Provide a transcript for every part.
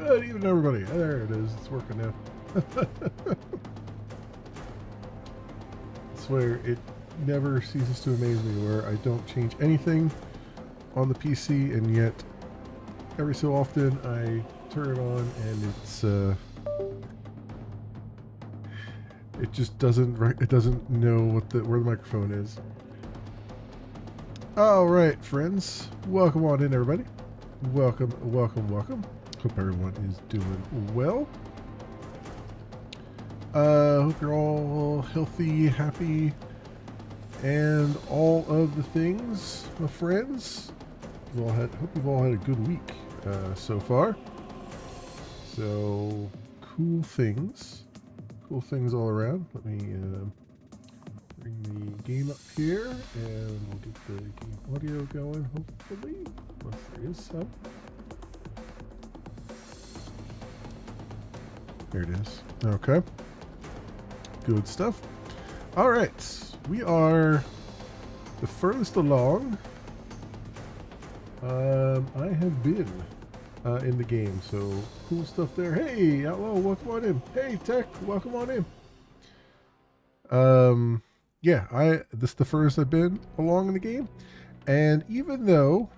Good evening, everybody. There it is. It's working now. I swear, it never ceases to amaze me where I don't change anything on the PC, and yet every so often I turn it on and it just doesn't know where the microphone is. All right, friends, welcome on in, everybody. Welcome. Hope everyone is doing well. Hope you're all healthy, happy, and all of the things, my friends. Hope you've all had a good week so far. So, cool things all around. Let me bring the game up here, and we'll get the game audio going, hopefully, once there is some. There it is. Okay. Good stuff. All right. We are the furthest along I have been in the game. So cool stuff there. Hey, Outlaw, welcome on in. Hey, Tech, welcome on in. Yeah, this is the furthest I've been along in the game. And even though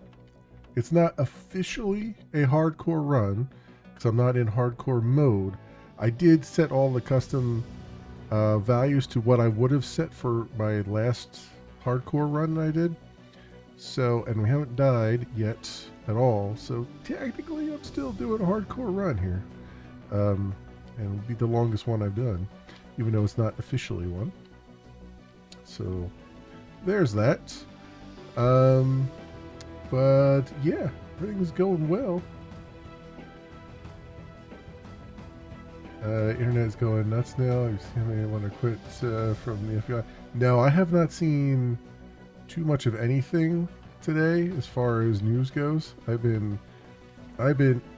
it's not officially a hardcore run, because I'm not in hardcore mode, I did set all the custom values to what I would have set for my last hardcore run that I did. So, and we haven't died yet at all. So technically I'm still doing a hardcore run here. And it'll be the longest one I've done, even though it's not officially one. So there's that. But yeah, everything's going well. Internet is going nuts now. You see me want to quit from the FBI. No, I have not seen too much of anything today as far as news goes. I've been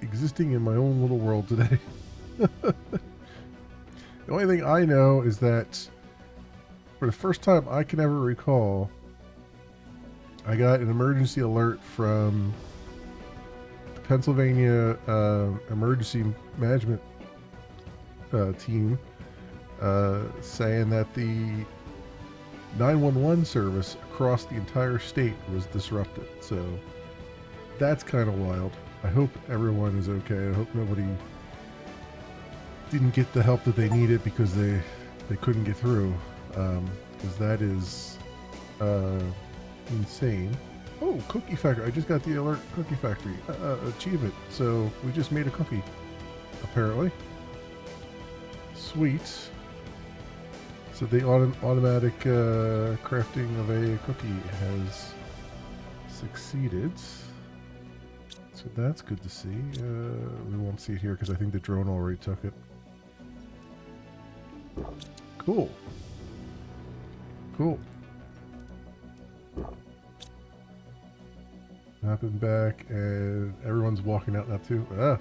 existing in my own little world today. The only thing I know is that for the first time I can ever recall, I got an emergency alert from the Pennsylvania Emergency Management team saying that the 911 service across the entire state was disrupted. So that's kind of wild. I hope everyone is okay. I hope nobody didn't get the help that they needed because they couldn't get through, because that is insane. Oh, Cookie Factory. I just got the alert. Cookie Factory achievement. So we just made a cookie, apparently. Sweet. So the automatic crafting of a cookie has succeeded. So that's good to see. We won't see it here because I think the drone already took it. Cool. Cool. Mapping back, and everyone's walking out now too. Ah.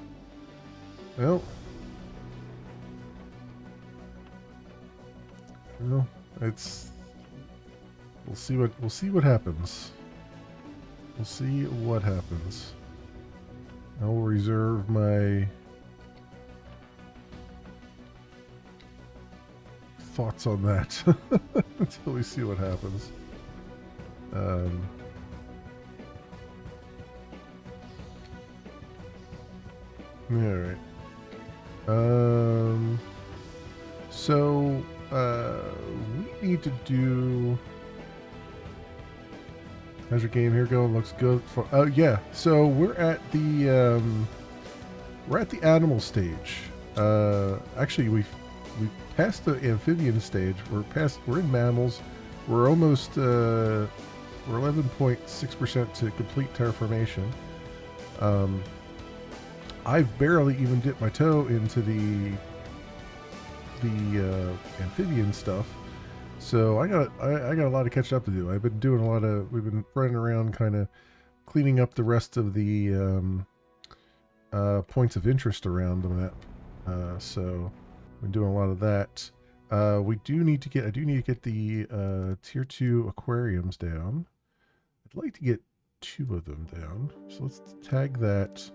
Well. Well, it's. We'll see what happens. We'll see what happens. I will reserve my thoughts on that until we see what happens. All right. So we need to do. How's your game here going? Looks good. Oh yeah. So we're at the animal stage. Actually, we passed the amphibian stage. We're in mammals. We're almost we're 11.6% to complete terraformation. I've barely even dipped my toe into the amphibian stuff, so I got a lot of catching up to do. I've been doing we've been running around kind of cleaning up the rest of the points of interest around the map. So I've been doing a lot of that. I do need to get the tier 2 aquariums down. I'd like to get 2 of them down, so let's tag that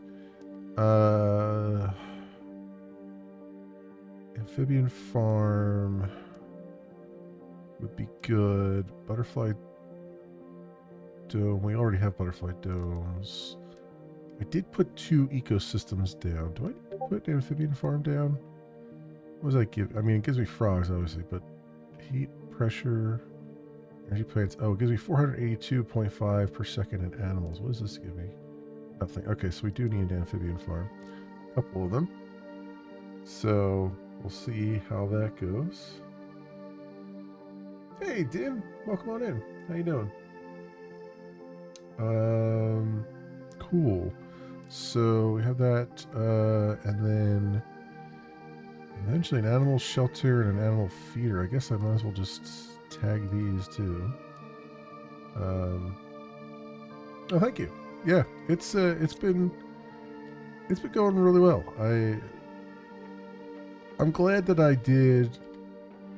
Amphibian farm would be good. Butterfly dome. We already have butterfly domes. I did put 2 ecosystems down. Do I need to put an amphibian farm down? What does that give? I mean, it gives me frogs, obviously, but heat, pressure, energy plants. Oh, it gives me 482.5 per second in animals. What does this give me? Nothing. Okay, so we do need an amphibian farm. A couple of them. So we'll see how that goes. Hey, Dim. Welcome on in. How you doing? Cool. So we have that, and then eventually an animal shelter and an animal feeder. I guess I might as well just tag these too. Oh, thank you. Yeah, it's been going really well. I'm glad that I did.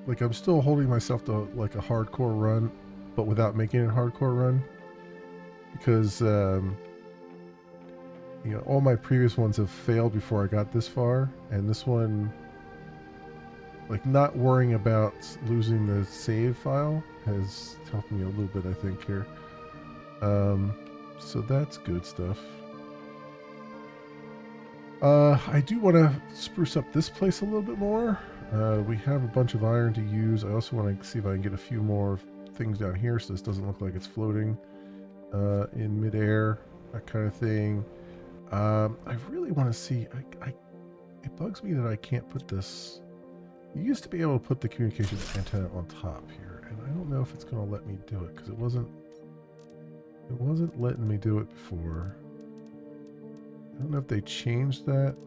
Like, I'm still holding myself to like a hardcore run, but without making it a hardcore run, because you know, all my previous ones have failed before I got this far, and this one, like, not worrying about losing the save file has helped me a little bit, I think, here. So that's good stuff. I do want to spruce up this place a little bit more. We have a bunch of iron to use. I also want to see if I can get a few more things down here so this doesn't look like it's floating in midair, that kind of thing. I really want to see. It bugs me that I can't put this. You used to be able to put the communications antenna on top here, and I don't know if it's going to let me do it because it wasn't letting me do it before. I don't know if they changed that.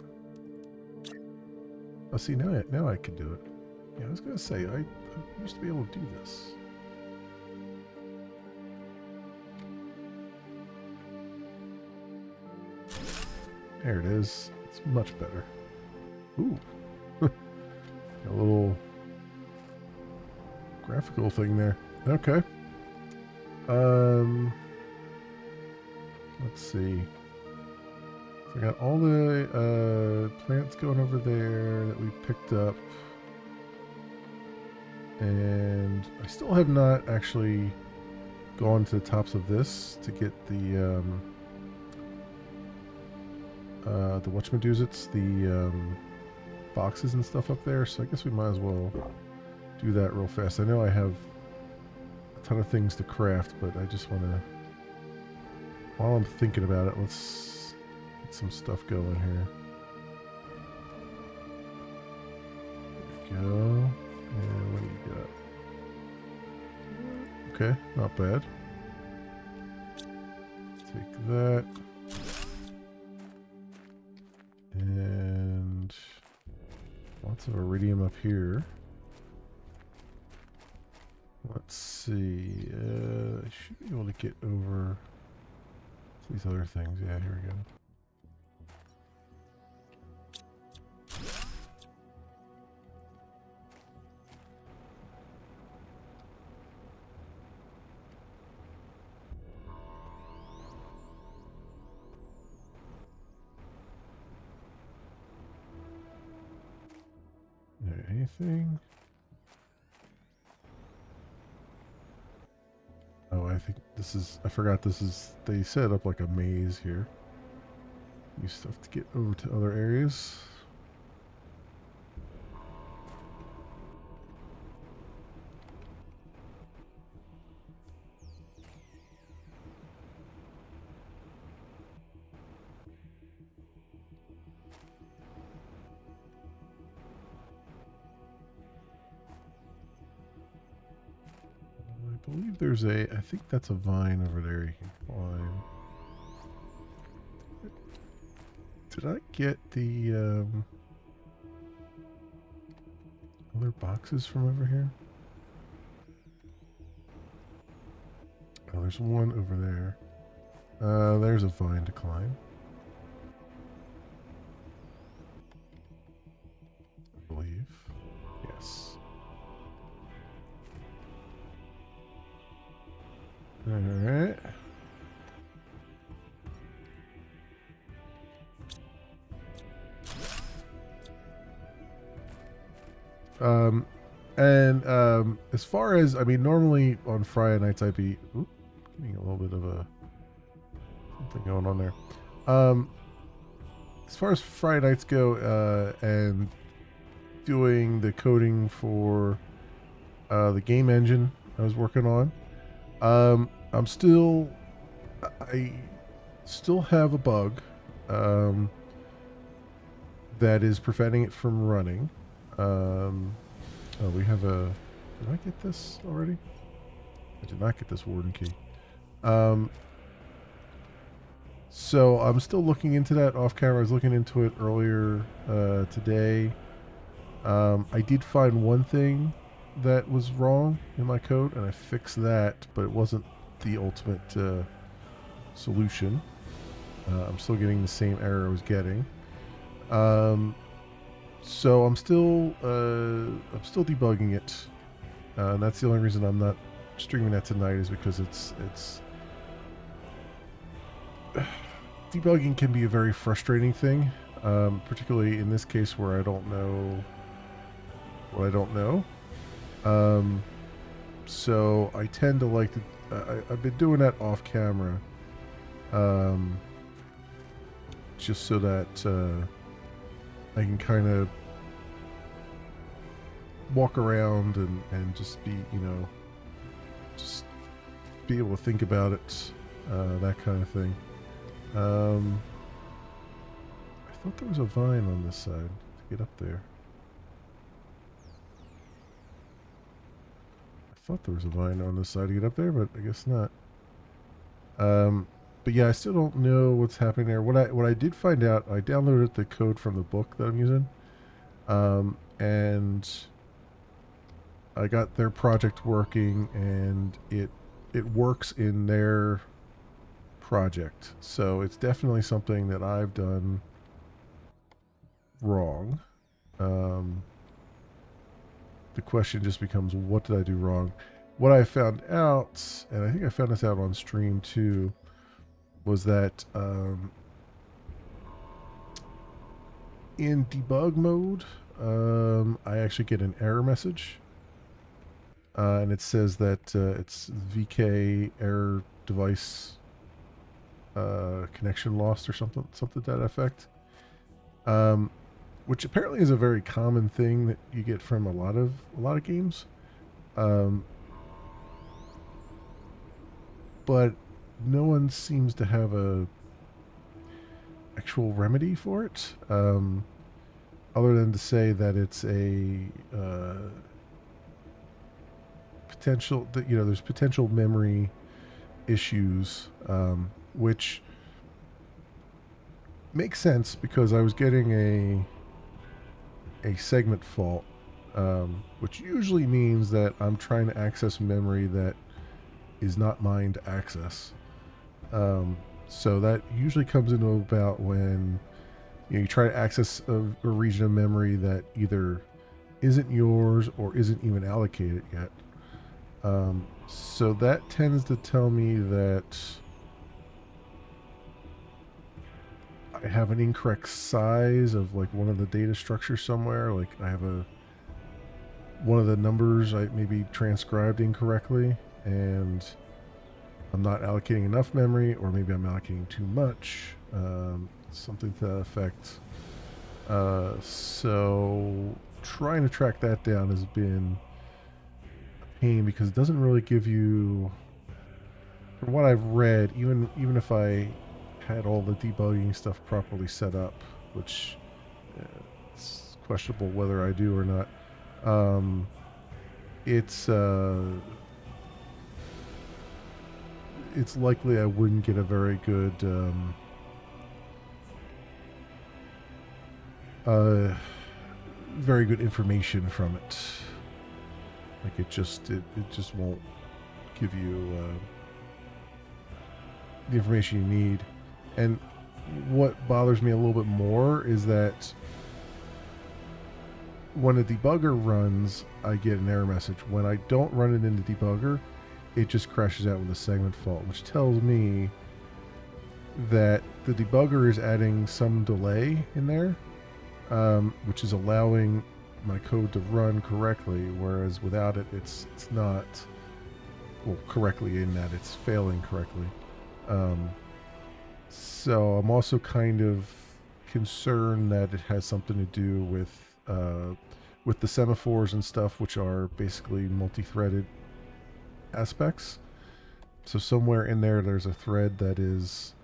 Oh, see, now I can do it. Yeah, I was going to say, I used to be able to do this. There it is. It's much better. Ooh. A little graphical thing there. Okay. Let's see. So I got all the plants going over there that we picked up. And I still have not actually gone to the tops of this to get the whatchamadoozits, the boxes and stuff up there. So I guess we might as well do that real fast. I know I have a ton of things to craft, but I just want to, while I'm thinking about it, let's get some stuff going here. There we go. And what do you got? Okay, not bad. Take that. And lots of iridium up here. Let's see. I should be able to get over to these other things. Yeah, here we go. Anything? Oh, I think this is, I forgot this is, they set up like a maze here. Use stuff to get over to other areas. I believe there's a, I think that's a vine over there you can climb. Did I get the other boxes from over here? Oh, there's one over there. There's a vine to climb. I believe. Yes. Alright. As far as, I mean, normally on Friday nights I'd be getting a little bit of a something going on there. As far as Friday nights go, and doing the coding for the game engine I was working on, I still have a bug that is preventing it from running. Oh, we have a. Did I get this already? I did not get this warden key. So I'm still looking into that off camera. I was looking into it earlier today. I did find one thing that was wrong in my code, and I fixed that, but it wasn't the ultimate solution. I'm still getting the same error I was getting. So I'm still debugging it, and that's the only reason I'm not streaming that tonight, is because it's debugging can be a very frustrating thing, particularly in this case where I don't know what I don't know. So I tend to like to. I've been doing that off camera, just so that I can kind of walk around and just be, just be able to think about it, that kind of thing. I thought there was a vine on this side to get up there. I thought there was a vine on this side to get up there, but I guess not. But yeah, I still don't know what's happening there. What I did find out, I downloaded the code from the book that I'm using, and I got their project working, and it works in their project. So it's definitely something that I've done wrong. The question just becomes, what did I do wrong? What I found out, and I think I found this out on stream too, was that in debug mode, I actually get an error message, and it says that it's VK error device connection lost or something to that effect, which apparently is a very common thing that you get from a lot of games, but no one seems to have a actual remedy for it, other than to say that it's a potential that there's potential memory issues, which makes sense because I was getting a segment fault, which usually means that I'm trying to access memory that is not mine to access. So that usually comes into about when you try to access a region of memory that either isn't yours or isn't even allocated yet. So that tends to tell me that I have an incorrect size of like one of the data structures somewhere. Like I have one of the numbers I maybe transcribed incorrectly, and I'm not allocating enough memory, or maybe I'm allocating too much, something to that effect. So trying to track that down has been a pain because it doesn't really give you, from what I've read, even if I had all the debugging stuff properly set up, which it's questionable whether I do or not. It's likely I wouldn't get a very good information from it. Like it just won't give you the information you need. And what bothers me a little bit more is that when a debugger runs, I get an error message. When I don't run it in the debugger, it just crashes out with a segment fault, which tells me that the debugger is adding some delay in there, which is allowing my code to run correctly, whereas without it, it's not, well, correctly in that it's failing correctly. So I'm also kind of concerned that it has something to do with the semaphores and stuff, which are basically multi-threaded aspects. So somewhere in there, there's a thread that is,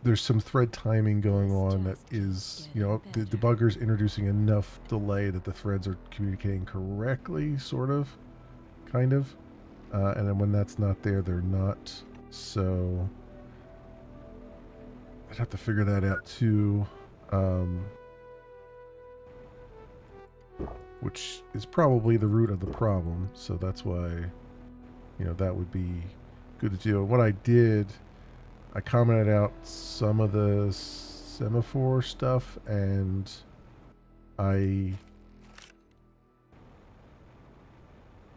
there's some thread timing going on that is, the debugger's introducing enough delay that the threads are communicating correctly, sort of, kind of. And then when that's not there, they're not. So I'd have to figure that out too. Which is probably the root of the problem. So that's why, that would be good to do. What I did, I commented out some of the semaphore stuff, and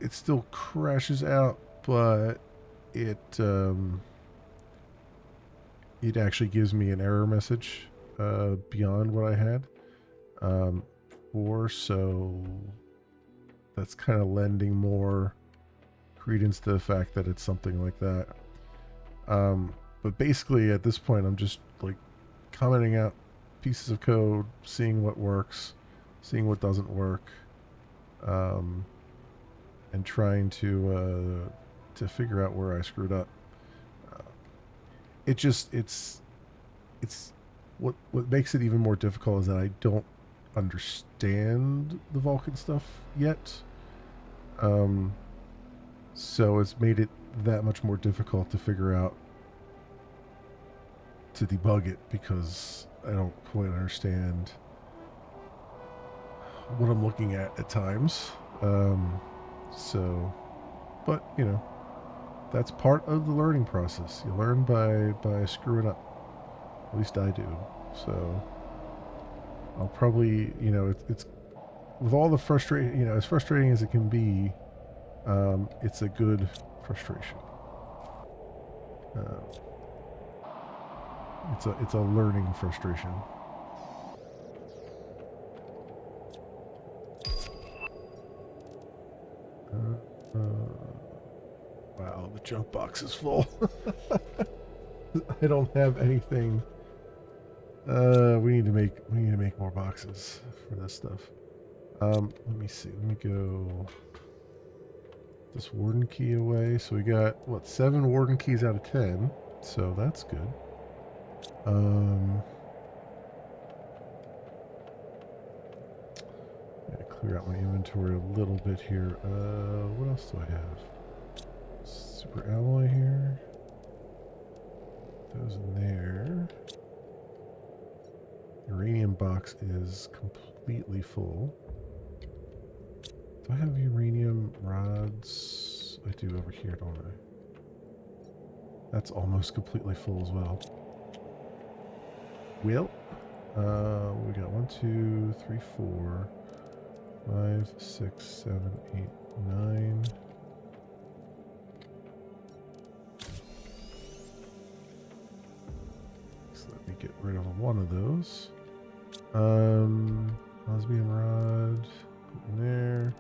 it still crashes out, but it actually gives me an error message beyond what I had before, so that's kind of lending more credence to the fact that it's something like that. But basically, at this point, I'm just like commenting out pieces of code, seeing what works, seeing what doesn't work, and trying to figure out where I screwed up. It's what makes it even more difficult is that I don't understand the Vulkan stuff yet. So it's made it that much more difficult to figure out, to debug it, because I don't quite understand what I'm looking at times. So, but that's part of the learning process. You learn by screwing up. At least I do. So I'll probably, it's with all the frustrating, as frustrating as it can be, it's a good frustration. It's a learning frustration. Wow, the junk box is full. I don't have anything. We need to make more boxes for this stuff. Let me see. Let me go this warden key away. So we got 7 warden keys out of 10. So that's good. Gotta clear out my inventory a little bit here. What else do I have? Super alloy here. Those in there. Uranium box is completely full. Do I have uranium rods? I do over here, don't I? That's almost completely full as well. Well, we got 1, 2, 3, 4, 5, 6, 7, 8, 9. So let me get rid of one of those. Osmium rod, put in there.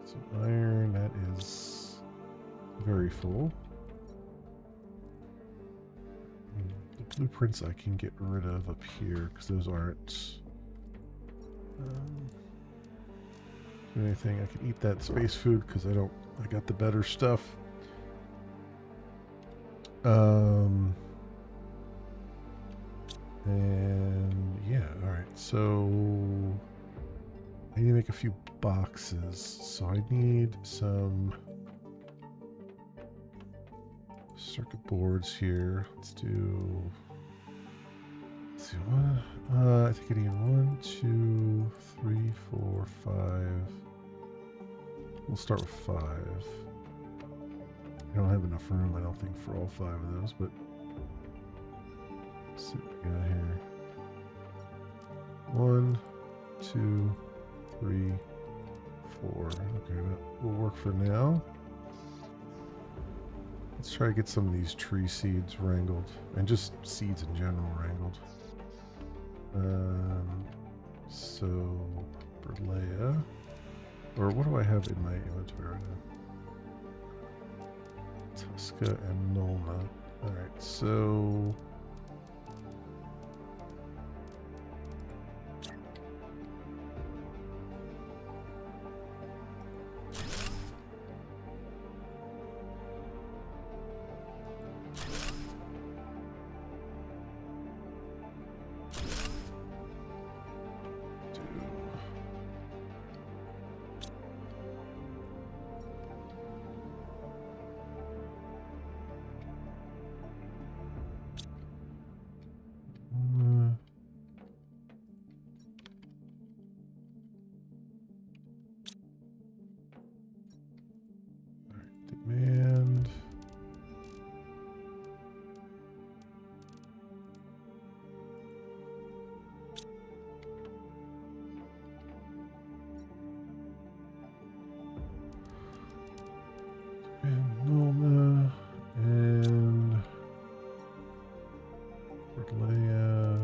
Some iron, that is very full. The blueprints I can get rid of up here because those aren't anything. I can eat that space food because I got the better stuff. And yeah, alright, so I need to make a few boxes. So I need some circuit boards here. Let's see what I think I need 1, 2, 3, 4, 5. We'll start with 5. I don't have enough room, I don't think, for all 5 of those, but let's see what we got here. 1, 2, 3, 4. Okay, that will work for now. Let's try to get some of these tree seeds wrangled, and just seeds in general wrangled. So Berlea, or what do I have in my inventory right now? Tuska and Nolna. All right, so demand. And Nolna and Berlea.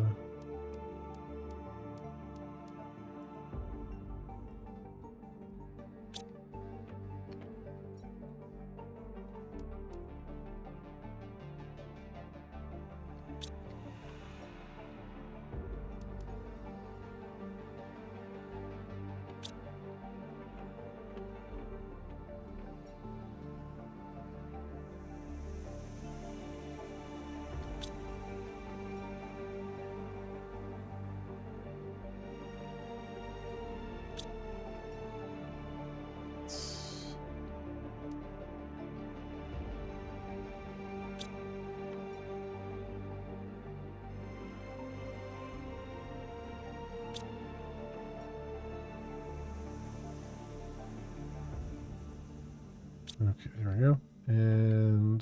Okay, there we go. And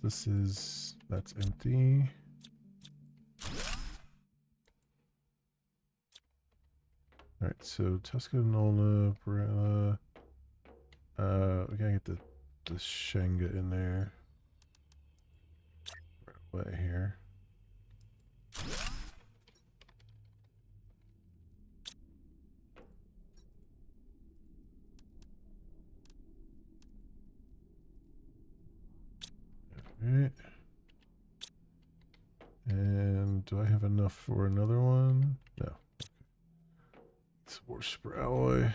this is, that's empty. All right, so Tuscanola, Barella. We gotta get the Shenga in there. Right away here. Alright. And do I have enough for another one? No. Okay. Some more super alloy.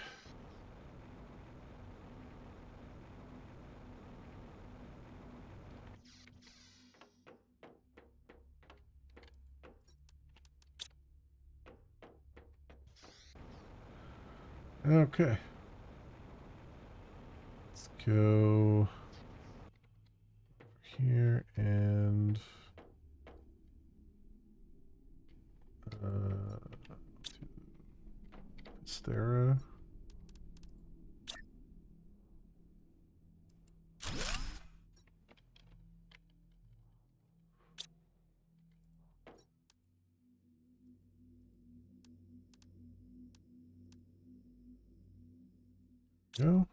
Okay. Let's go here and Stera. Go.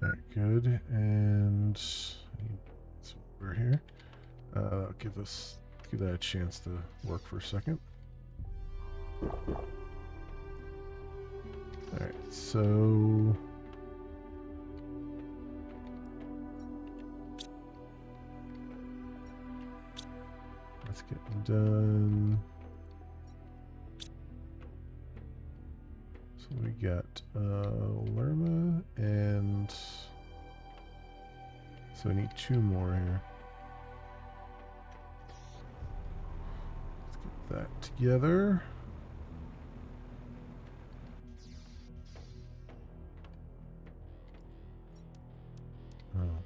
Alright, good. And so we're here. Give that a chance to work for a second. Alright, so that's getting done. So we got Lerma and so we need 2 more here. Let's get that together. Oh.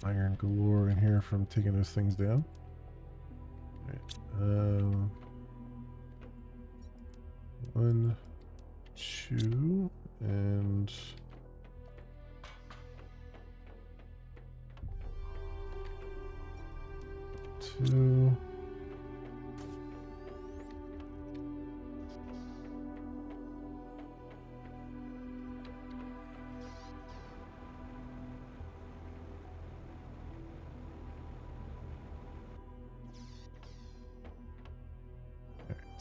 Got iron galore in here from taking those things down. Right. 1, 2, and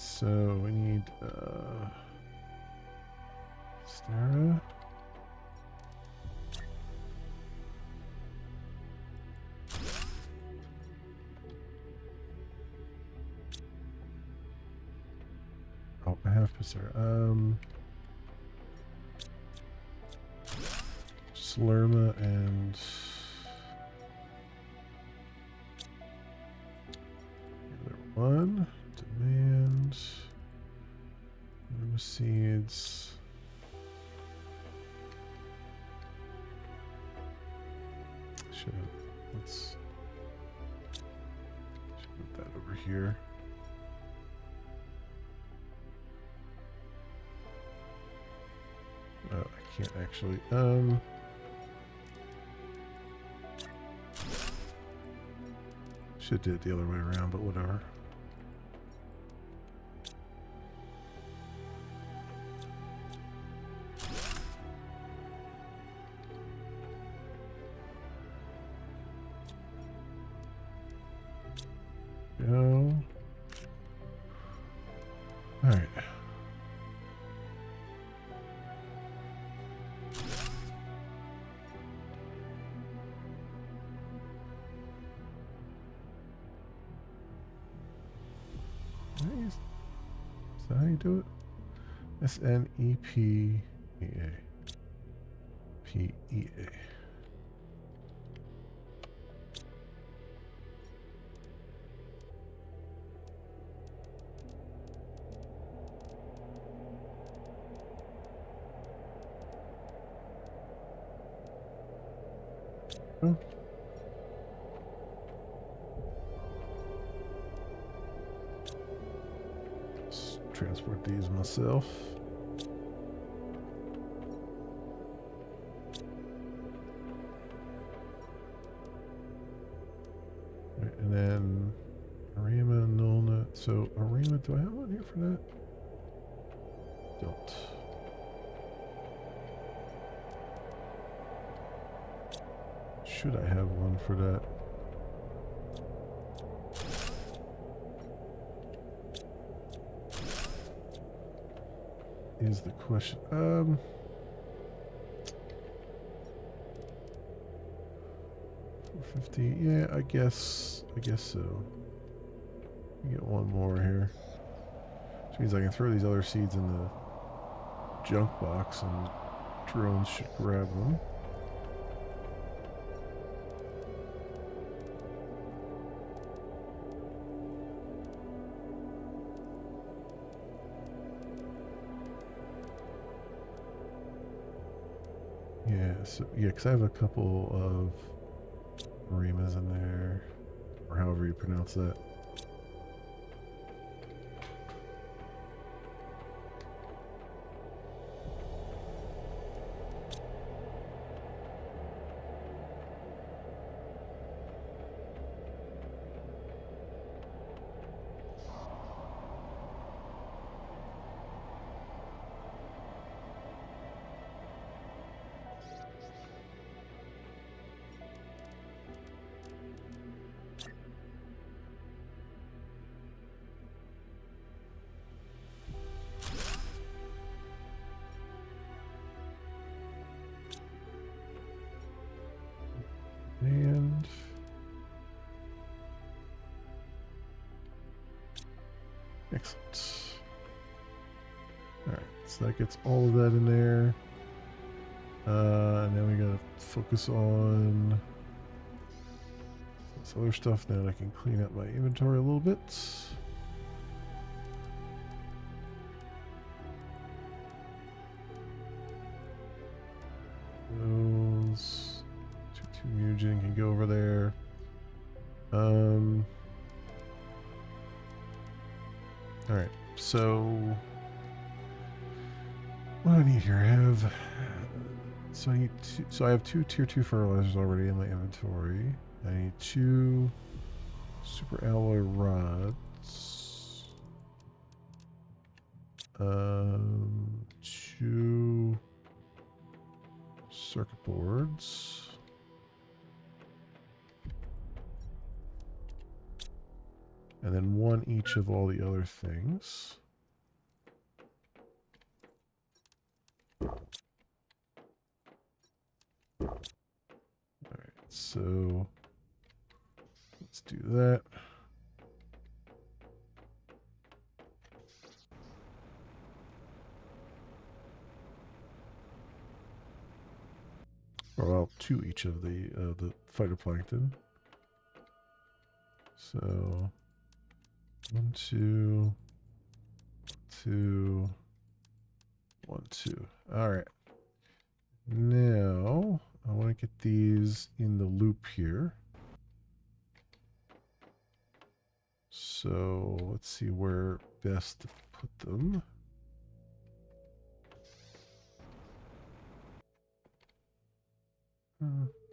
so we need Stara. Oh, I have Pissera. Slurma and the other one. Demand. Seeds. Let's put that over here. I can't actually. Should do it the other way around, but whatever. Go. All right. Is that how you do it? SNEPEA. PEA. Oh. Let's transport these myself. Right, and then Arima, Nulna. So Arima, do I have one here for that? Don't. Should I have one for that? Is the question. 450. Yeah, I guess so. Get one more here. Which means I can throw these other seeds in the junk box and drones should grab them. Yeah, so yeah, because I have a couple of Arimas in there, or however you pronounce that. And excellent. All right, so that gets all of that in there. And then we gotta focus on this other stuff. Now I can clean up my inventory a little bit. Those two mutagen can go over there. All right, so what do I need here? I have so I need two, so I have 2 tier 2 fertilizers already in my inventory. I need 2 super alloy rods. 2 circuit boards. And then one each of all the other things. Alright, so let's do that. Well, two each of the phytoplankton. So 1, 2, 2, 1, 2. All right. Now I want to get these in the loop here. So let's see where best to put them.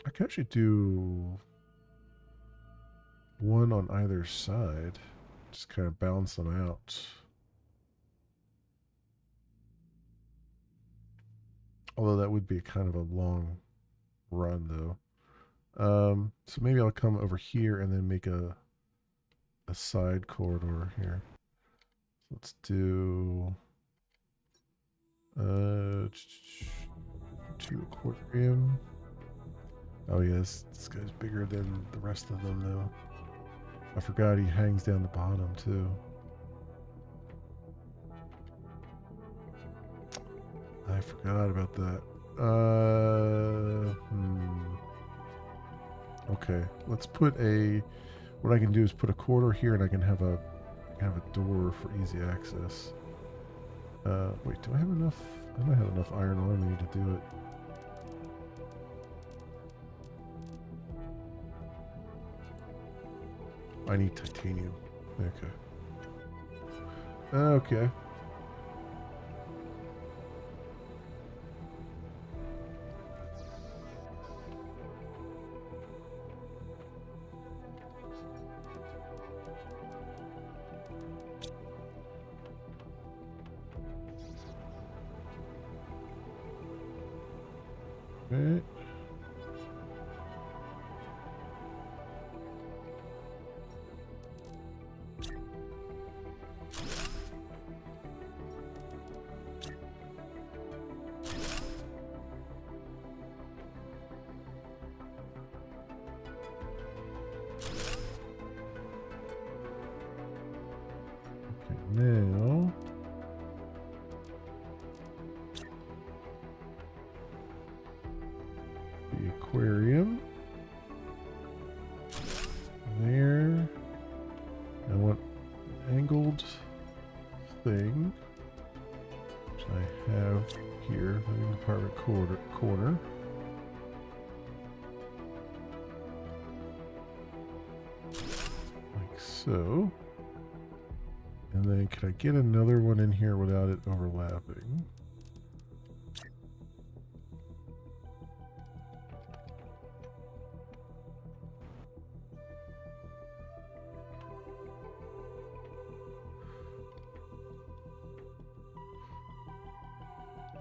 I could actually do one on either side. Just kind of balance them out. Although that would be kind of a long run, though. So maybe I'll come over here and then make a side corridor here. Let's do 2 aquarium. Oh yes, this guy's bigger than the rest of them, though. I forgot he hangs down the bottom too. I forgot about that. Okay, let's put a. What I can do is put a corridor here, and I can have a door for easy access. Wait, do I have enough? I don't have enough iron on me to do it. I need titanium. Okay. Okay. Right. Now, the aquarium there. I want an angled thing, which I have here, living department corner. Like so. And then can I get another one in here without it overlapping?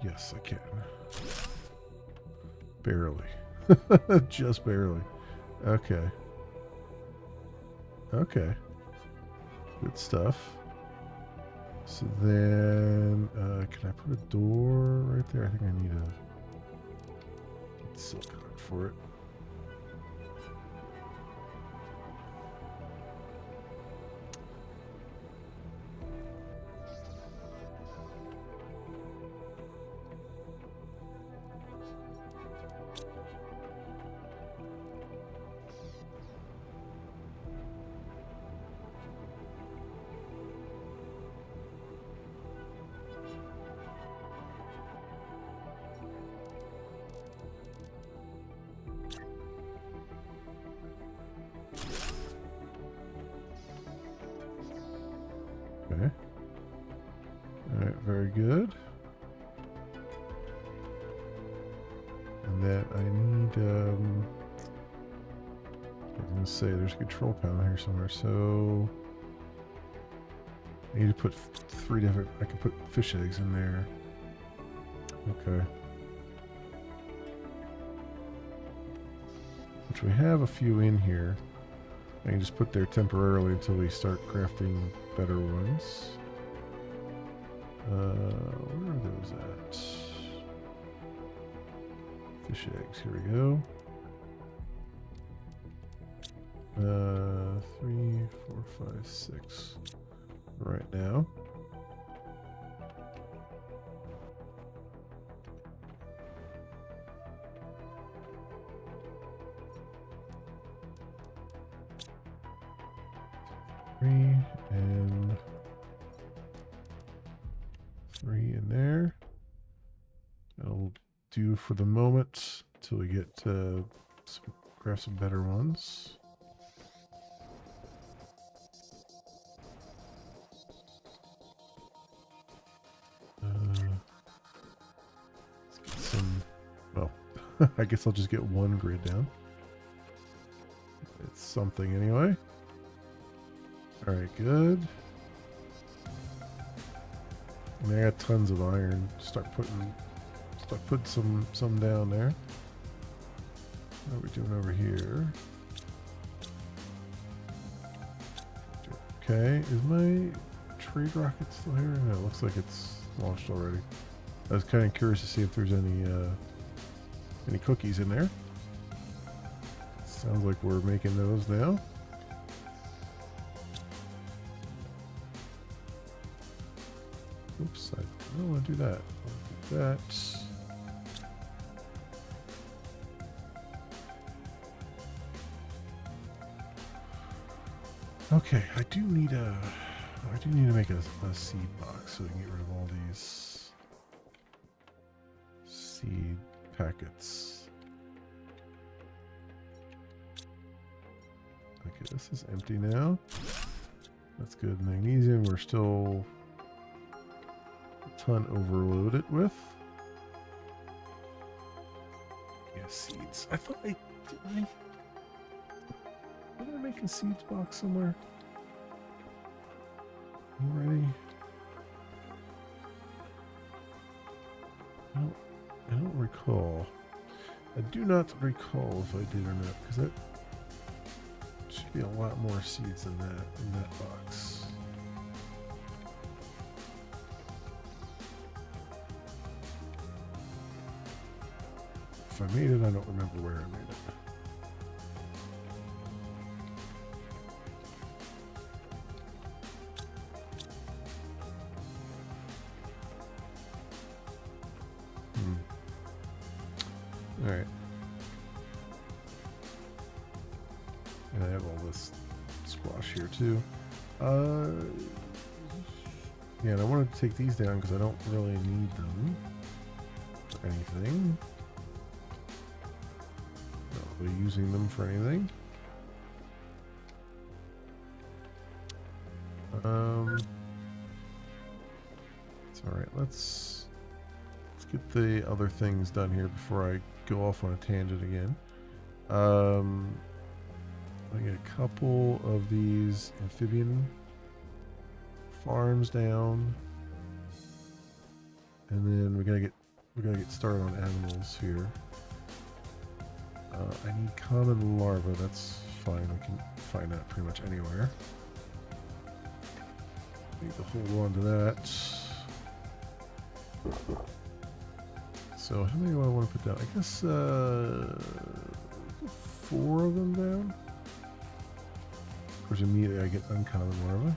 Yes, I can. Barely. Just barely. Okay. Okay. Good stuff. So then, can I put a door right there? I think I need a silicon for it. Okay. Alright, very good. And then I need, I was going to say, there's a control panel here somewhere, so I need to put 3 different, I can put fish eggs in there. Okay. Which we have a few in here. I can just put there temporarily until we start crafting better ones. Where are those at? Fish eggs, here we go. 3, 4, 5, 6. Right now. Three and 3 in there. That'll do for the moment until we get craft some better ones. Let's get some. Well, I guess I'll just get one grid down. It's something anyway. All right, good. And I got tons of iron. Start putting some down there. What are we doing over here? Okay, is my trade rocket still here? No, it looks like it's launched already. I was kind of curious to see if there's any cookies in there. Sounds like we're making those now. Oops, I don't want to do that. I'll do that. Okay, I do need to make a seed box so we can get rid of all these seed packets. Okay, this is empty now. That's good. Magnesium, we're still a ton overloaded with. Yeah, seeds. I thought I make a seeds box somewhere already. I don't recall. I do not recall if I did or not, because that should be a lot more seeds than that in that box. If I made it, I don't remember where I made it. Alright. And I have all this squash here too. Yeah, and I wanted to take these down because I don't really need them for anything. Not really using them for anything. It's alright, let's get the other things done here before I go off on a tangent again. I get a couple of these amphibian farms down, and then we gotta get started on animals here. I need common larvae. That's fine. We can find that pretty much anywhere. Need to hold on to that. So how many do I want to put down? I guess 4 of them down. Of course, immediately I get uncommon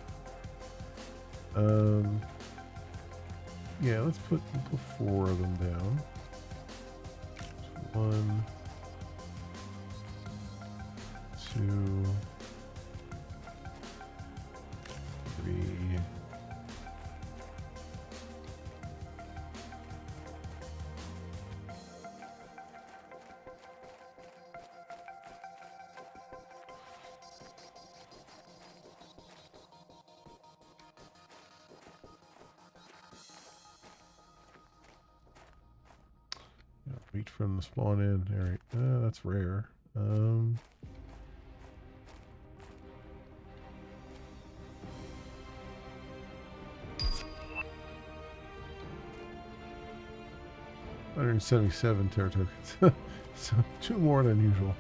larvae. Yeah, let's put 4 of them down. 1, 2, 3. Wait for them to spawn in. Alright, that's rare. 177 terror tokens. So 2 more than usual.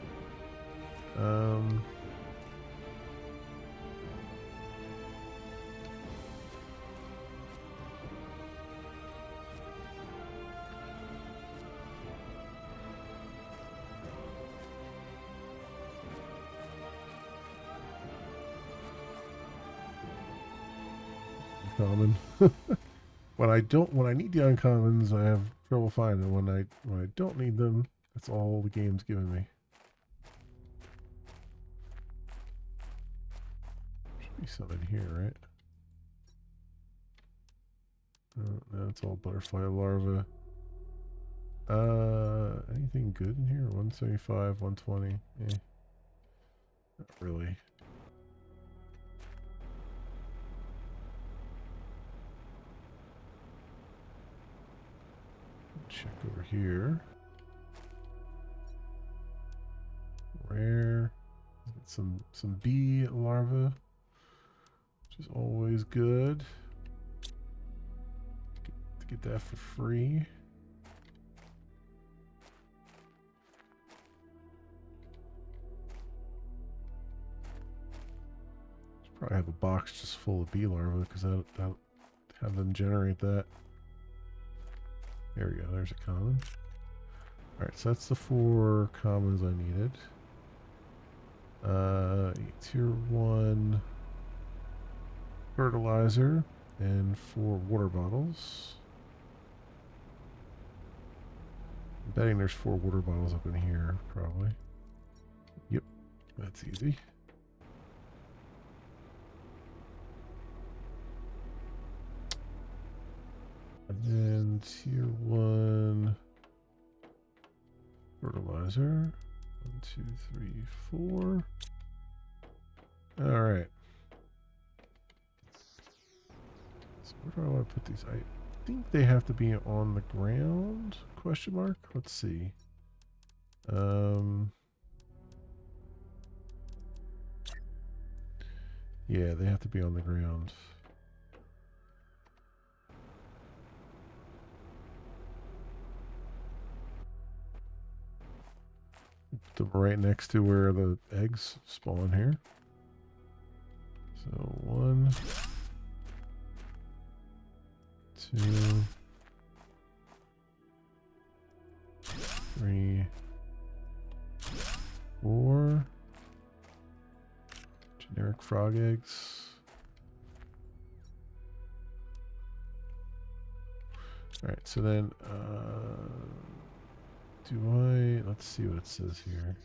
uncommon. When I need the uncommons, I have trouble finding them. When I don't need them, that's all the game's giving me. Should be some in here, right? No, it's all butterfly larva. Anything good in here? 175, 120. Eh. Not really. Check over here. Rare. Get some bee larvae, which is always good. Get that for free. Should probably have a box just full of bee larvae because I'll have them generate that. There we go. There's a common. Alright, so that's the 4 commons I needed. Tier 1 fertilizer and 4 water bottles. I'm betting there's 4 water bottles up in here, probably. Yep, that's easy. And then tier 1 fertilizer. 1, 2, 3, 4. All right. So where do I want to put these? I think they have to be on the ground? Question mark. Let's see. Yeah, they have to be on the ground. Put them right next to where the eggs spawn here. So 1, 2, 3, 4. Generic frog eggs. Alright, so then, let's see what it says here.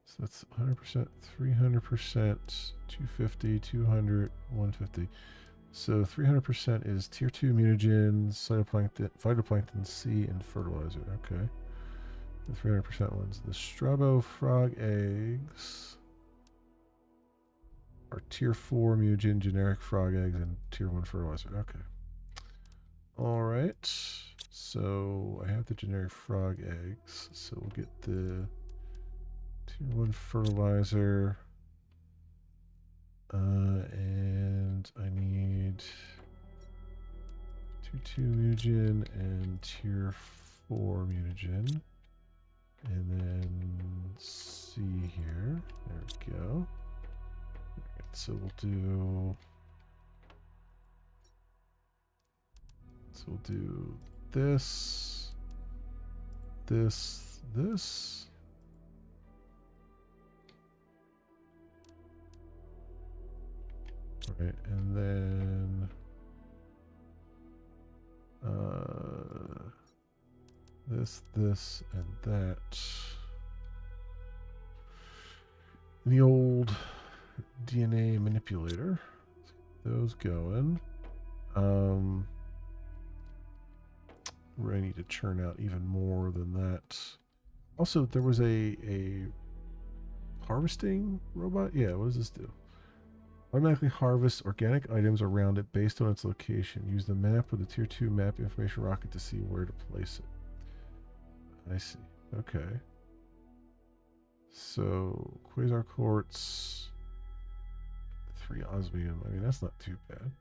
So that's 100%, 300%, 250, 200, 150. So 300% is tier 2 mutagens, phytoplankton C, and fertilizer. Okay. The 300% ones. The Strabo frog eggs are tier 4 mutagen, generic frog eggs, and tier 1 fertilizer. Okay. Alright. So I have the generic frog eggs. So we'll get the tier 1 fertilizer. And I need tier 2 mutagen and tier 4 mutagen. And then C here. There we go. Right, so we'll do this, this. Right, and then this, and that. The old DNA manipulator. Those going. We're gonna need to churn out even more than that. Also, there was a harvesting robot. Yeah, what does this do? Automatically harvest organic items around it based on its location. Use the map with the tier 2 map information rocket to see where to place it. I see. Okay. So, Quasar Quartz, 3 osmium. I mean, that's not too bad.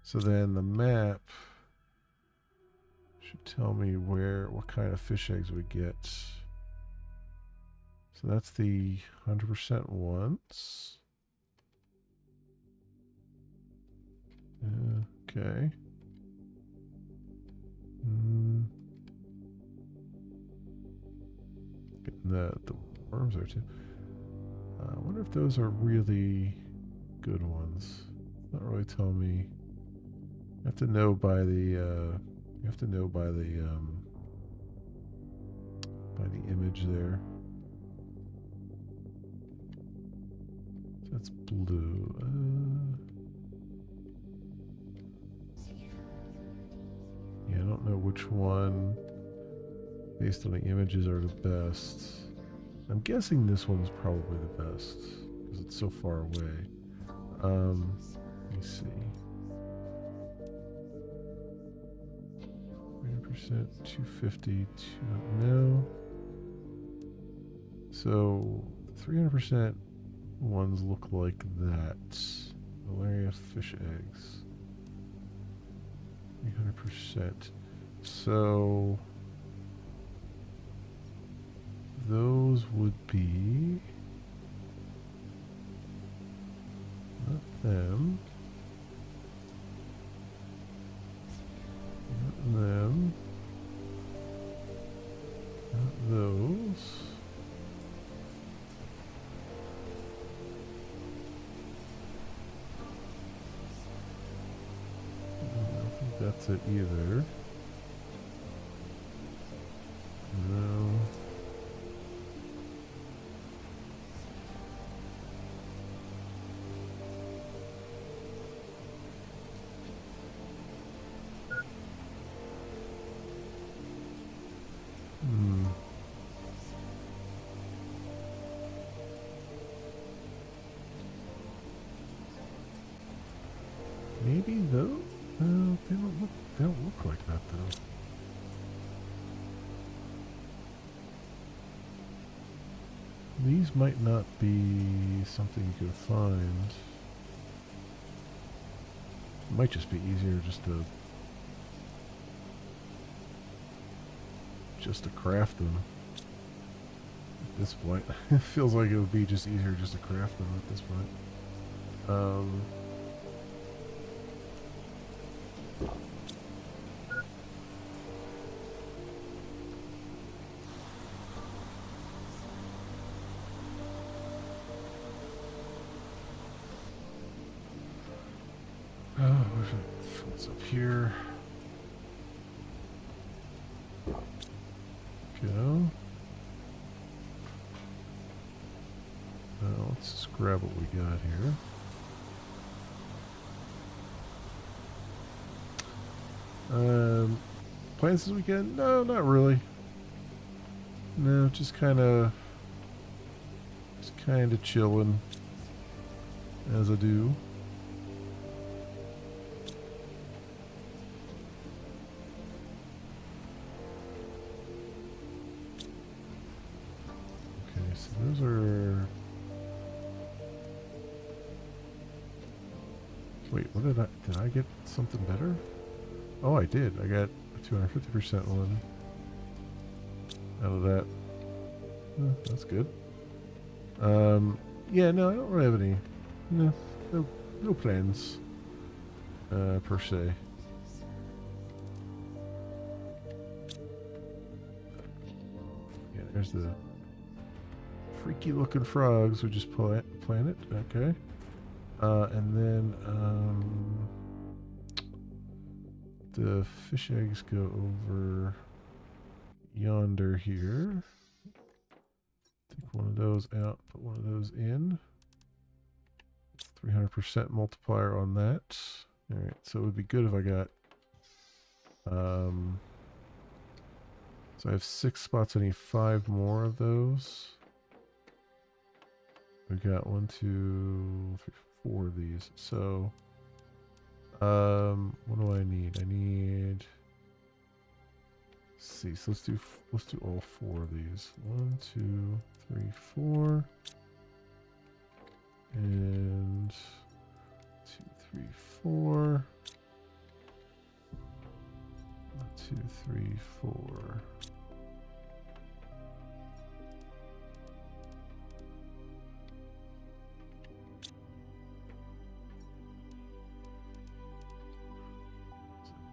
So then the map should tell me what kind of fish eggs we get. So that's the 100% ones. Okay. Getting the worms there too. I wonder if those are really good ones. Not really tell me. You have to know by the. You have to know by the image there. So that's blue. Yeah, I don't know which one, based on the images, are the best. I'm guessing this one's probably the best because it's so far away. Let me see. 300%, 250, no. So 300% ones look like that. Malaria fish eggs. 300%. So those would be not them, not them, not those. I don't think that's it either. No. Maybe though? They don't look like that though. These might not be something you can find. It might just be easier just to craft them at this point. It feels like it would be just easier just to craft them at this point. What's up here? Go. Now let's just grab what we got here. Plans this weekend? No, not really. No, just kind of chilling as I do. Okay, so those are. Wait, what did I get something better? Oh, I did. I got a 250% one out of that. That's good. Yeah, no, I don't really have any. No plans, per se. Yeah, there's the freaky looking frogs. We just plant it. Okay. And then, the fish eggs go over yonder here. Take one of those out, put one of those in. 300% multiplier on that. Alright, so it would be good if I got, so I have 6 spots, I need 5 more of those. We got 1, 2, 3, 4 of these. So, what do I need? I need. Let's see. So let's do all 4 of these. 1, 2, 3, 4, and 2, 3, 4. 1, 2, 3, 4.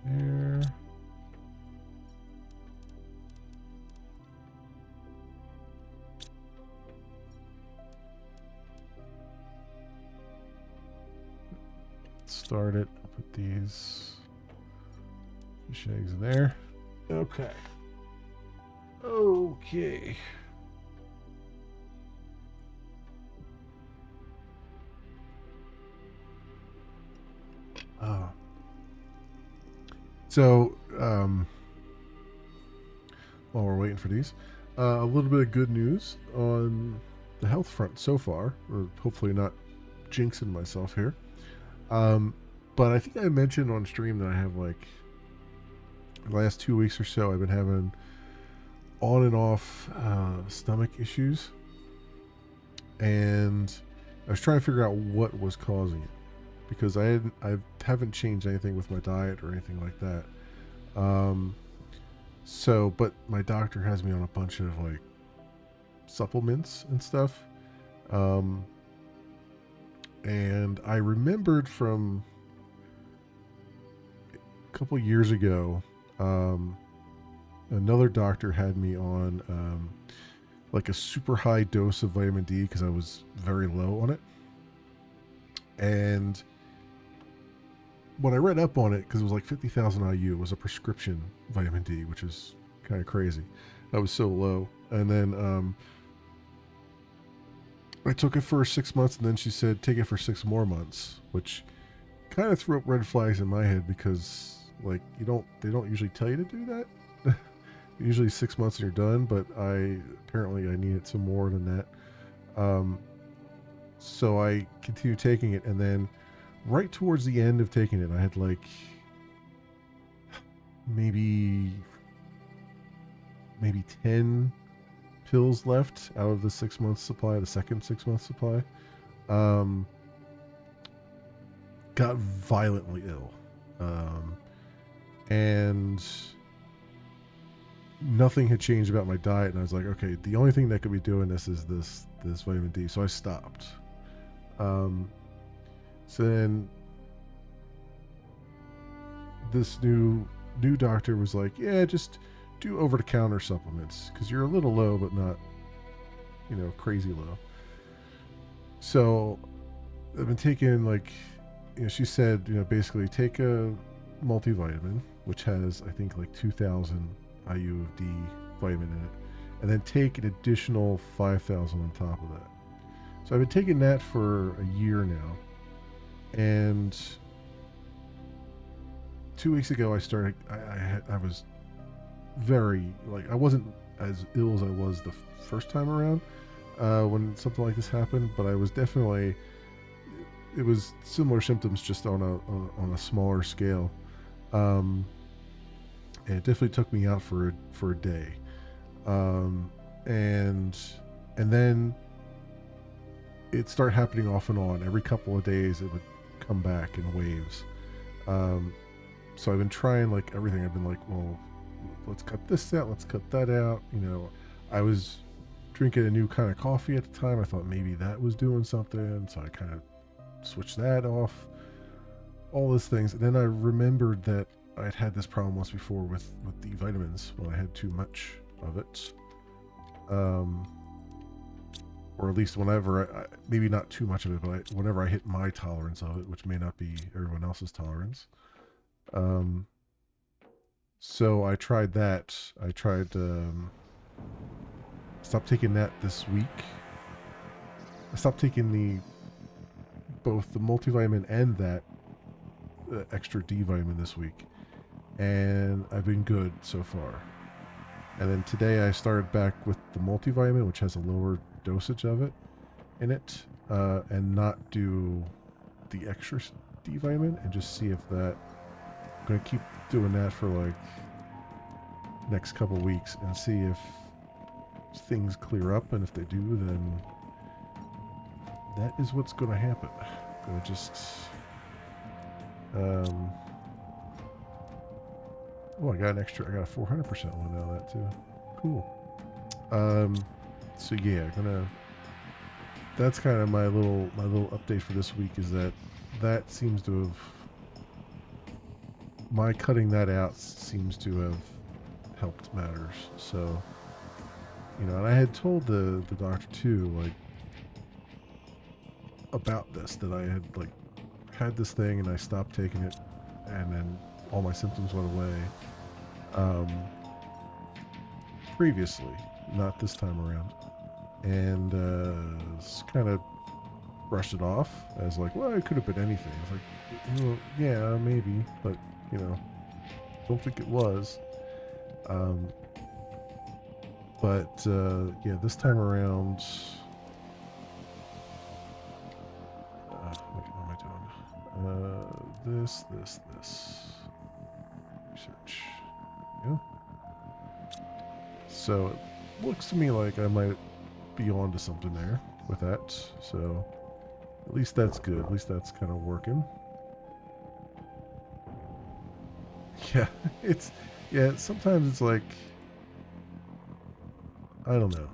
There. Let's start it. Put these fish eggs in there. Okay. Okay. So, while we're waiting for these, a little bit of good news on the health front so far, or hopefully not jinxing myself here. But I think I mentioned on stream that I have like the last 2 weeks or so, I've been having on and off stomach issues, and I was trying to figure out what was causing it because I haven't changed anything with my diet or anything like that. So, but my doctor has me on a bunch of like supplements and stuff. And I remembered from a couple years ago, another doctor had me on like a super high dose of vitamin D because I was very low on it. And when I read up on it, because it was like 50,000 IU, it was a prescription vitamin D, which is kind of crazy. I was so low. And then I took it for 6 months, and then she said, take it for 6 more months, which kind of threw up red flags in my head because, like, they don't usually tell you to do that. Usually 6 months and you're done, but apparently I needed some more than that. So I continued taking it, and then right towards the end of taking it, I had like maybe 10 pills left out of the 6 month supply, the second 6 month supply. Got violently ill. And nothing had changed about my diet, and I was like, okay, the only thing that could be doing this is this vitamin D. So I stopped. So then this new doctor was like, yeah, just do over-the-counter supplements because you're a little low, but not, crazy low. So I've been taking, like, she said, basically take a multivitamin, which has, I think, like 2,000 IU of D vitamin in it, and then take an additional 5,000 on top of that. So I've been taking that for a year now. And 2 weeks ago, I started. I was very, like, I wasn't as ill as I was the first time around when something like this happened, but I was definitely. It was similar symptoms, just on a smaller scale, and it definitely took me out for a day, and then it started happening off and on. Every couple of days, it would come back in waves. So I've been trying like everything. I've been like, well, let's cut this out, let's cut that out. I was drinking a new kind of coffee at the time. I thought maybe that was doing something, so I kind of switched that off. All these things, and then I remembered that I'd had this problem once before with the vitamins when I had too much of it. Or at least whenever maybe not too much of it, but whenever I hit my tolerance of it, which may not be everyone else's tolerance. So I tried that. I tried stopped taking that this week. I stopped taking both the multivitamin and that extra D vitamin this week, and I've been good so far. And then today I started back with the multivitamin, which has a lower dosage of it in it, and not do the extra D vitamin, and just see if that. I'm gonna keep doing that for like next couple weeks and see if things clear up, and if they do, then that is what's gonna happen. I'm gonna just I got a 400% one out of that too. Cool. So yeah, that's kind of my little update for this week, is that seems to have, my cutting that out seems to have helped matters. So, and I had told the doctor too, like, about this, that I had like had this thing and I stopped taking it, and then all my symptoms went away. Um, previously, not this time around, and kind of brushed it off as like, well, it could have been anything. It's like, well, yeah, maybe, but you know, don't think it was. But yeah, this time around, what am I doing? This. Research. Yeah. So it looks to me like I might be onto something there with that. So at least that's good. At least that's kind of working. Yeah, sometimes it's like, I don't know.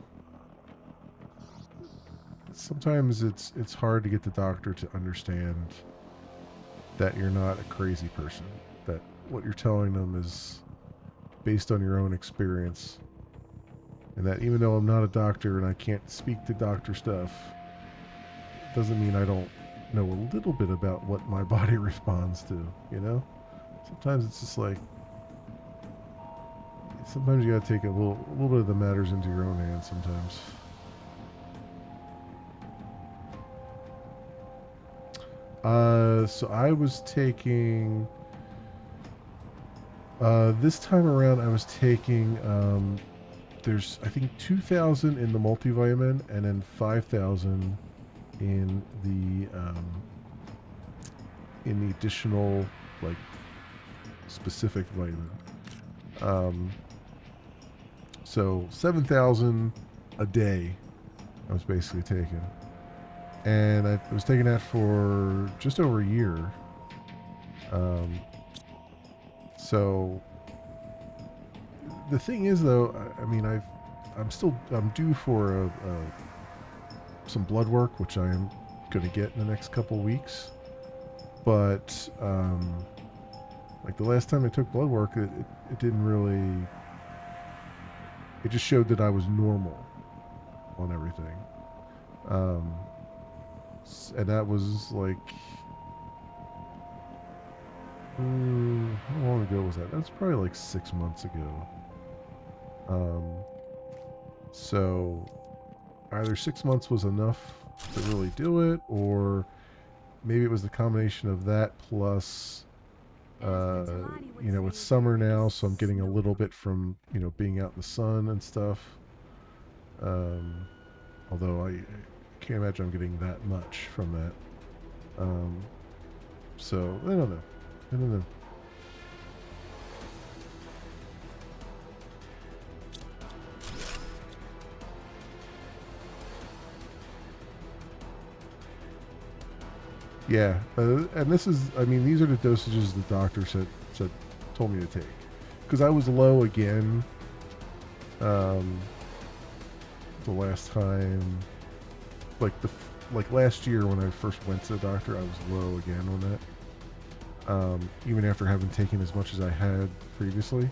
Sometimes it's hard to get the doctor to understand that you're not a crazy person. That what you're telling them is based on your own experience. And that even though I'm not a doctor and I can't speak to doctor stuff, doesn't mean I don't know a little bit about what my body responds to, you know? Sometimes it's just like, sometimes you gotta take a little bit of the matters into your own hands sometimes. So I was taking, this time around I was taking, there's, I think 2,000 in the multivitamin and then 5,000 in the additional, like, specific vitamin. So 7,000 a day I was basically taking. And I was taking that for just over a year. So the thing is, though, I mean, I'm due for some blood work, which I am going to get in the next couple weeks. But like the last time I took blood work, it didn't really. It just showed that I was normal on everything. And that was like, how long ago was that? That was probably like 6 months ago. So either 6 months was enough to really do it, or maybe it was the combination of that plus, you know, it's summer now, so I'm getting a little bit from, you know, being out in the sun and stuff. Although I can't imagine I'm getting that much from that. So I don't know. Yeah, and this is, I mean, these are the dosages the doctor told me to take, because I was low again. The last time, like last year when I first went to the doctor, I was low again on that. Even after having taken as much as I had previously.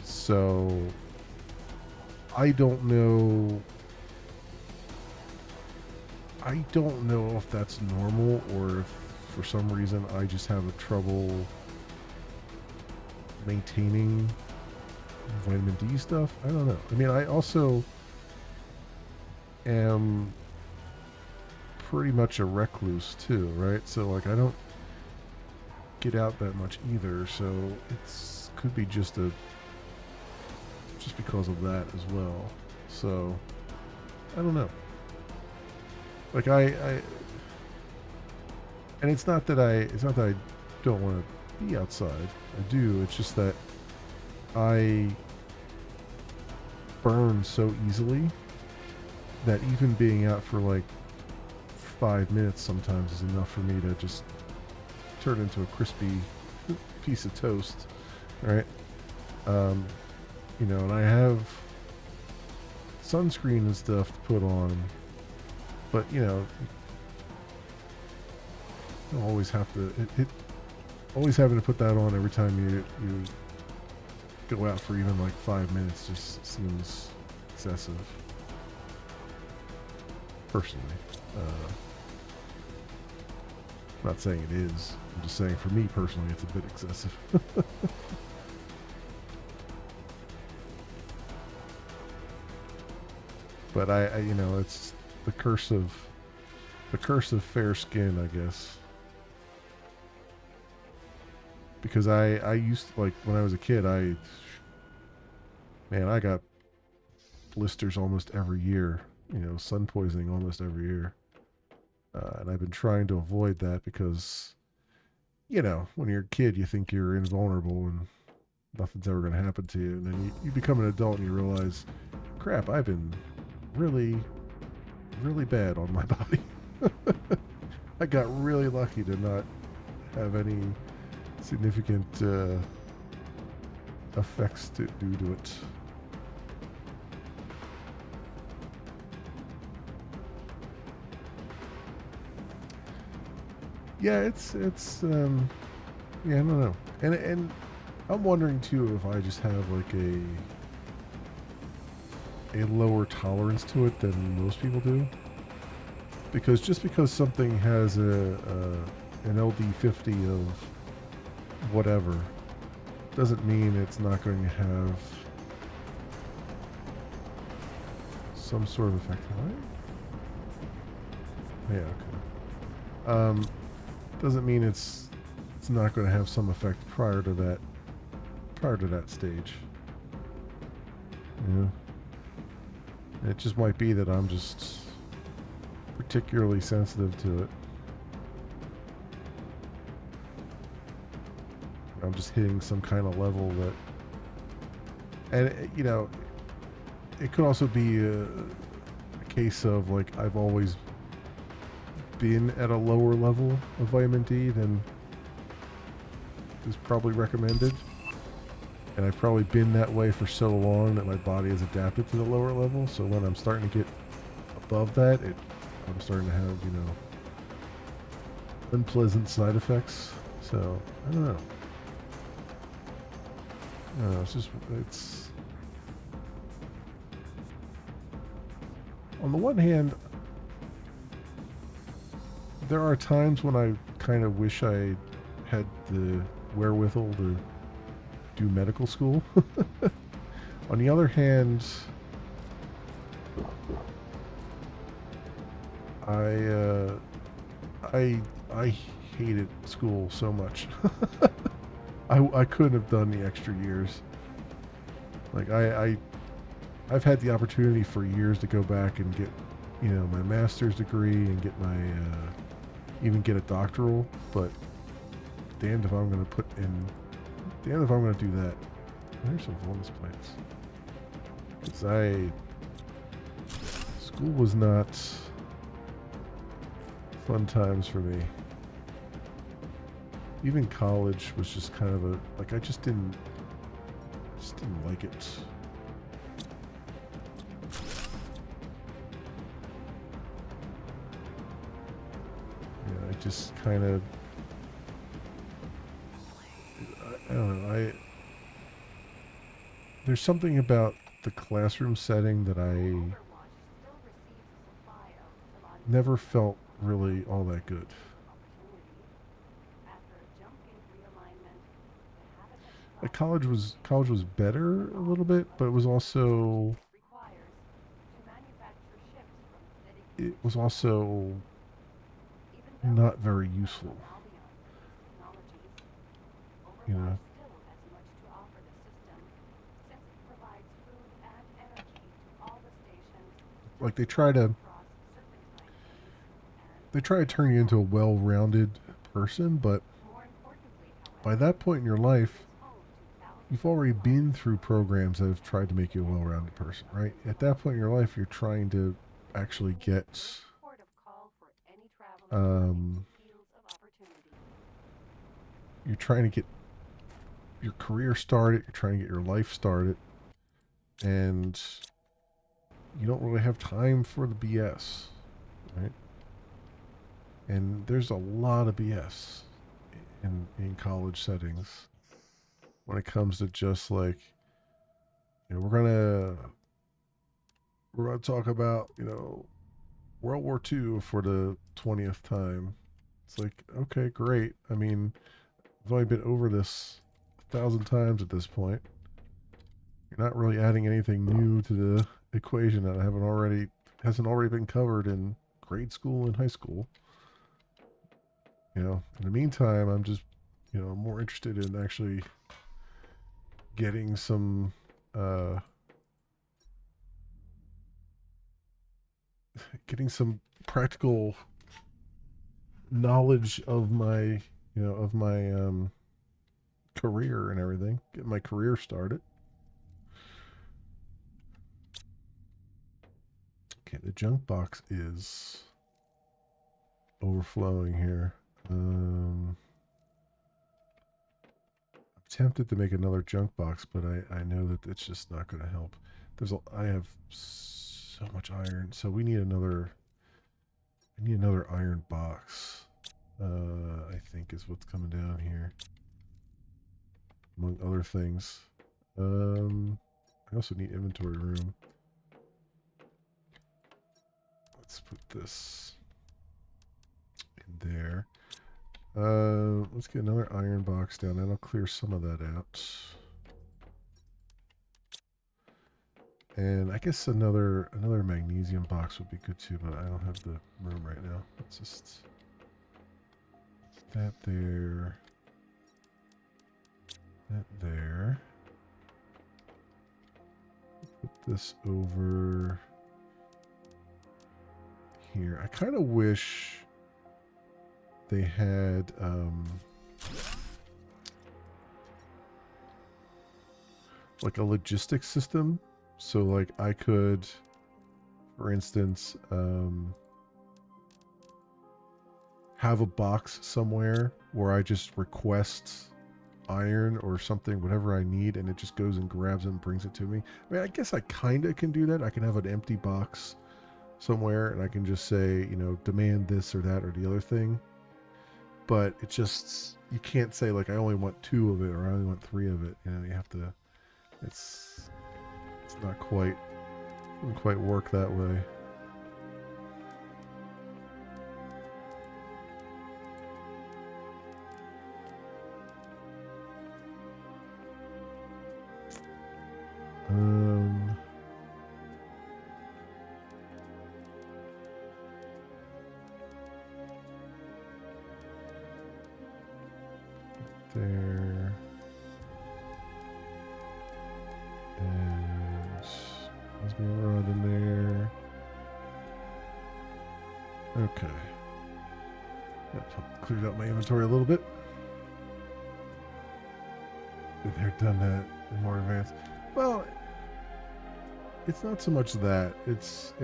So I don't know if that's normal, or if for some reason I just have a trouble maintaining vitamin D stuff. I don't know. I mean, I also am pretty much a recluse too, right? So like, I don't get out that much either, so it's could be just because of that as well. So I don't know. Like and it's not that I don't want to be outside. I do. It's just that I burn so easily that even being out for like 5 minutes sometimes is enough for me to just turn into a crispy piece of toast, right? You know, and I have sunscreen and stuff to put on, but you know, you don't always have to. Always having to put that on every time you go out for even like 5 minutes just seems excessive, personally. not saying it is. I'm just saying for me personally, it's a bit excessive. But you know, it's the curse of fair skin, I guess. Because I used to, like, when I was a kid, I got blisters almost every year. You know, sun poisoning almost every year. And I've been trying to avoid that because, you know, when you're a kid, you think you're invulnerable and nothing's ever going to happen to you. And then you become an adult and you realize, crap, I've been really, really bad on my body. I got really lucky to not have any significant effects due to it. Yeah, it's yeah, I don't know. And I'm wondering too if I just have like a lower tolerance to it than most people do. Because just because something has an LD50 of whatever doesn't mean it's not going to have some sort of effect. Right? Yeah, okay. Doesn't mean it's not going to have some effect prior to that stage. Yeah. It just might be that I'm just particularly sensitive to it. I'm just hitting some kind of level that, and you know, it could also be a case of like I've always been at a lower level of vitamin D than is probably recommended, and I've probably been that way for so long that my body has adapted to the lower level. So when I'm starting to get above that, I'm starting to have, you know, unpleasant side effects. So I don't know. It's on the one hand, there are times when I kind of wish I had the wherewithal to do medical school. On the other hand, I hated school so much. I couldn't have done the extra years. Like I've had the opportunity for years to go back and get, you know, my master's degree and get my even get a doctoral, but damned if I'm going to do that. There's some bonus plants. Because school was not fun times for me. Even college was just kind of I just didn't like it. Yeah, I just kind of, I don't know, there's something about the classroom setting that I never felt really all that good. Like college was better a little bit, but it was also not very useful. You know. Like they try to turn you into a well-rounded person, but by that point in your life, you've already been through programs that have tried to make you a well-rounded person, right? At that point in your life, you're trying to actually get you're trying to get your career started, you're trying to get your life started, and you don't really have time for the BS, right? And there's a lot of BS in college settings when it comes to just like, you know, we're gonna talk about, you know, World War II for the 20th time, It's like, okay, great. I mean, I've only been over this 1,000 times at this point. You're not really adding anything new to the equation that I haven't already hasn't already been covered in grade school and high school. In the meantime, I'm just, more interested in actually getting some uh practical knowledge of my career and everything. Get my career started. Okay, the junk box is overflowing here. I'm tempted to make another junk box, but I know that it's just not going to help. I have so much iron, so I need another iron box. I think is what's coming down here, among other things. I also need inventory room. Let's put this in there. Let's get another iron box down. That'll clear some of that out. And I guess another magnesium box would be good too, but I don't have the room right now. Let's just that there. That there. Put this over here. I kind of wish they had like a logistics system, so like I could, for instance, have a box somewhere where I just request iron or something, whatever I need, and it just goes and grabs it and brings it to me. I mean, I guess I kind of can do that. I can have an empty box somewhere and I can just say, demand this or that or the other thing. But it just, you can't say like I only want 2 of it or I only want 3 of it. You have to, it's not quite, doesn't quite work that way. There. And osmium rod in there. Okay. That cleared out my inventory a little bit. They're done that in more advance. Well, it's not so much that. It's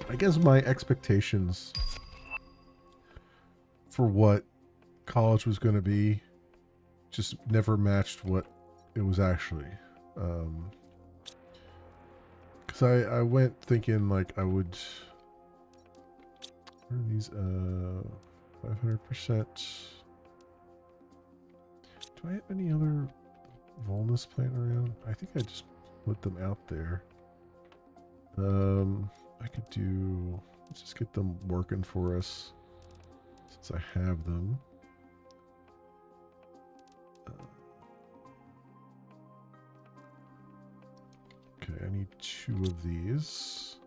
I guess my expectations for what college was going to be just never matched what it was actually. Because I went thinking like I would. What are these? 500%. Do I have any other Volnus plant around? I think I just put them out there. I could do. Let's just get them working for us since I have them. Okay, I need 2 of these.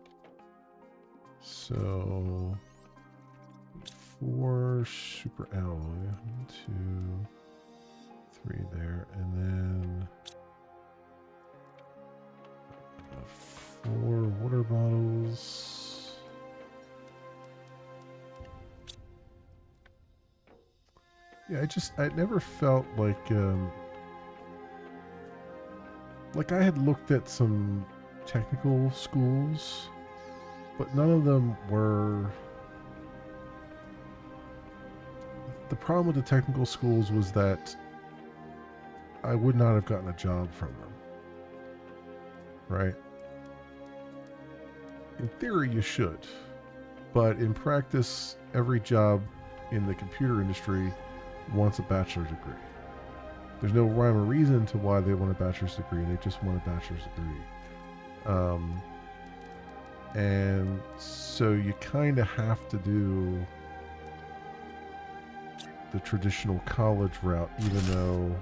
So 4 super alloy. 1, 2, 3 there, and then 4 water bottles. Yeah, I never felt like I had looked at some technical schools, but none of them were. The problem with the technical schools was that I would not have gotten a job from them. Right? In theory, you should. But in practice, every job in the computer industry wants a bachelor's degree. There's no rhyme or reason to why they want a bachelor's degree. They just want a bachelor's degree. And so you kind of have to do the traditional college route, even though,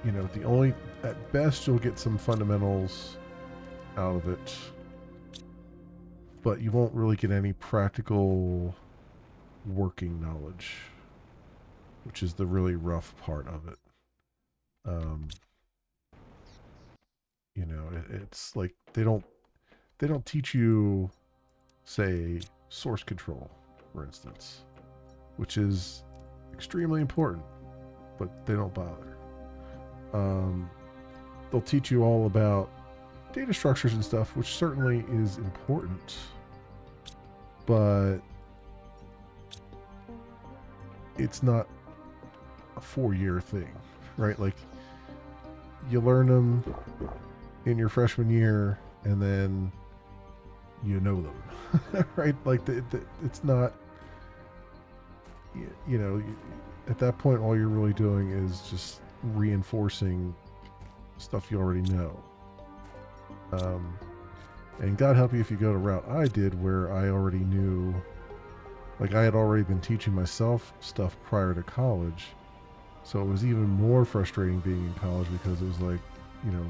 you know, the only, at best, you'll get some fundamentals out of it, but you won't really get any practical working knowledge, which is the really rough part of it. You know, it's like they don't teach you, say, source control, for instance, which is extremely important, but they don't bother. They'll teach you all about data structures and stuff, which certainly is important, but it's not a 4-year thing, right? Like, you learn them in your freshman year, and then you know them, right? Like, it's not, you know, at that point, all you're really doing is just reinforcing stuff you already know. And God help you if you go to route I did, where I already knew, like, I had already been teaching myself stuff prior to college. So it was even more frustrating being in college, because it was like, you know,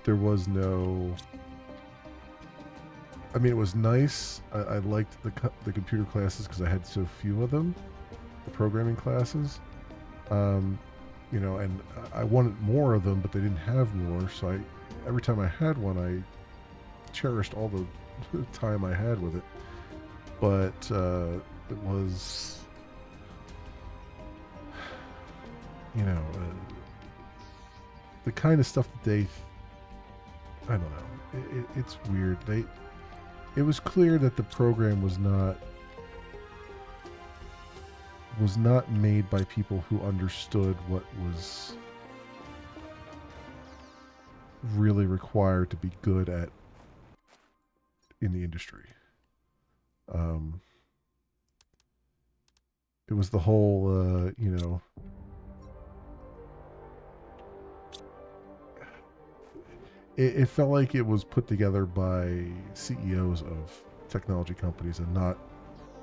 there was no, I mean, it was nice. I liked the computer classes because I had so few of them, the programming classes. You know, and I wanted more of them, but they didn't have more. So every time I had one, I cherished all the time I had with it. But it was, you know, the kind of stuff that they, I don't know, it's weird. It was clear that the program was not made by people who understood what was really required to be good at in the industry. It was the whole, you know, it felt like it was put together by CEOs of technology companies and not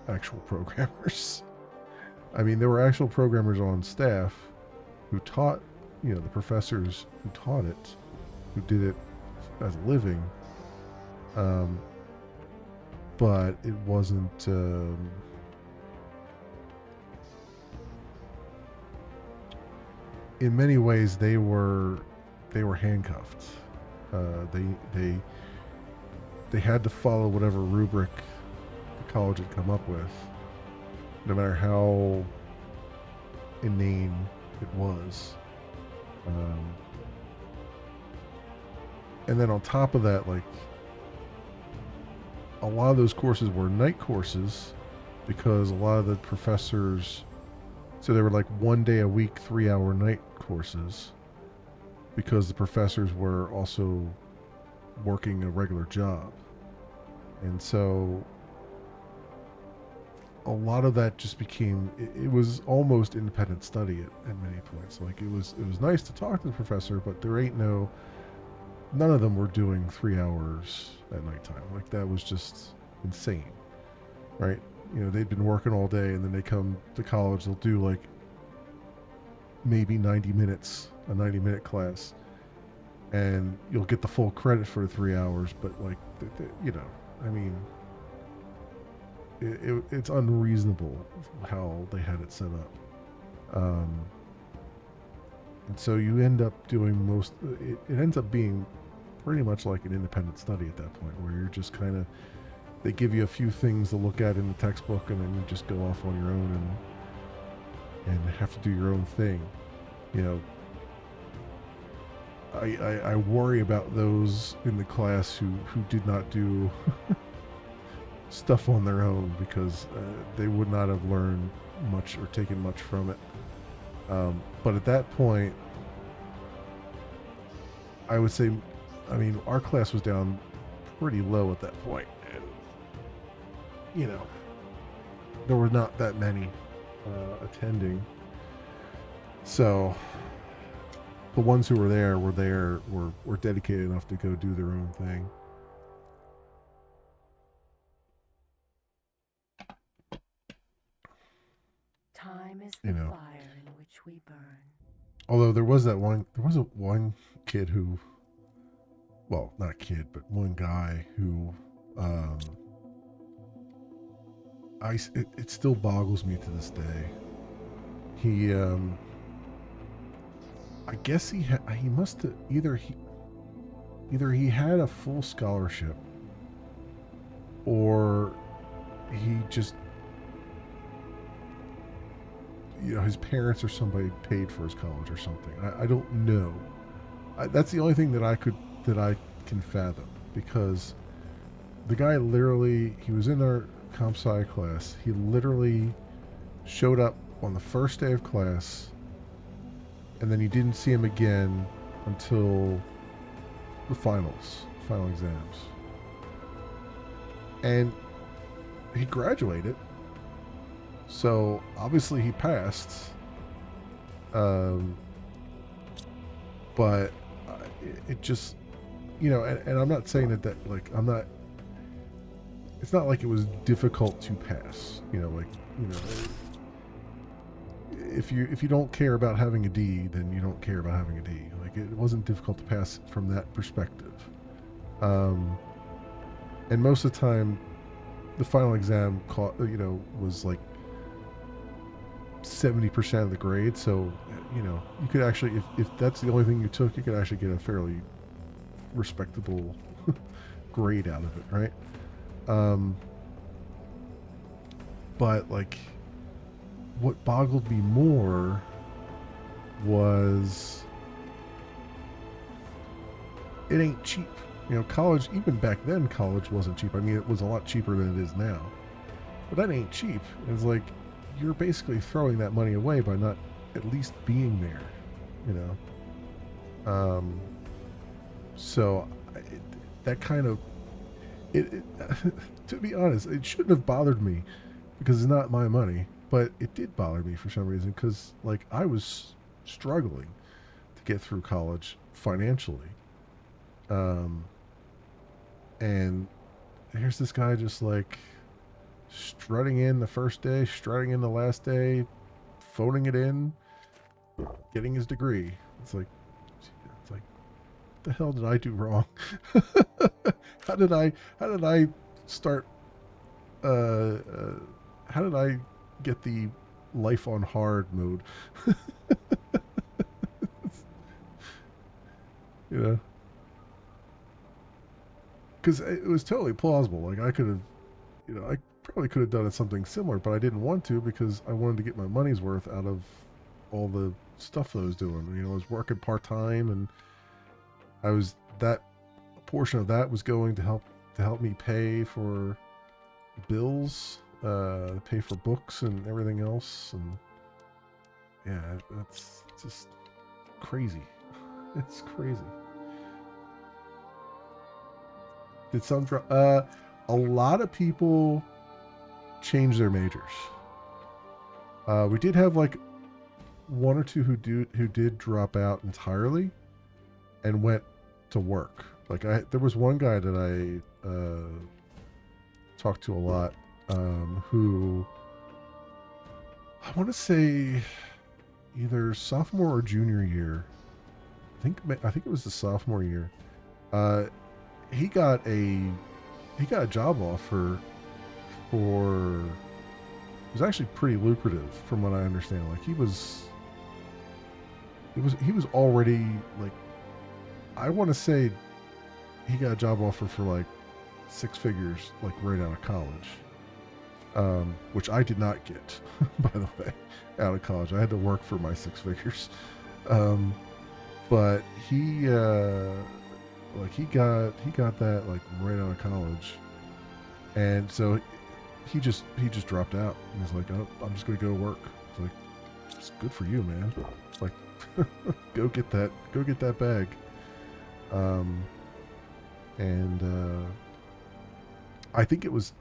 actual programmers. I mean, there were actual programmers on staff who taught, you know, the professors who taught it, who did it as a living. But it wasn't, in many ways they were handcuffed. They had to follow whatever rubric the college had come up with, no matter how inane it was. And then on top of that, like, a lot of those courses were night courses, because a lot of the professors, so they were like 1 day a week, 3-hour night courses, because the professors were also working a regular job. And so a lot of that just became, it was almost independent study at many points. Like, it was nice to talk to the professor, but there ain't none of them were doing 3 hours at nighttime. Like, that was just insane, right? You know, they'd been working all day, and then they come to college, they'll do like maybe 90 minutes, a 90-minute class, and you'll get the full credit for the 3 hours, but like, you know, I mean, it's unreasonable how they had it set up. And so you end up doing it ends up being pretty much like an independent study at that point, where you're just kind of, they give you a few things to look at in the textbook, and then you just go off on your own and have to do your own thing. You know, I worry about those in the class who did not do stuff on their own, because they would not have learned much or taken much from it. But at that point, I would say, I mean, our class was down pretty low at that point, and, you know, there were not that many attending. So the ones who were there were dedicated enough to go do their own thing. Time is You the know, fire in which we burn. although there was a one kid who, well, not a kid, but one guy who, um, it still boggles me to this day. He, I guess he must have either he had a full scholarship, or he just, his parents or somebody paid for his college or something. I don't know. That's the only thing that I can fathom, because the guy literally, he was in our comp sci class. He literally showed up on the first day of class, and then you didn't see him again until the final exams. And he graduated, so obviously he passed. But it just, and I'm not saying that like, I'm not. It's not like it was difficult to pass. If you don't care about having a D, then you don't care about having a D. Like, it wasn't difficult to pass from that perspective. And most of the time, the final exam was like 70% of the grade. So, you could actually, if that's the only thing you took, you could actually get a fairly respectable grade out of it, right? But like, what boggled me more was, it ain't cheap. College, even back then, college wasn't cheap. I mean, it was a lot cheaper than it is now. But that ain't cheap. It's like, you're basically throwing that money away by not at least being there, So, that kind of, to be honest, it shouldn't have bothered me, because it's not my money. But it did bother me for some reason, because like, I was struggling to get through college financially. And here's this guy just like strutting in the first day, strutting in the last day, phoning it in, getting his degree. It's like, what the hell did I do wrong? how did I start? How did I get the life on hard mode? you know, because it was totally plausible. Like, I could have, I probably could have done something similar, but I didn't want to, because I wanted to get my money's worth out of all the stuff that I was doing. I was working part time, and that portion of that was going to help me pay for bills, pay for books and everything else, and yeah, that's just crazy. It's crazy. Did some a lot of people change their majors. We did have like one or two who did drop out entirely and went to work. Like, there was one guy that I talked to a lot, who, I want to say, either sophomore or junior year. I think it was the sophomore year. He got a job offer for, it was actually pretty lucrative from what I understand. Like, he was already, like, I want to say he got a job offer for like 6 figures, like right out of college, which I did not get, by the way, out of college. I had to work for my 6 figures. But he got that like right out of college, and so he just dropped out. He's like, oh, I'm just gonna go to work. It's like, it's good for you, man. It's like, go get that bag. And I think it was,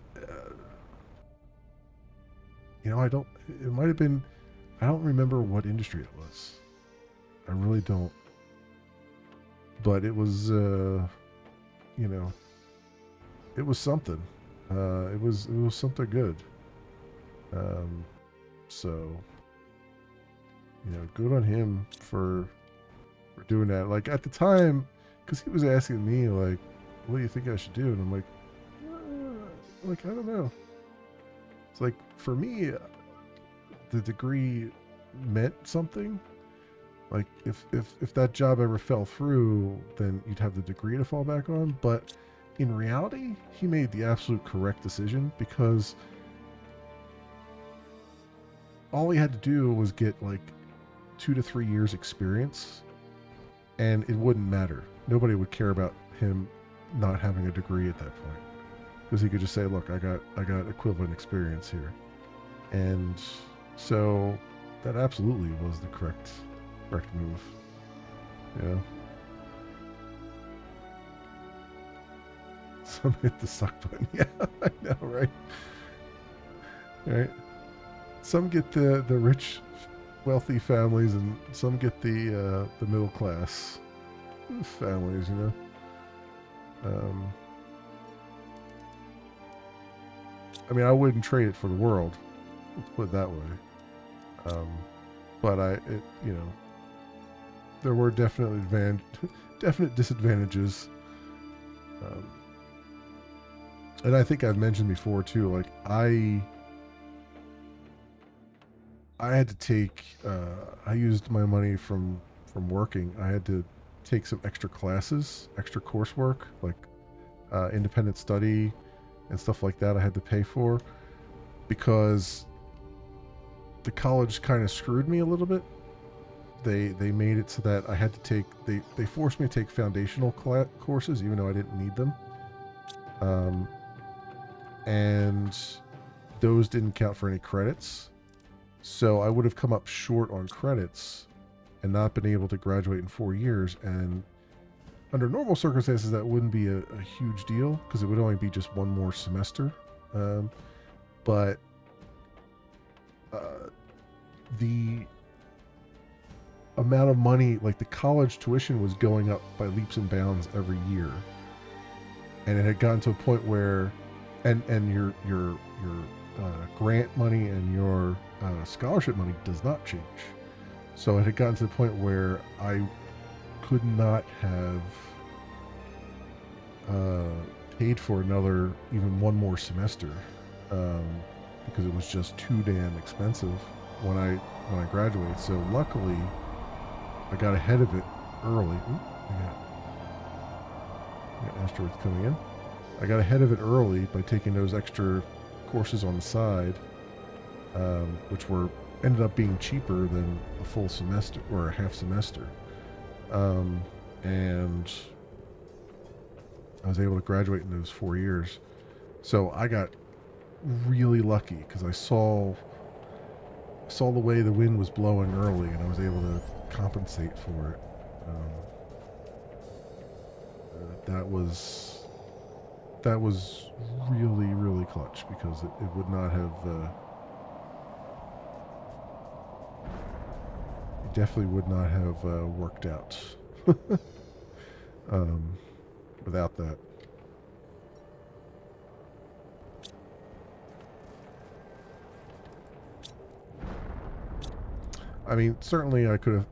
it might have been, I don't remember what industry it was. I really don't. but it was, you know, it was something. It was something good. So, you know, good on him for doing that. Like at the time, because he was asking me like, "What do you think I should do?" And I'm like, I don't know. It's like for me, the degree meant something. Like if that job ever fell through, then you'd have the degree to fall back on. But in reality, he made the absolute correct decision because all he had to do was get like 2 to 3 years experience, and it wouldn't matter. Nobody would care about him not having a degree at that point because he could just say, "Look, I got equivalent experience here," and so that absolutely was the correct move. Yeah. Some hit the suck button. Yeah, I know, right? Right. Some get the rich, wealthy families, and some get the middle class families. You know. I mean, I wouldn't trade it for the world. Let's put it that way. But you know, there were definite disadvantages. And I think I've mentioned before too. Like I had to take. I used my money from working. I had to take some extra classes, extra coursework, like independent study and stuff like that. I had to pay for because the college kind of screwed me a little bit. They made it so that I had to take. They forced me to take foundational courses, even though I didn't need them. And those didn't count for any credits. So I would have come up short on credits and not been able to graduate in 4 years. And under normal circumstances, that wouldn't be a huge deal because it would only be just one more semester. But the amount of money, like the college tuition was going up by leaps and bounds every year. And it had gotten to a point where, and your grant money and your scholarship money does not change. So it had gotten to the point where I could not have paid for even one more semester because it was just too damn expensive when I graduated. So luckily, I got ahead of it early. Ooh, I got asteroids coming in. I got ahead of it early by taking those extra courses on the side, which ended up being cheaper than a full semester or a half semester. And I was able to graduate in those 4 years. So I got really lucky because I saw the way the wind was blowing early, and I was able to compensate for it. That was really, really clutch because it would not have. It definitely would not have worked out without that. I mean, certainly I would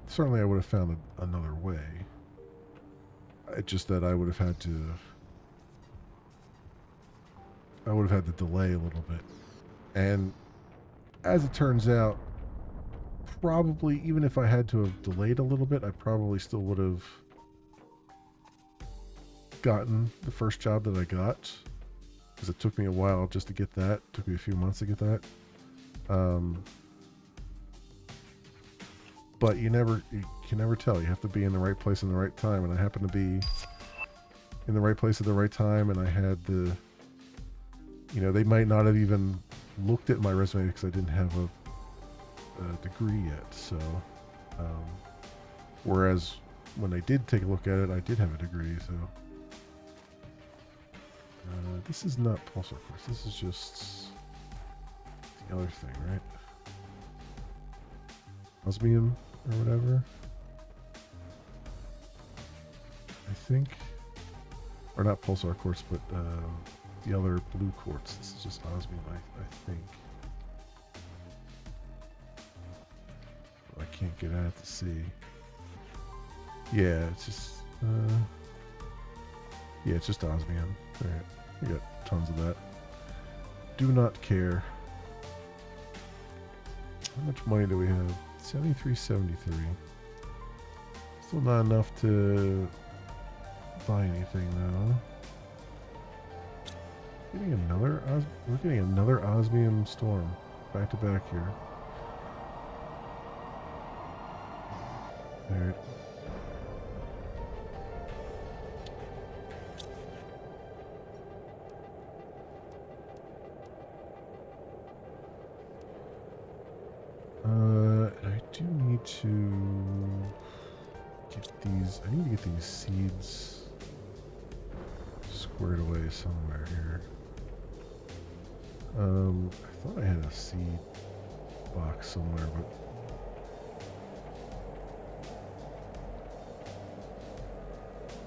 have found another way. It's just that I would have had to delay a little bit. And as it turns out, probably even if I had to have delayed a little bit, I probably still would have gotten the first job that I got, because it took me a while just to get that. It took me a few months to get that. But you can never tell. You have to be in the right place in the right time, and I happened to be in the right place at the right time, and I had they might not have even looked at my resume because I didn't have a degree yet. So, whereas when they did take a look at it, I did have a degree. So, this is not Pulsar Course. This is just the other thing, right? Osmium or whatever. I think. Or not pulsar quartz, but the other blue quartz. This is just osmium, I think. I can't get at it to see. Yeah, it's just yeah, it's just osmium. Alright, we got tons of that. Do not care. How much money do we have? 73.73. Still not enough to buy anything though. We're getting another osmium storm back to back here. Alright. I do need to get these. I need to get these seeds squared away somewhere here. I thought I had a seed box somewhere, but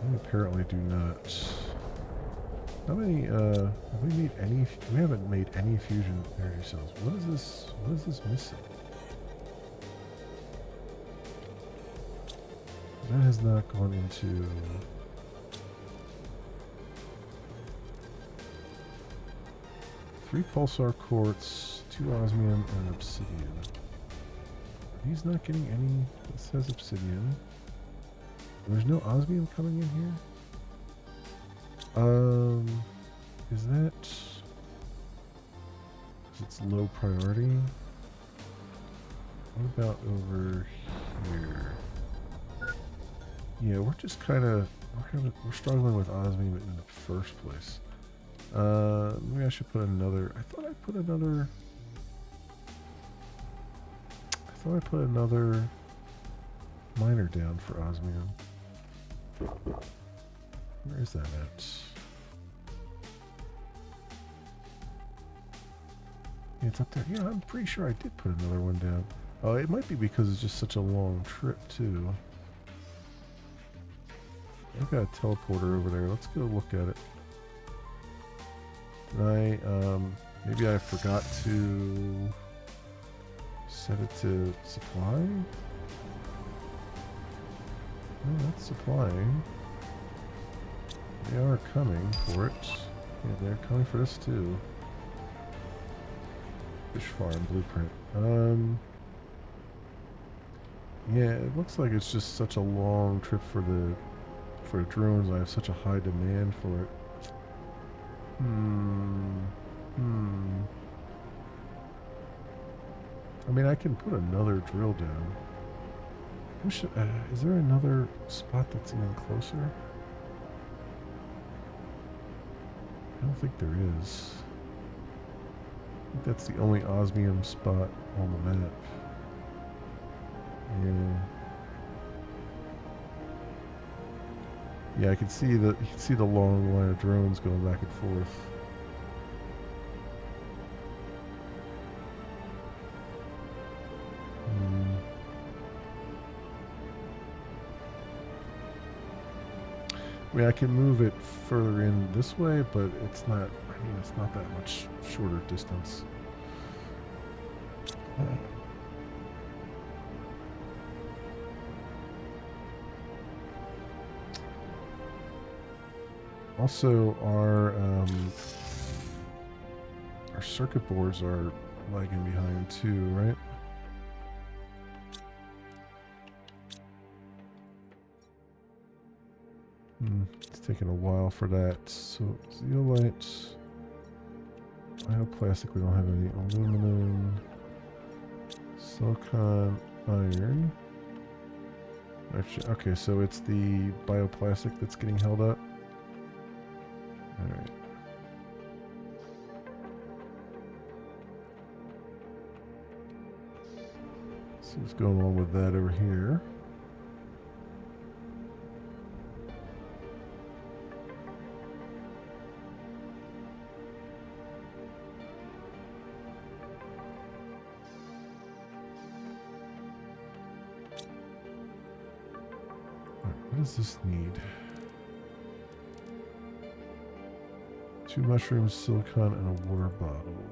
I apparently do not. How many, have we made any, we haven't made any fusion energy cells. What is this missing? That has not gone into... Three pulsar quartz, 2 osmium, and obsidian. He's not getting any, it says obsidian. There's no osmium coming in here? Is that... Because it's low priority? What about over here? Yeah, we're just kind of... We're struggling with osmium in the first place. Maybe I should put another... I thought I put another miner down for osmium. Where is that at? Yeah, it's up there. Yeah, I'm pretty sure I did put another one down. Oh, it might be because it's just such a long trip, too. I've got a teleporter over there. Let's go look at it. Did I, maybe I forgot to set it to supply? Oh, that's supplying. They are coming for it. Yeah, they're coming for this too. Fish farm blueprint. Yeah, it looks like it's just such a long trip for the drones. I have such a high demand for it. I mean, I can put another drill down. Is there another spot that's even closer? I don't think there is. I think that's the only osmium spot on the map. Yeah, I can see you can see the long line of drones going back and forth. I mean, I can move it further in this way, but it's not, I mean, it's not that much shorter distance. Also, our circuit boards are lagging behind too, right? It's taking a while for that. So, zeolite, bioplastic, we don't have any. Aluminum, silicon, iron. Actually, okay, so it's the bioplastic that's getting held up. Alright. See what's going on with that over here. What does this need? 2 mushrooms, silicon, and a water bottle.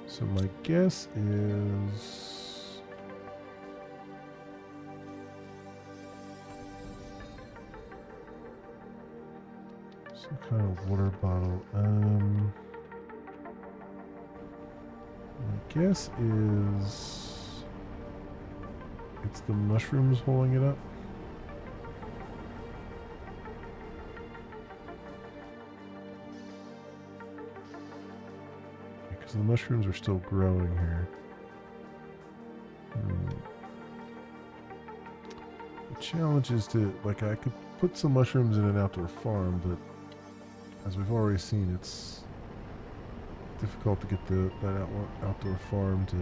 So my guess is some kind of water bottle. My guess is it's the mushrooms holding it up. Because the mushrooms are still growing here. The challenge is to, like, I could put some mushrooms in an outdoor farm, but as we've already seen, it's difficult to get that outdoor farm to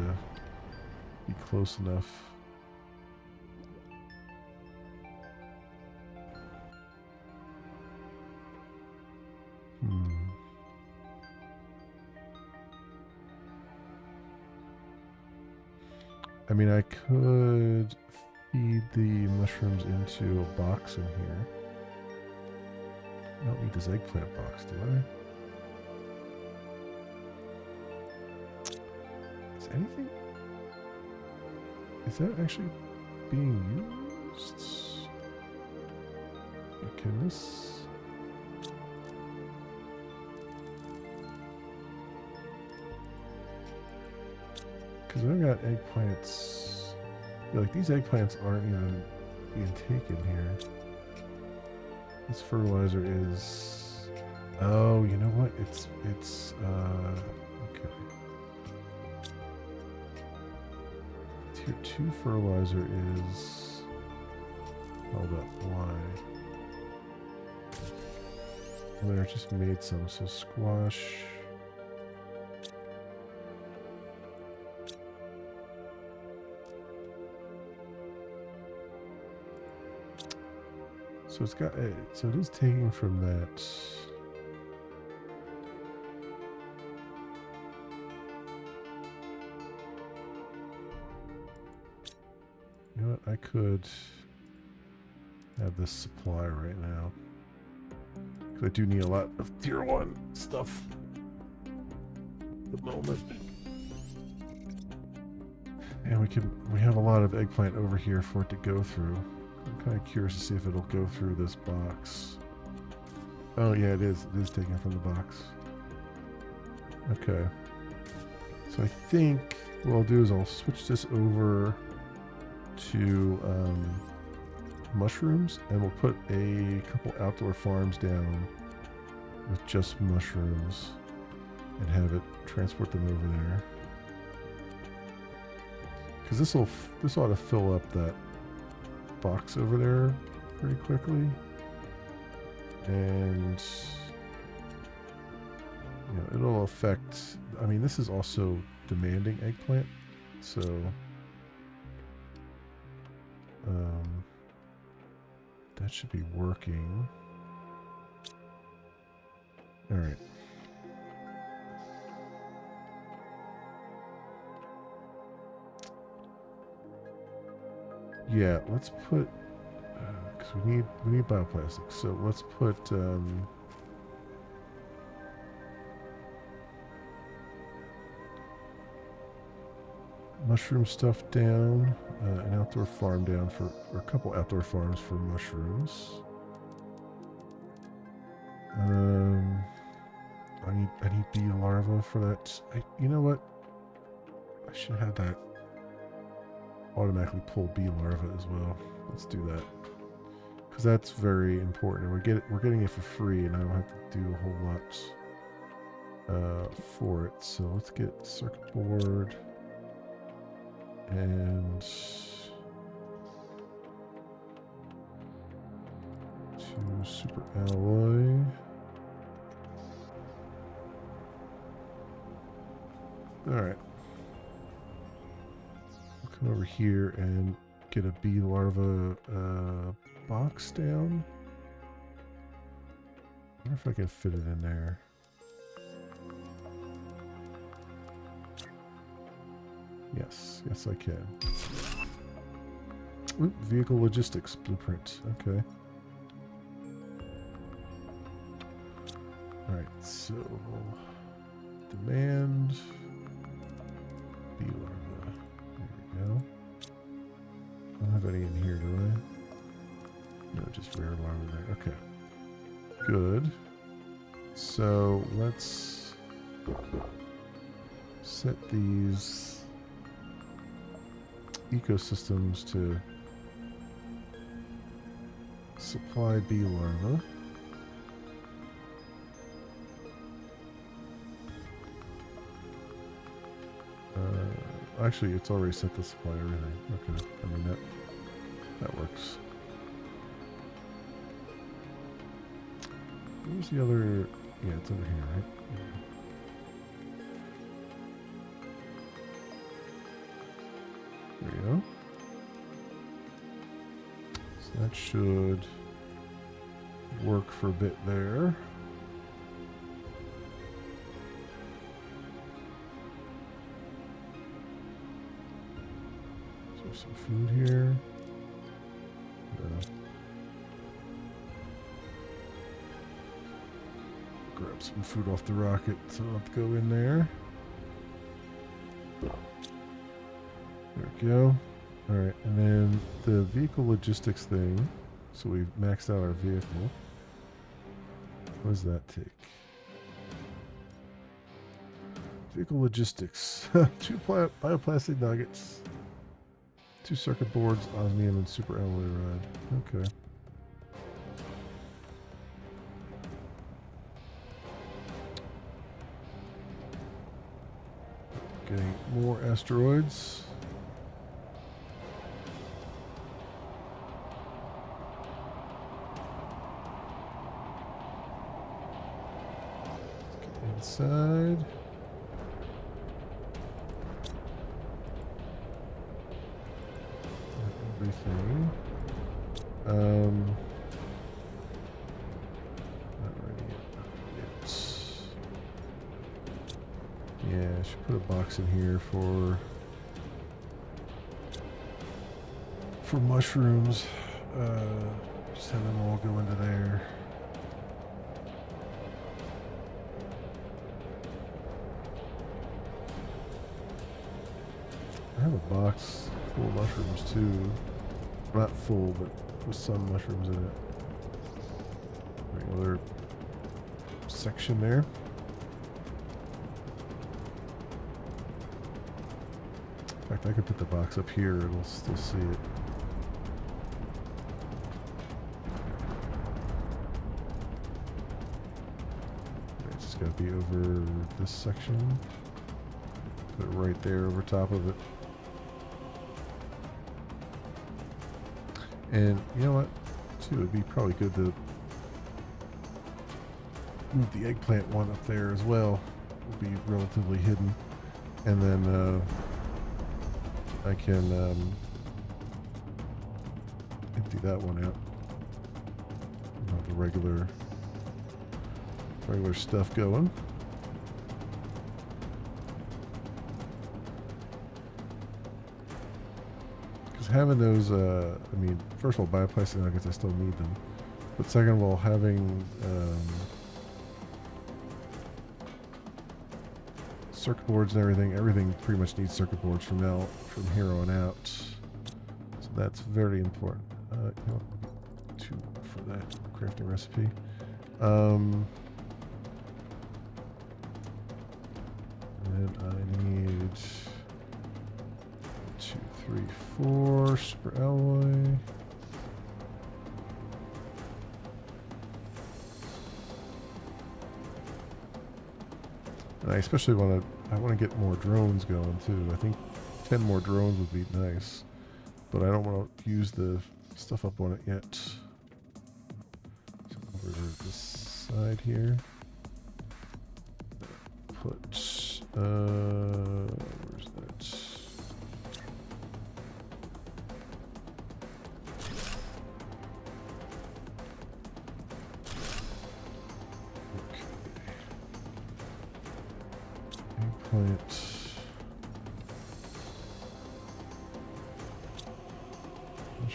be close enough. I mean, I could feed the mushrooms into a box in here. I don't need this eggplant box, do I? Is anything... Is that actually being used? Can this... Because I've got eggplants. Yeah, like, these eggplants aren't even being taken here. This fertilizer is... Oh, you know what? It's okay. Tier 2 fertilizer is... Hold up, why? Oh, there, I just made some, so squash... So it's got, so it is taking from that. You know what? I could have this supply right now. Because I do need a lot of tier 1 stuff at the moment. And we have a lot of eggplant over here for it to go through. I'm kind of curious to see if it'll go through this box. Oh yeah, it is. It is taken from the box. Okay. So I think what I'll do is I'll switch this over to mushrooms, and we'll put a couple outdoor farms down with just mushrooms and have it transport them over there. Because this ought to fill up that box over there pretty quickly, and you know, it'll affect. I mean, this is also demanding eggplant, so that should be working. All right. Yeah, let's put because we need bioplastics. So let's put mushroom stuff down, an outdoor farm down for, or a couple outdoor farms for mushrooms. I need bee larvae for that. You know what? I should have that automatically pull bee larvae as well. Let's do that, because that's very important. We're getting it for free, and I don't have to do a whole lot for it. So let's get circuit board and 2 super alloy. All right. Come over here and get a bee larva box down. I wonder if I can fit it in there. Yes, yes I can. Oop, vehicle logistics blueprint. Okay. Alright, so demand bee larva. There we go. I don't have any in here, do I? No, just rare larva there. Okay. Good. So let's set these ecosystems to supply bee larvae. Actually, it's already set to supply everything. Okay, I mean that works. Where's the other? Yeah, it's over here, right? Yeah. There you go. So that should work for a bit there. Some food here. Grab some food off the rocket so I'll have to go in there. There we go. Alright, and then the vehicle logistics thing. So we've maxed out our vehicle. What does that take? Vehicle logistics. 2 bioplastic nuggets. 2 circuit boards, osmium, and super alloy rod. Okay. Getting more asteroids. Let's get inside. Everything. Not ready yet. Yeah, I should put a box in here for mushrooms. Just have them all go into there. I have a box full of mushrooms too. Not full, but with some mushrooms in it. Another section there. In fact, I could put the box up here, it'll still see it. It's just gotta be over this section. Put it right there over top of it. And you know what, too, it'd be probably good to move the eggplant one up there as well. It'll be relatively hidden. And then I can empty that one out. Have the regular stuff going. Having those, I mean, first of all, bioplastic nuggets, I still need them. But second of all, having circuit boards and everything pretty much needs circuit boards from here on out. So that's very important. You know, 2 for that crafting recipe. And then I need 2, 3, 4 super alloy. And I especially want to get more drones going too. I think 10 more drones would be nice, but I don't want to use the stuff up on it yet. So over to this side here. Put where's that?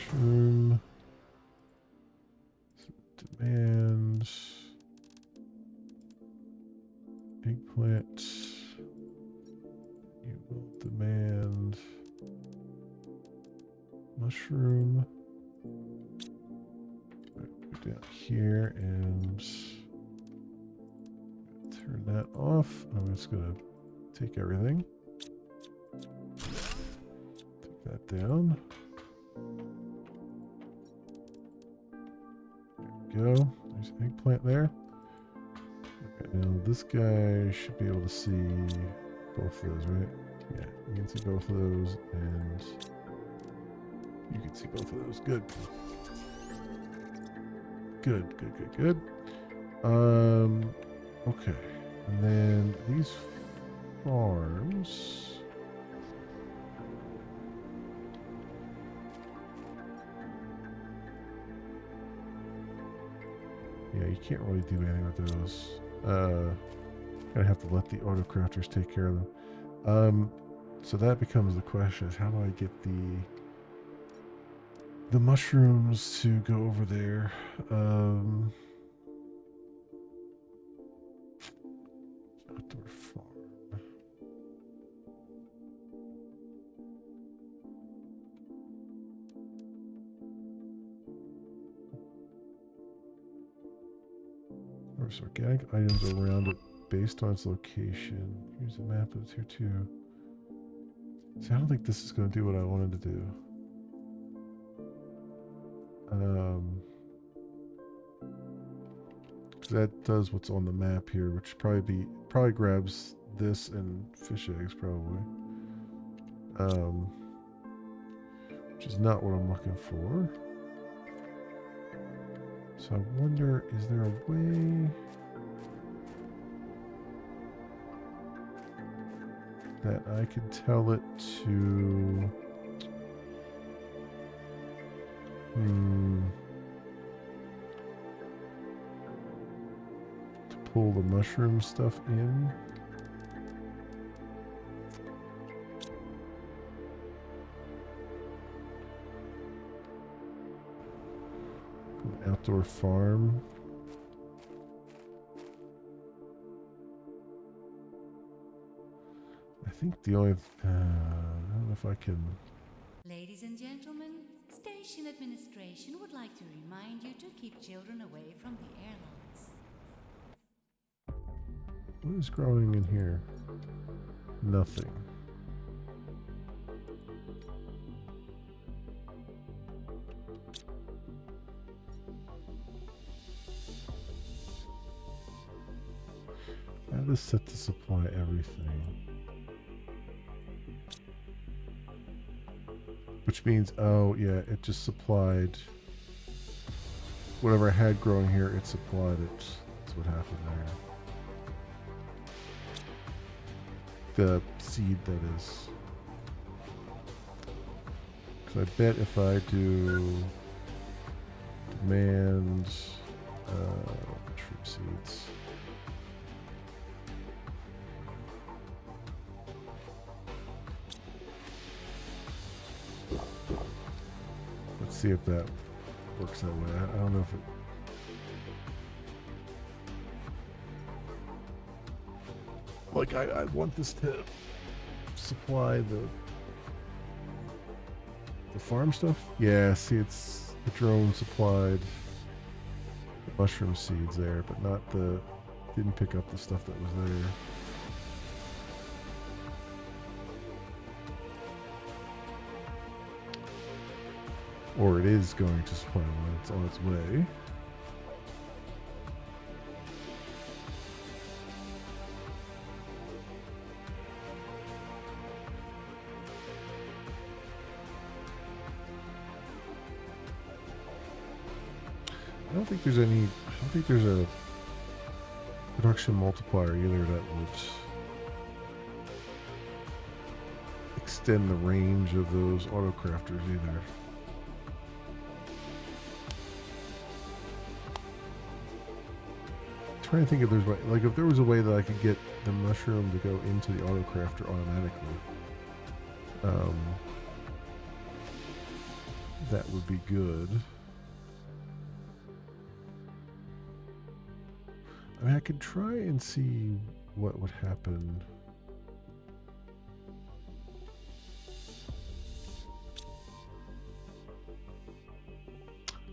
Mushroom. Demand. Eggplant. You will demand mushroom. Go down here and turn that off. I'm just gonna take everything. Take that down. There we go. There's eggplant there. Okay, now this guy should be able to see both of those, right? Yeah, you can see both of those, and you can see both of those. Good. Good, good, good, good. Okay. And then these farms. Yeah, you can't really do anything with those. Gonna have to let the autocrafters take care of them. So that becomes the question: is how do I get the mushrooms to go over there? Outdoor farm. There's organic items around it based on its location. Here's a map of tier 2. See, I don't think this is going to do what I wanted to do. Because that does what's on the map here, which probably grabs this and fish eggs probably. Which is not what I'm looking for. So I wonder, is there a way that I could tell it to pull the mushroom stuff in? An outdoor farm. I think the only I don't know if I can. Ladies and gentlemen, station administration would like to remind you to keep children away from the airlocks. What is growing in here? Nothing. That is set to supply everything. Which means, oh yeah, it just supplied whatever I had growing here, it supplied it. That's what happened there. The seed, that is. Because I bet if I do demand mushroom seeds. Let's see if that works that way. I don't know if it. Like, I want this to supply the farm stuff. Yeah, see, it's the drone supplied the mushroom seeds there, but not the. Didn't pick up the stuff that was there. Or it is going to supply when it's on its way. I don't think there's any. I don't think there's a production multiplier either that would extend the range of those autocrafters either. Trying to think if there's like if there was a way that I could get the mushroom to go into the autocrafter automatically, that would be good. I mean, I could try and see what would happen.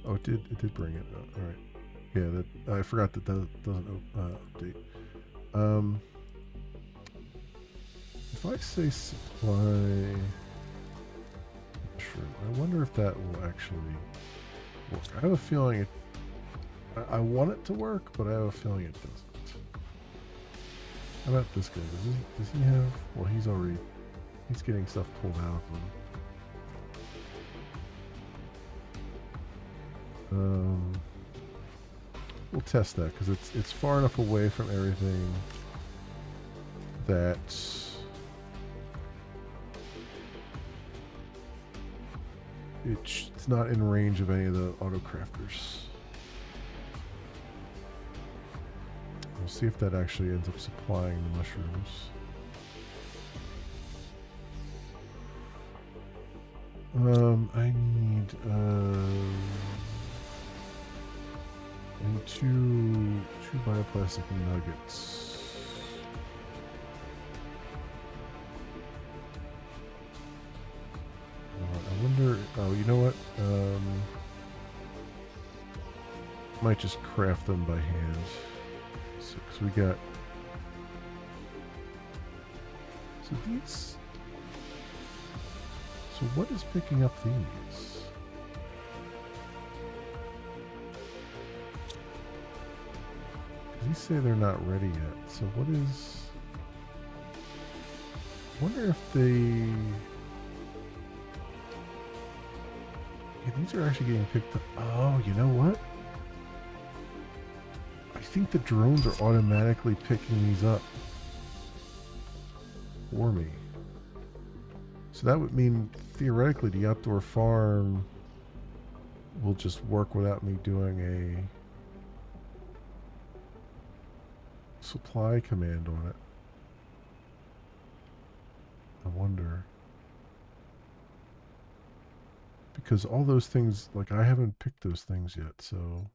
Oh, it did bring it. All right. Yeah, that I forgot that doesn't update. If I say supply mushroom, I wonder if that will actually work. I have a feeling I want it to work, but I have a feeling it doesn't. How about this guy? Does he have? Well, he's getting stuff pulled out of him. We'll test that because it's far enough away from everything that it's not in range of any of the auto crafters. We'll see if that actually ends up supplying the mushrooms. I need two bioplastic nuggets. I wonder. Oh, you know what? Might just craft them by hand. So, 'cause we got. So these. So what is picking up these? These say they're not ready yet. So what is... I wonder if they... Yeah, these are actually getting picked up. Oh, you know what? I think the drones are automatically picking these up for me. So that would mean, theoretically, the outdoor farm will just work without me doing a supply command on it. I wonder. Because all those things, like, I haven't picked those things yet, so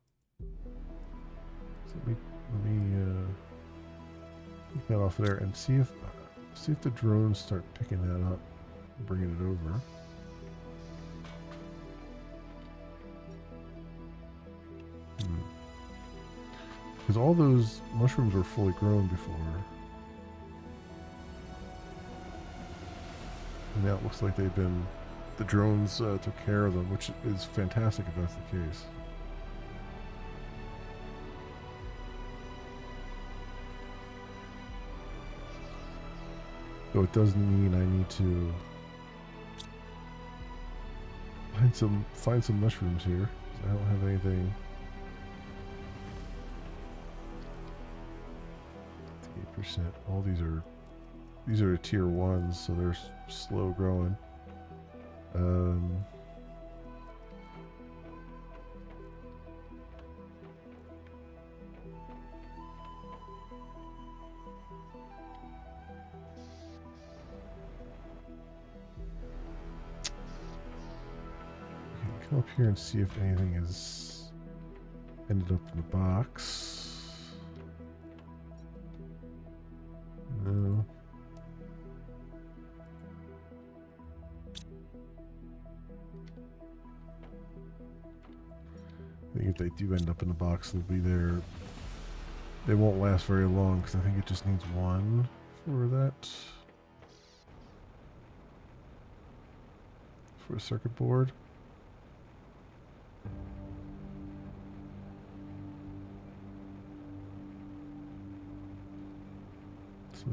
let me take that off there and see if the drones start picking that up and bringing it over. Because all those mushrooms were fully grown before. And now it looks like they've been... The drones took care of them, which is fantastic if that's the case. Though it does mean I need to find some mushrooms here. I don't have anything. 8%. All these are tier 1s, so they're slow growing. Come up here and see if anything has ended up in the box. No. I think if they do end up in the box, they'll be there. They won't last very long because I think it just needs one for that. For a circuit board.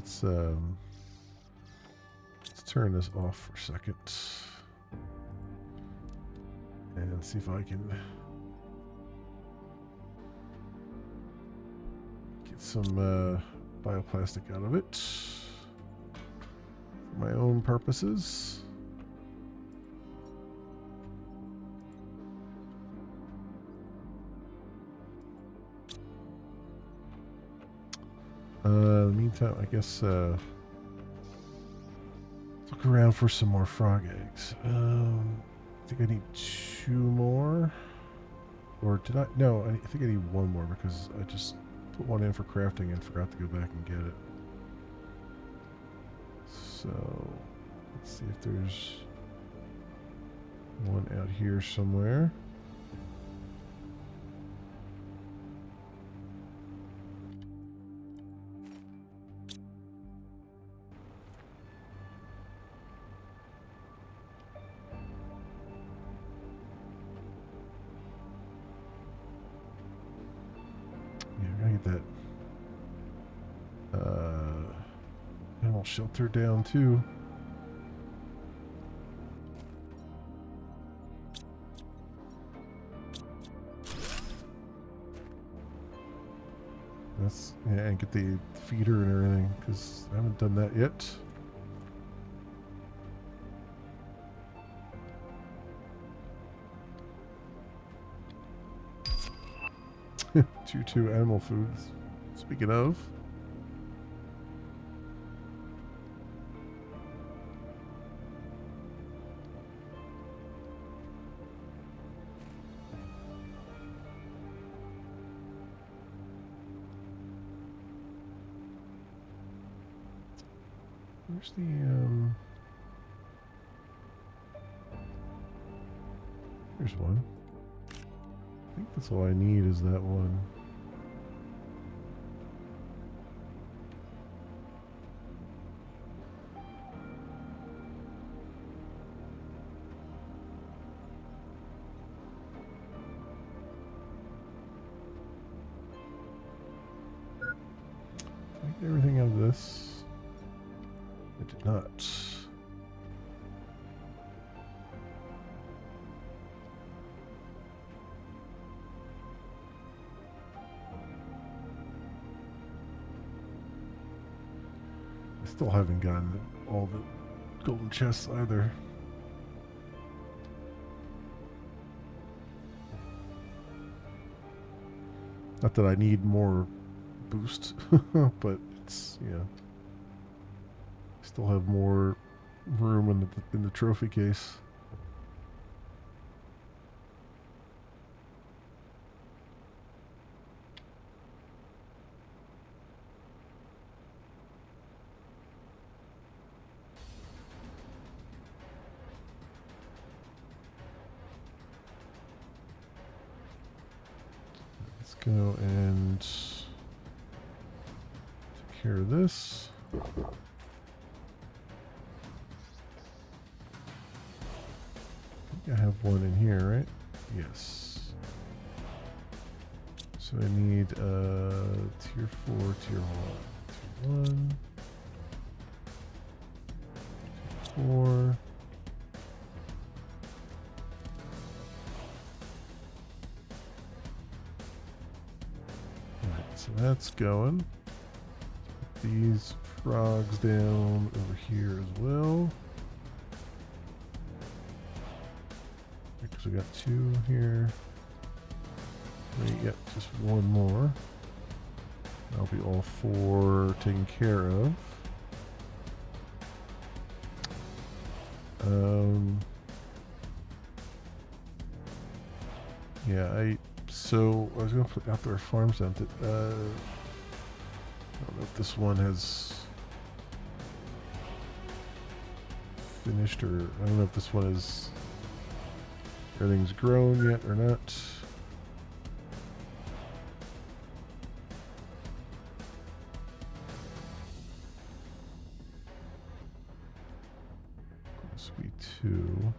So let's turn this off for a second and see if I can get some bioplastic out of it for my own purposes. In the meantime, I guess let's look around for some more frog eggs. I think I need 2 more. Or did I? No, I think I need 1 more because I just put 1 in for crafting and forgot to go back and get it. So, let's see if there's 1 out here somewhere. That animal shelter down too. That's and get the feeder and everything because I haven't done that yet. Two animal foods. Speaking of, where's the Here's one. I think that's all I need is that one. Everything out of this. I did not. I still haven't gotten all the golden chests either. Not that I need more boost, but it's, you know, still have more room in the trophy case. Let's go and take care of this. I think I have one in here, right? Yes. So I need tier 4, tier 1. Tier 1. Tier 4. Alright, so that's going. Put these frogs down over here as well. Because we got 2 here. Wait, yep, just 1 more. That'll be all 4 taken care of. Yeah, so I was gonna put outdoor farms down. I don't know if this one has finished, or I don't know if this one is everything's grown yet or not. This will be 2.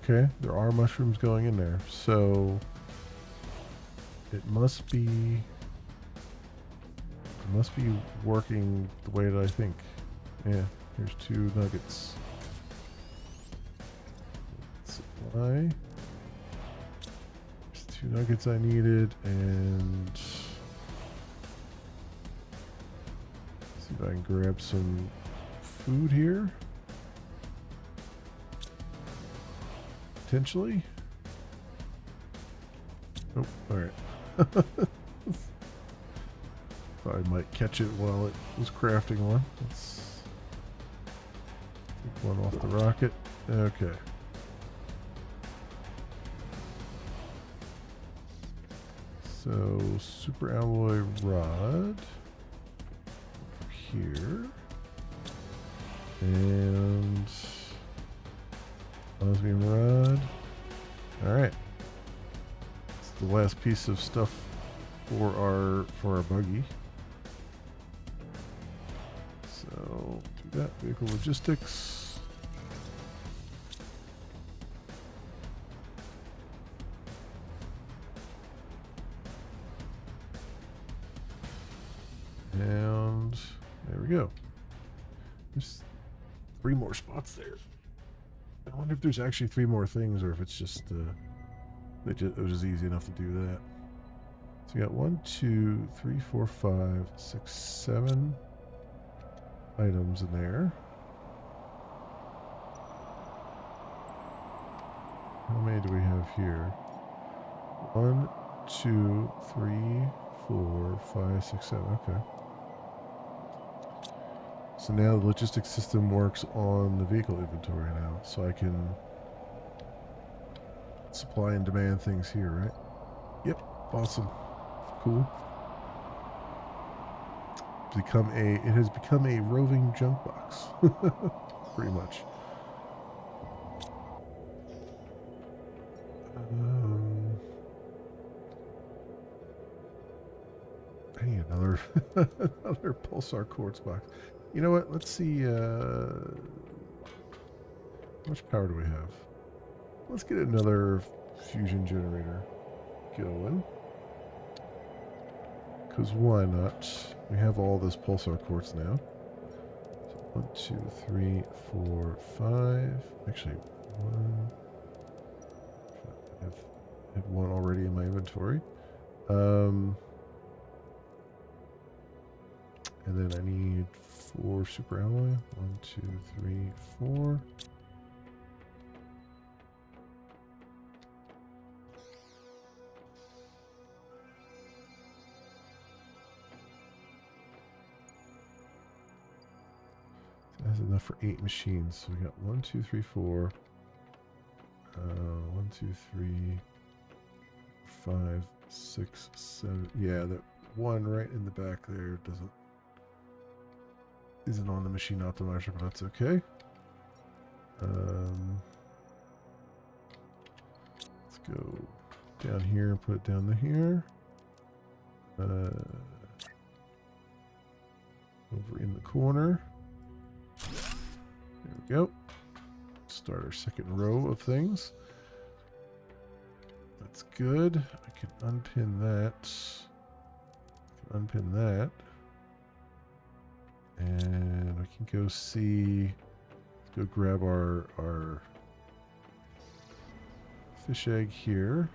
Okay, there are mushrooms going in there, so it must be working the way that I think. Yeah, here's 2 nuggets. Supply. There's 2 nuggets I needed, and see if I can grab some food here. potentially. Oh, alright. Thought I might catch it while it was crafting one. Let's take one off the rocket. Okay. So, super alloy rod over here. And osmium rod. Alright. It's the last piece of stuff for our buggy. So do that. Vehicle logistics. And there we go. There's 3 more spots there. I wonder if there's actually 3 more things, or if it's just it was just easy enough to do that. So you got 1, 2, 3, 4, 5, 6, 7 items in there. How many do we have here? 1, 2, 3, 4, 5, 6, 7. Okay. So now the logistics system works on the vehicle inventory now, so I can supply and demand things here, right? Yep, awesome, cool. It has become a roving junk box, pretty much. I need another another pulsar quartz box. You know what? Let's see. How much power do we have? Let's get another fusion generator going. Because why not? We have all this pulsar quartz now. So 1, 2, 3, 4, 5. Actually, 1. I have 1 already in my inventory. And then I need 4 super alloy. 1, 2, 3, 4. That's enough for 8 machines. So we got 1, 2, 3, 4. 1, 2, 3, 5, 6, 7. Yeah, that one right in the back there isn't on the machine optimizer, but that's okay. Let's go down here and put it down to here. Over in the corner. There we go. Start our second row of things. That's good. I can unpin that. Unpin that. And we can go see. Let's go grab our fish egg here.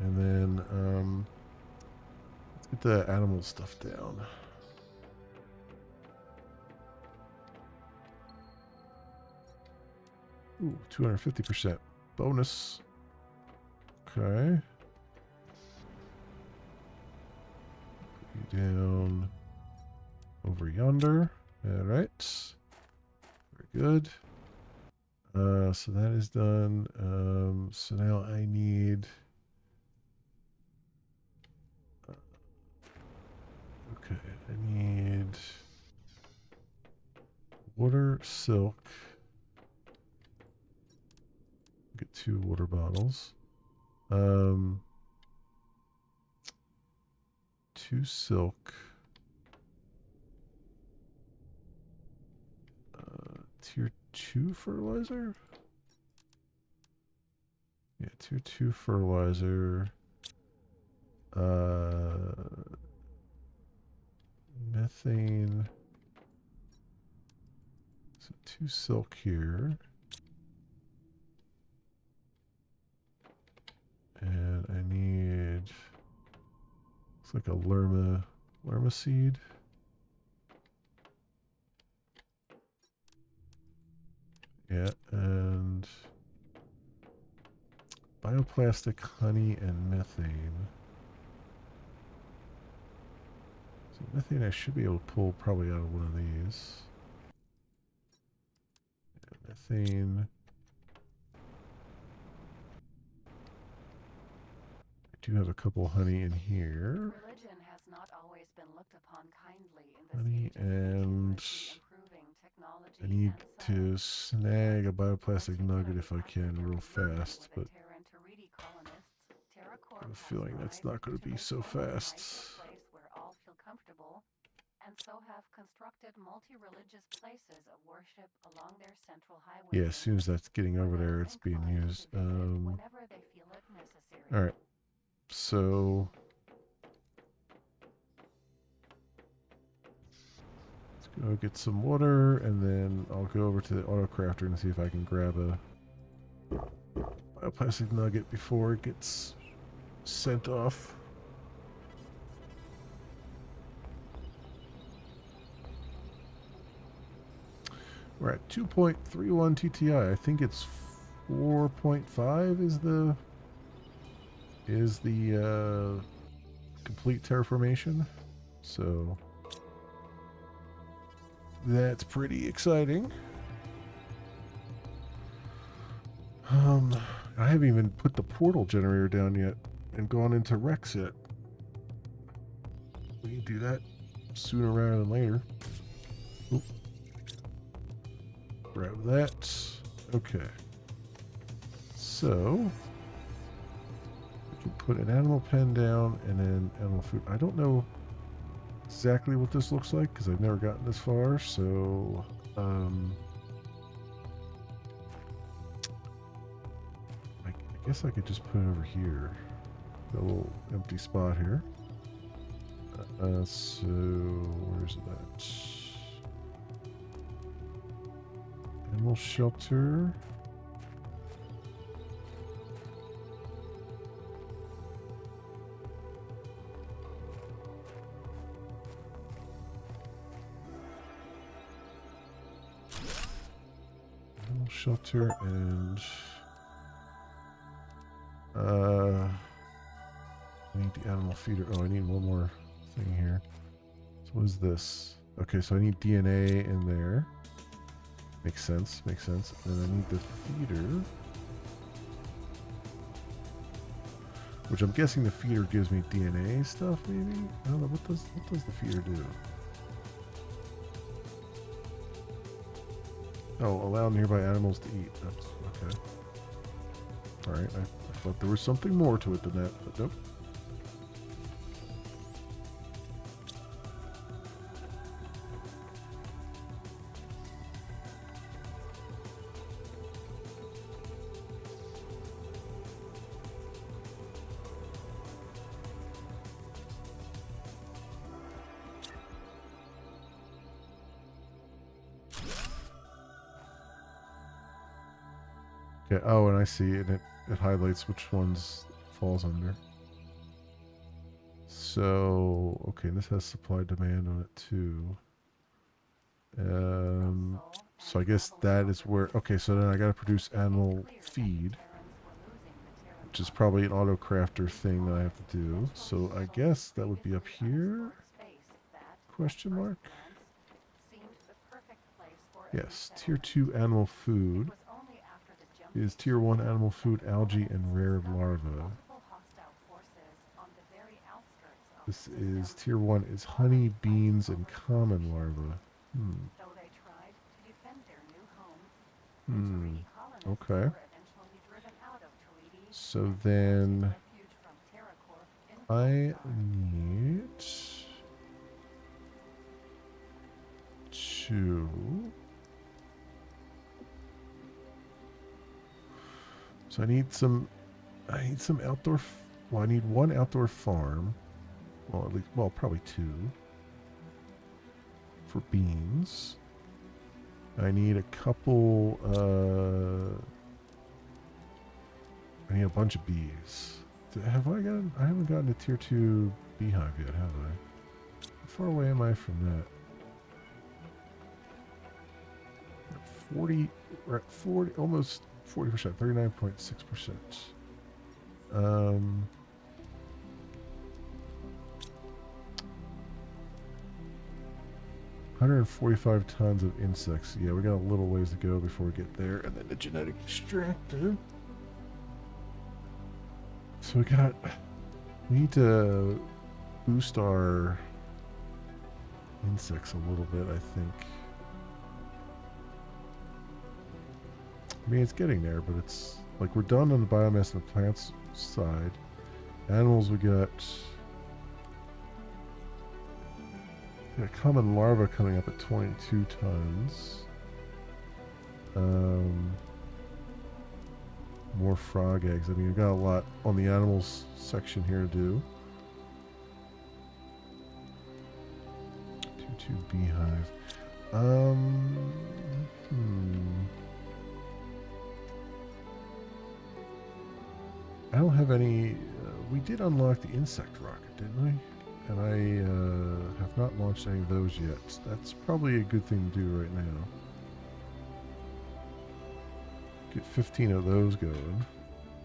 And then let's get the animal stuff down. Ooh, 250% bonus. Okay. Put you down over yonder. All right. Very good. So that is done. So now I need. Okay, I need water, silk. Get 2 water bottles. 2 silk. Tier 2 fertilizer? Yeah, tier 2 fertilizer. Methane. So 2 silk here. And I need, looks like a lerma seed. Yeah, and bioplastic, honey, and methane. So methane I should be able to pull probably out of one of these. And methane. I do have a couple honey in here. Religion has not always been looked upon kindly in this Honey, age of and continuously improving technology I need and to science. snag a bioplastic nugget if I can real fast, but I have a feeling that's not going to be so fast. Place where all feel comfortable, and so have constructed multi-religious places of worship along their central highway. Yeah, as soon as that's getting over there, it's being used. Whenever they feel it necessary. All right, so let's go get some water, and then I'll go over to the auto crafter and see if I can grab a bioplastic nugget before it gets sent off. We're at 2.31 TTI. I think it's 4.5 is the complete terraformation. So that's pretty exciting. I haven't even put the portal generator down yet and gone into Rex yet. We can do that sooner rather than later. Oop. Grab that. Okay. So we can put an animal pen down and then animal food. I don't know exactly what this looks like because I've never gotten this far. So I guess I could just put it over here. A little empty spot here. So where's that? Animal shelter. Animal shelter and I need the animal feeder. Oh, I need one more thing here. So what is this? Okay, so I need DNA in there. Makes sense, makes sense. And I need the feeder. Which I'm guessing the feeder gives me DNA stuff, maybe? I don't know, what does the feeder do? Oh, allow nearby animals to eat. That's okay. Alright, I thought there was something more to it than that, but nope. Okay, oh, and I see, and it highlights which ones falls under. So, okay, this has supply demand on it too. So I guess that is where, okay, so then I gotta produce animal feed, which is probably an auto crafter thing that I have to do. So I guess that would be up here? Question mark? Yes, tier 2 animal food is tier 1 animal food, algae, and rare larvae. This is tier 1 is honey, beans, and common larvae. Okay. So then I need to... So I need some outdoor, well, I need one outdoor farm. Well, at least, well, probably two. For beans. I need a couple, I need a bunch of bees. I haven't gotten a tier 2 beehive yet, have I? How far away am I from that? 40, we're at 40, almost 40%, 39.6%. Um, 145 tons of insects. Yeah, we got a little ways to go before we get there. And then the genetic extractor. So we need to boost our insects a little bit, I think. I mean, it's getting there, but it's like we're done on the biomass and the plants side. Animals, we got common larva coming up at 22 tons. More frog eggs. I mean, we've got a lot on the animals section here to do. 2 beehive. I don't have any. We did unlock the insect rocket, didn't we? And I have not launched any of those yet. That's probably a good thing to do right now. Get 15 of those going.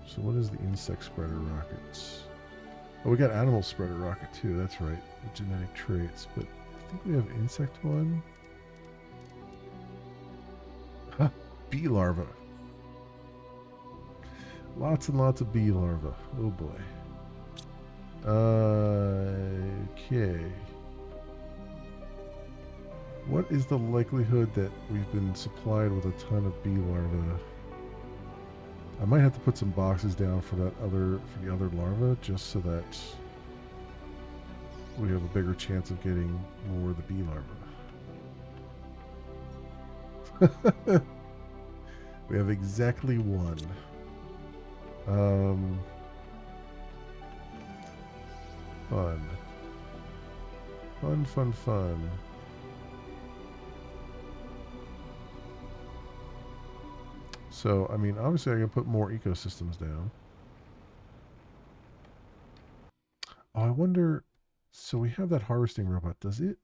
So what is the insect spreader rockets? Oh, we got animal spreader rocket too. That's right. The genetic traits. But I think we have insect one. Huh. Bee larva. Lots and lots of bee larvae. Oh boy. Okay. What is the likelihood that we've been supplied with a ton of bee larvae? I might have to put some boxes down for the other larva, just so that we have a bigger chance of getting more of the bee larva. We have exactly one. Fun. So, I mean, obviously I can put more ecosystems down. Oh, I wonder... So we have that harvesting robot. Does it...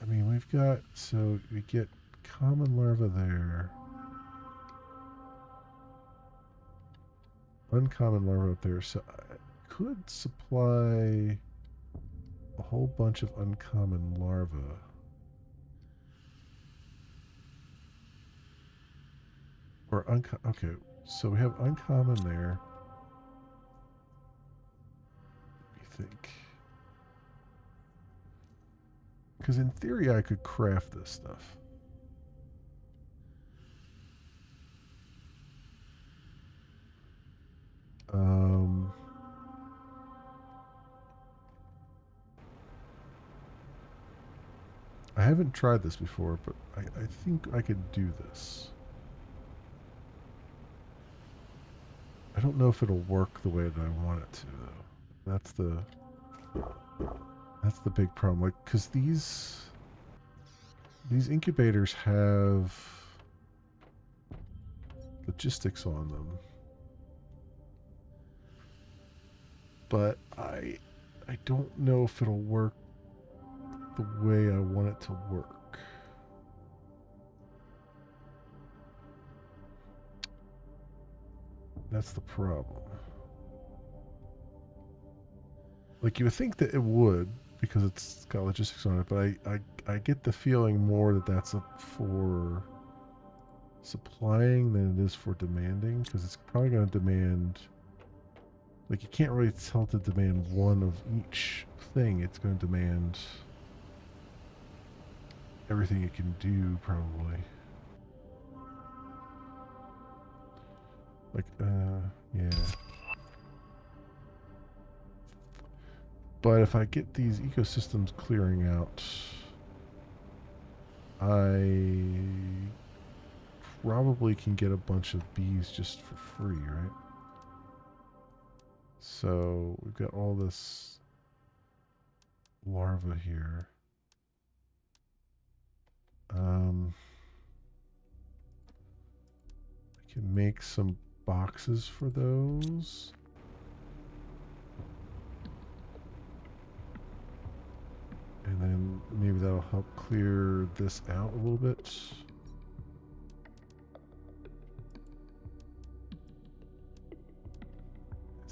I mean, we've got... So we get common larva there. Uncommon larva up there. So I could supply a whole bunch of uncommon larvae. Or okay, so we have uncommon there. Let me think. Because in theory I could craft this stuff. I haven't tried this before, but I think I could do this. I don't know if it'll work the way that I want it to, though. That's the big problem. Like, because these incubators have logistics on them, but I don't know if it'll work the way I want it to work. That's the problem. Like, you would think that it would, because it's got logistics on it, but I get the feeling more that that's up for supplying than it is for demanding, because it's probably going to demand... Like, you can't really tell it to demand one of each thing. It's going to demand everything it can do, probably. Like, yeah. But if I get these ecosystems clearing out, I probably can get a bunch of bees just for free, right? So we've got all this larva here. I can make some boxes for those. And then maybe that'll help clear this out a little bit.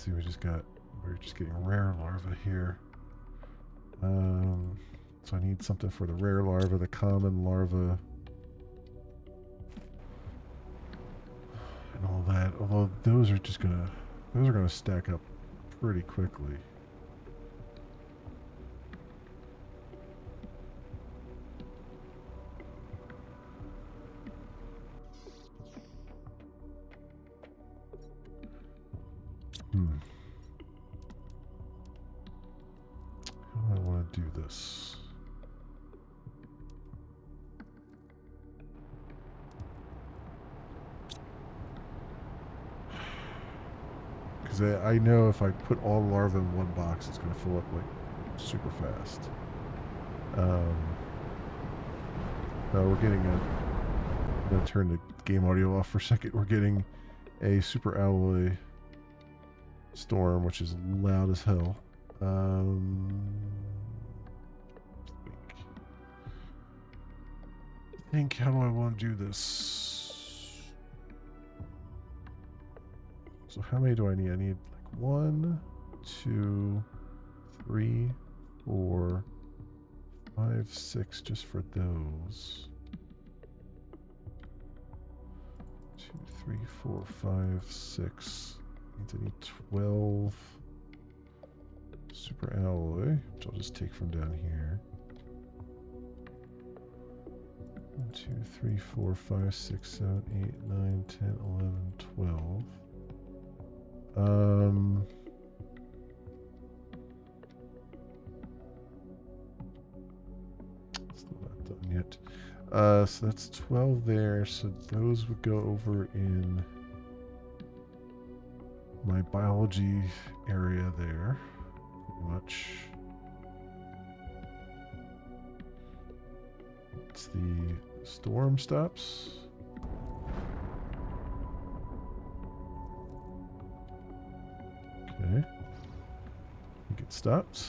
see, we're just getting rare larvae here. So I need something for the rare larva, the common larva, and all that. Although those are gonna stack up pretty quickly. How do I want to do this? Because I know if I put all the larvae in one box, it's going to fill up like super fast. We're getting I'm going to turn the game audio off for a second. We're getting a super alloy storm, which is loud as hell. Think, how do I want to do this? So how many do I need? I need like 1, 2, 3, 4, 5, 6 just for those. 2, 3, 4, 5, 6. Means I need 12 super alloy, which I'll just take from down here. 1, 2, 3, 4, 5, 6, 7, 8, 9, 10, 11, 12. Still not done yet. So that's 12 there. So those would go over in my biology area there, pretty much. Once the storm stops. Okay. I think it stopped.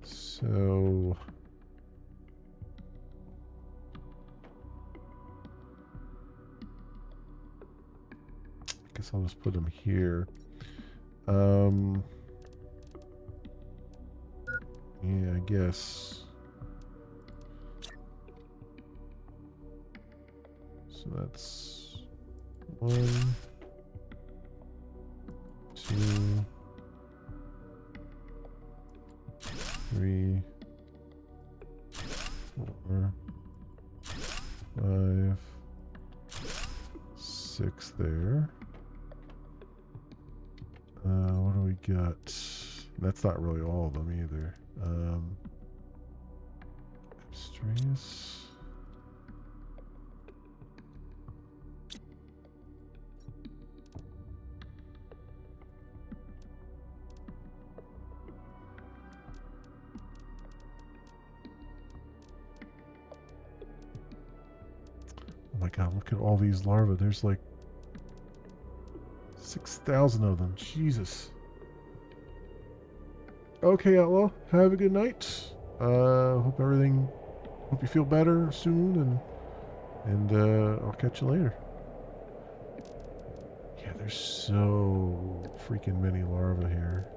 So I guess I'll just put them here. Yeah, I guess. So that's 1, 2, 3, 4, 5, 6 there. What do we got? That's not really all of them either. Abstrus. Oh my god, look at all these larvae. There's like 6,000 of them. Jesus. Okay, Outlaw. Have a good night. Hope you feel better soon, and I'll catch you later. Yeah, there's so freaking many larvae here.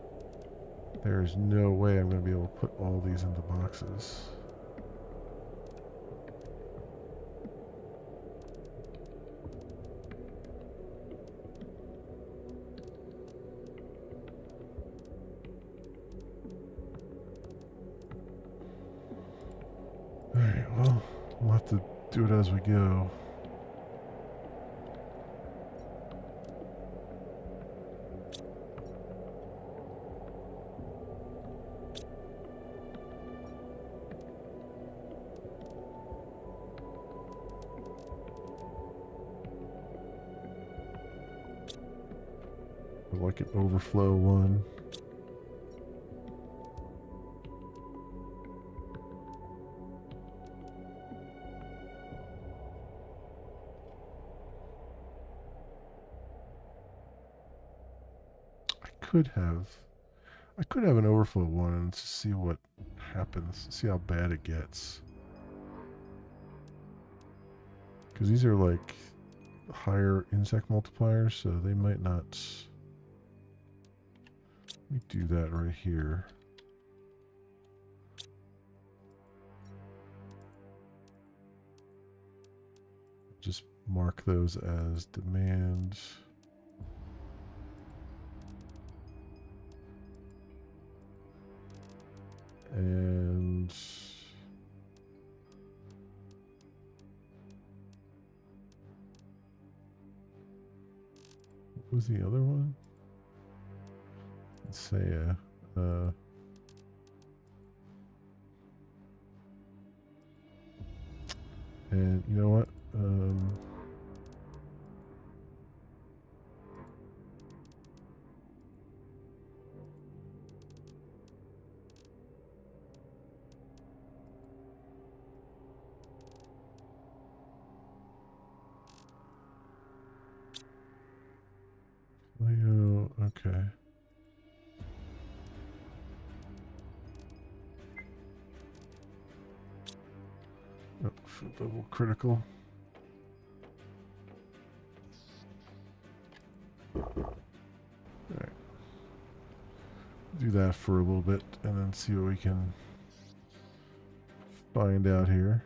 There's no way I'm going to be able to put all these into boxes. Alright, well, we'll have to do it as we go. Like an overflow one. I could have an overflow one and to see what happens, see how bad it gets. Because these are like higher insect multipliers, so they might not. Let me do that right here. Just mark those as demand. And what was the other one? Let's say and you know what? Leo, okay. Oh, food level critical. Alright. Do that for a little bit and then see what we can find out here.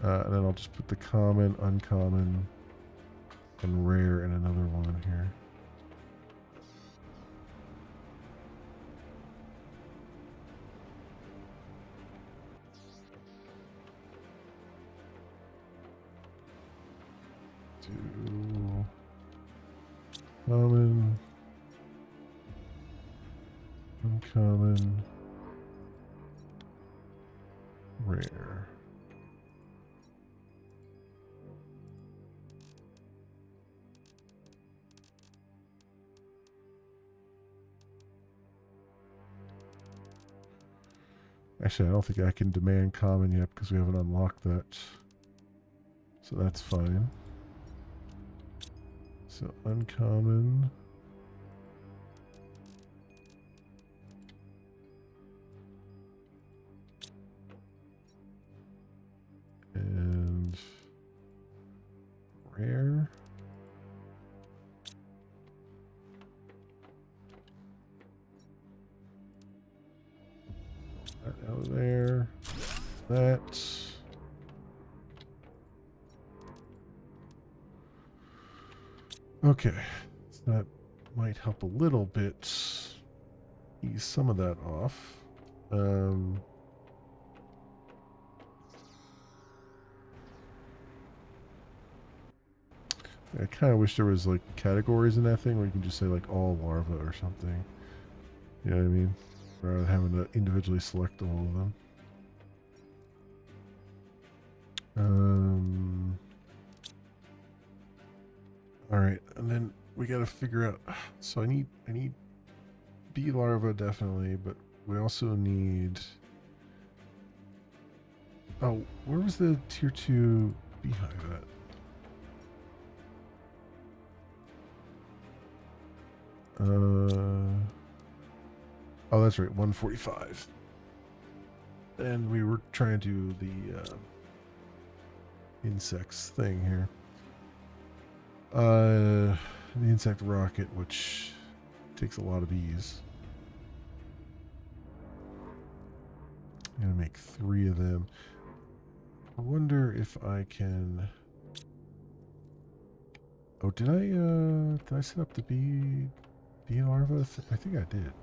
And then I'll just put the common, uncommon, and rare in another one here. Do common, uncommon, rare. Actually, I don't think I can demand common yet because we haven't unlocked that. So that's fine. So uncommon. And rare. That out of there. That. Okay. So that might help a little bit ease some of that off. I kind of wish there was like categories in that thing where you can just say like all larva or something. You know what I mean? Rather than having to individually select all of them. All right, and then we got to figure out. So I need bee larva definitely, but we also need. Oh, where was the tier 2 beehive at? Oh, that's right, 145. And we were trying to do the insects thing here. The insect rocket, which takes a lot of bees. I'm gonna make 3 of them. I wonder if I can. Oh, did I set up the bee larva? I think I did.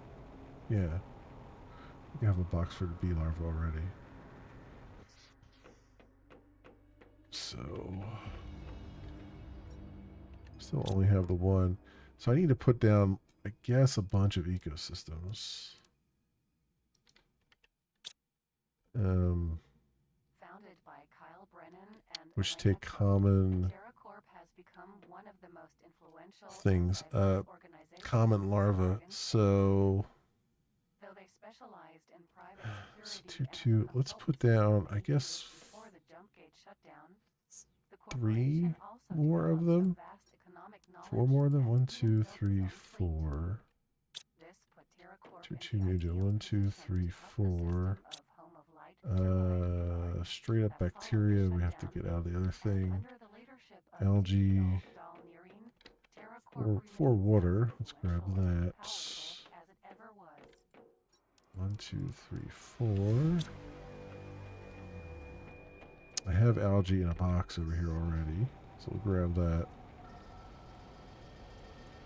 Yeah. We have a box for the bee larva already. So still only have the one. So I need to put down, I guess, a bunch of ecosystems. Founded by Kyle Brennan and Which Elena take common TerraCorp has become one of the most influential things. organizations Common larva. Oregon. So Though they specialized in private tier security 2. Let's put down, I guess, before the Jumpgate shutdown. The 3 corporation also more of developed a them. vast economic 4 knowledge more of them. and 1, even 2, built its 3, own fleet. 4. This put TerraCorp Tier in 2 the major. ideal 1, 2, position 3, to help the 4. system of Home of Light Straight up bacteria. We have to get out of the other thing. Under the leadership of Algae. CEO Dalnirine, TerraCorp For remains water. as Let's grab influential and that. powerful as it ever was. 1, 2, 3, 4. I have algae in a box over here already, so we'll grab that.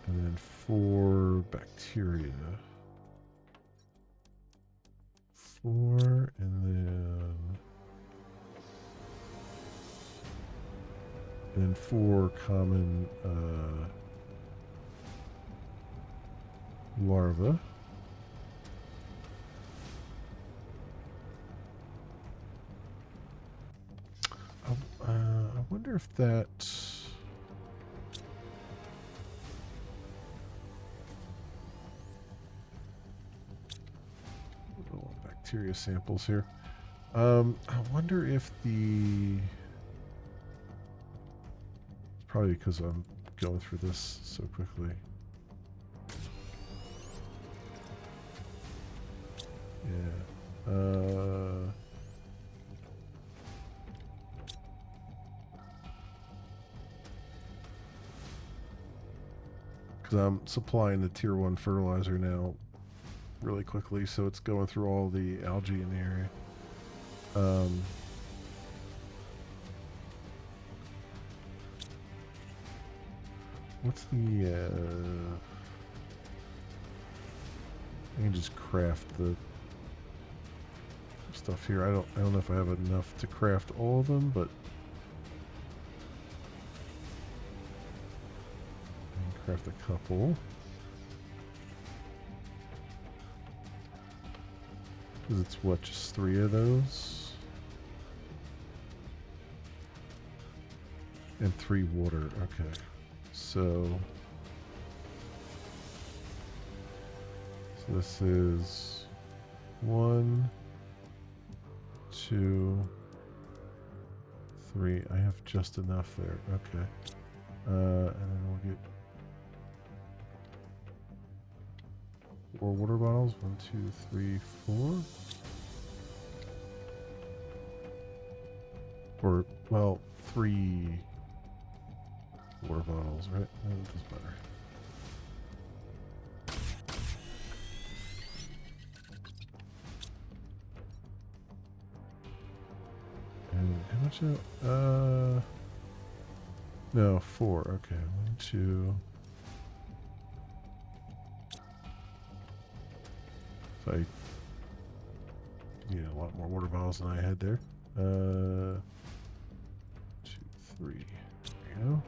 And then 4 bacteria. 4, and then 4 common larvae. I wonder if that... Little bacteria samples here. I wonder if the... Probably because I'm going through this so quickly. Yeah. Because I'm supplying the tier 1 fertilizer now really quickly, so it's going through all the algae in the area. What's the I can just craft the stuff here. I don't know if I have enough to craft all of them, but I can craft a couple. Because it's what, just 3 of those? And 3 water, okay. So this is 1, 2, 3. I have just enough there. Okay. And then we'll get 4 water bottles. 1, 2, 3, 4. Or, well, 3 water bottles, right? That doesn't matter. And how much? No, 4. Okay, 1, 2. So I need a lot more water bottles than I had there. 2, 3. There you go.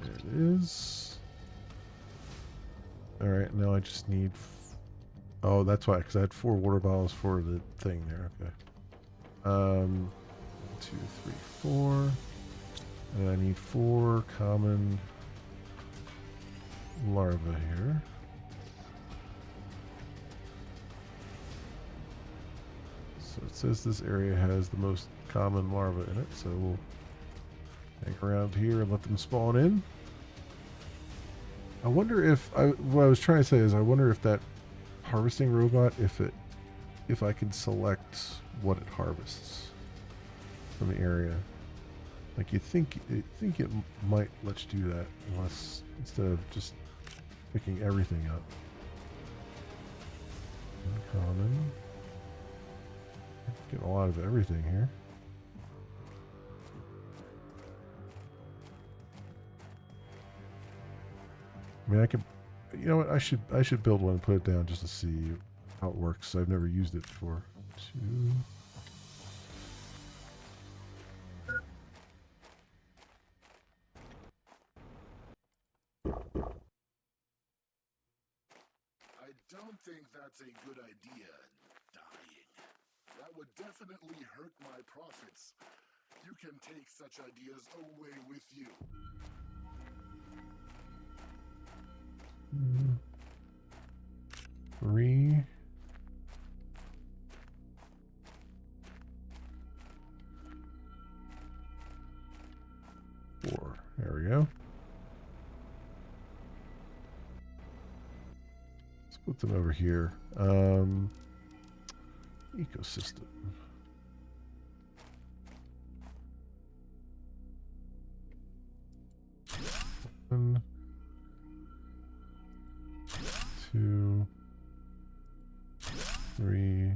There it is. Alright, now I just need... Oh, that's why, because I had 4 water bottles for the thing there. Okay. 1, 2, 3, 4. And I need 4 common larvae here. So it says this area has the most common larvae in it, so we'll hang around here and let them spawn in. I wonder if what I was trying to say is I wonder if that harvesting robot, if I can select what it harvests from the area. Like you think it might let you do that, unless instead of just picking everything up. Uncommon. Getting a lot of everything here. I mean, I could, you know what? I should build one and put it down just to see how it works. I've never used it before. 2. I don't think that's a good idea, dying. That would definitely hurt my profits. You can take such ideas away with you. 3. 4. There we go. put them over here. Ecosystem. One, two, three.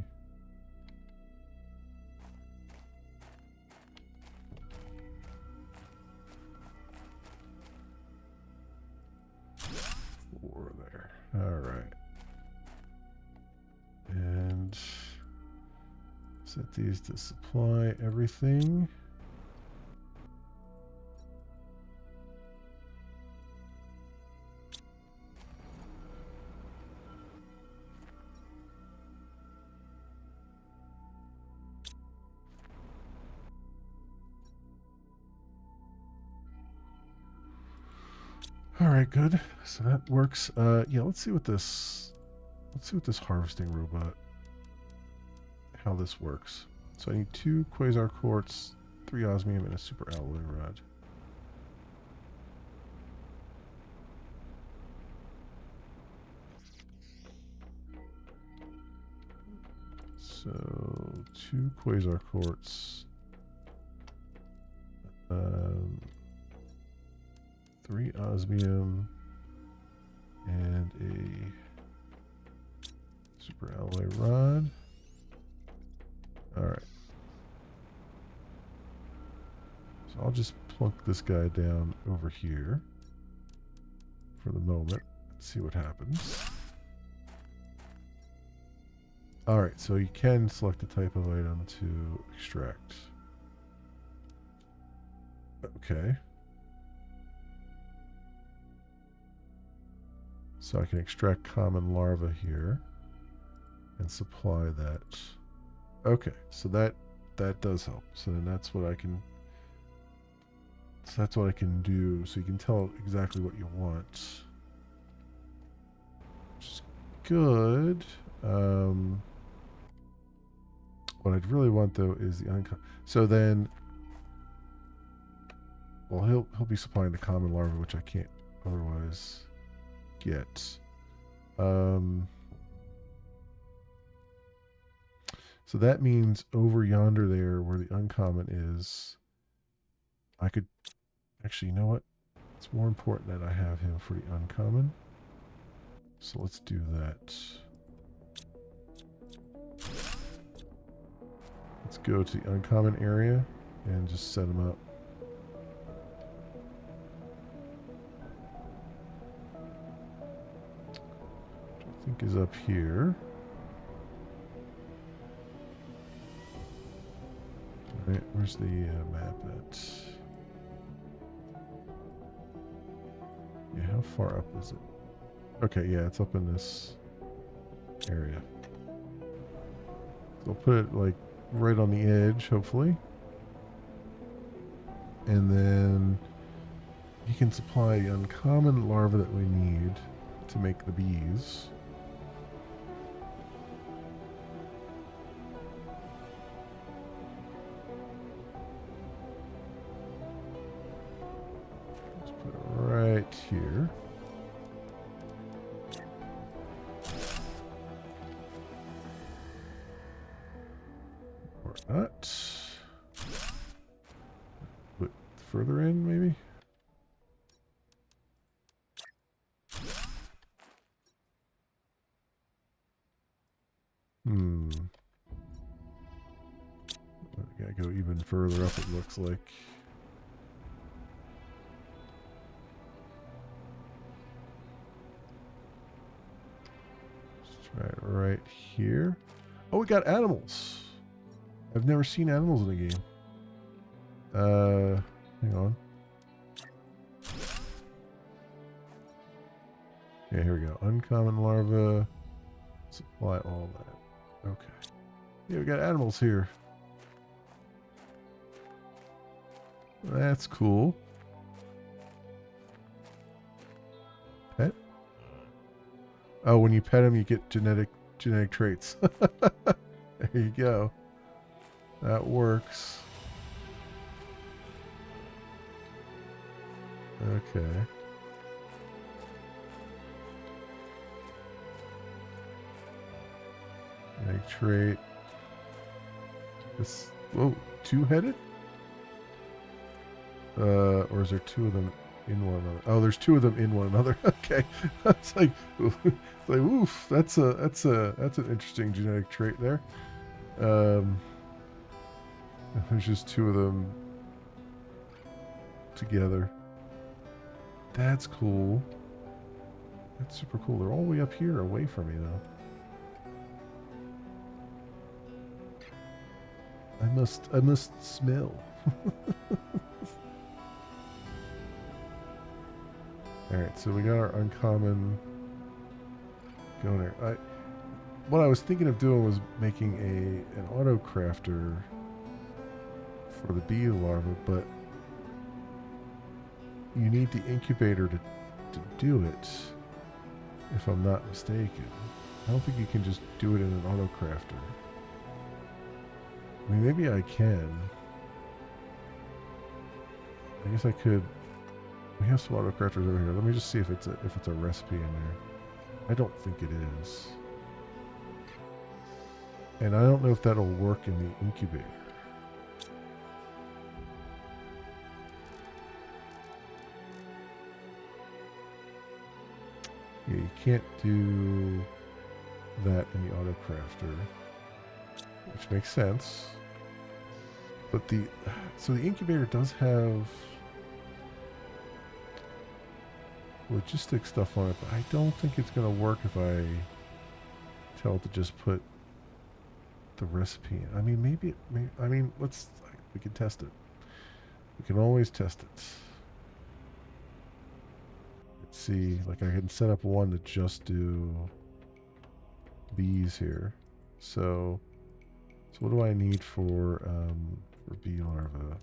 Four there. All right. And set these to supply everything. All right, good. So that works. Yeah, let's see what this harvesting robot, how this works. So I need 2 quasar quartz, 3 osmium, and a super alloy rod. So 2 quasar quartz. 3 osmium and a super alloy rod. All right. So I'll just plunk this guy down over here for the moment and see what happens. All right, so you can select a type of item to extract. Okay. So I can extract common larva here and supply that. Okay, so that does help. So then that's what I can. So that's what I can do. So you can tell exactly what you want, which is good. What I'd really want though is the uncommon. So then, well, he'll be supplying the common larva, which I can't otherwise get. So that means over yonder there where the uncommon is, I could actually, you know what? It's more important that I have him for the uncommon. So let's do that. Let's go to the uncommon area and just set him up. Which I think is up here. Right, where's the map at? Yeah, how far up is it? Okay, yeah, it's up in this area. So I'll put it like right on the edge, hopefully. And then you can supply the uncommon larva that we need to make the bees. Let's put it right here. Or not. Put further in, maybe? I gotta go even further up, it looks like. Let's try it right here. Oh, we got animals. I've never seen animals in the game. Hang on. Yeah, here we go. Uncommon larva. Supply all that. Okay. Yeah, we got animals here. That's cool. Pet? Oh, when you pet them, you get genetic traits. There you go. That works. Okay. Genetic trait. This, whoa, two-headed? Or is there two of them in one another? Oh, there's two of them in one another. Okay, it's like, oof. That's an interesting genetic trait there. There's just two of them together. That's cool. That's super cool. They're all the way up here, away from me though. I must smell. Alright, so we got our uncommon going there. What I was thinking of doing was making an auto crafter for the bee larva, but you need the incubator to do it, if I'm not mistaken. I don't think you can just do it in an auto crafter. I mean, maybe I can. I guess I could. We have some auto crafters over here. Let me just see if it's a recipe in there. I don't think it is. And I don't know if that'll work in the incubator. Yeah, you can't do that in the auto crafter, which makes sense. But the incubator does have logistic stuff on it, but I don't think it's going to work if I tell it to just put the recipe in. I mean, maybe we can test it. We can always test it. Let's see, like I can set up one to just do bees here. So what do I need for bee larva?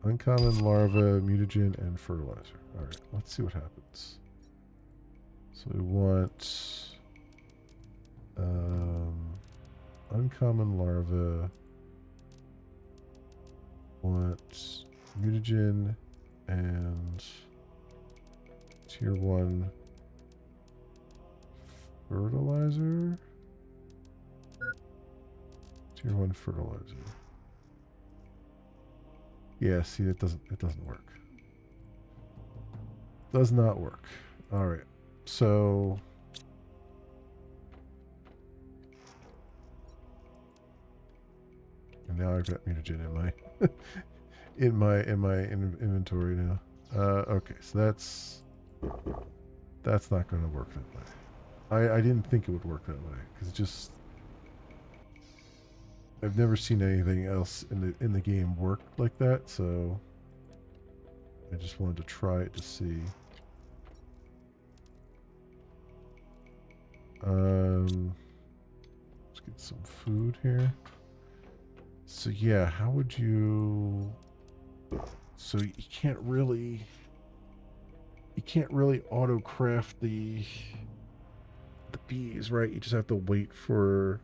Uncommon larva, mutagen, and fertilizer. Alright, let's see what happens. So we want uncommon larva, want mutagen, and tier 1 fertilizer. Tier 1 fertilizer. Yeah, see, it doesn't work. Does not work. All right. So and now I've got mutagen in my inventory now. Okay, so that's not going to work that way. I didn't think it would work that way because it just, I've never seen anything else in the game work like that, so I just wanted to try it to see. Let's get some food here. So yeah, how would you? So you can't really auto craft the bees, right? You just have to wait for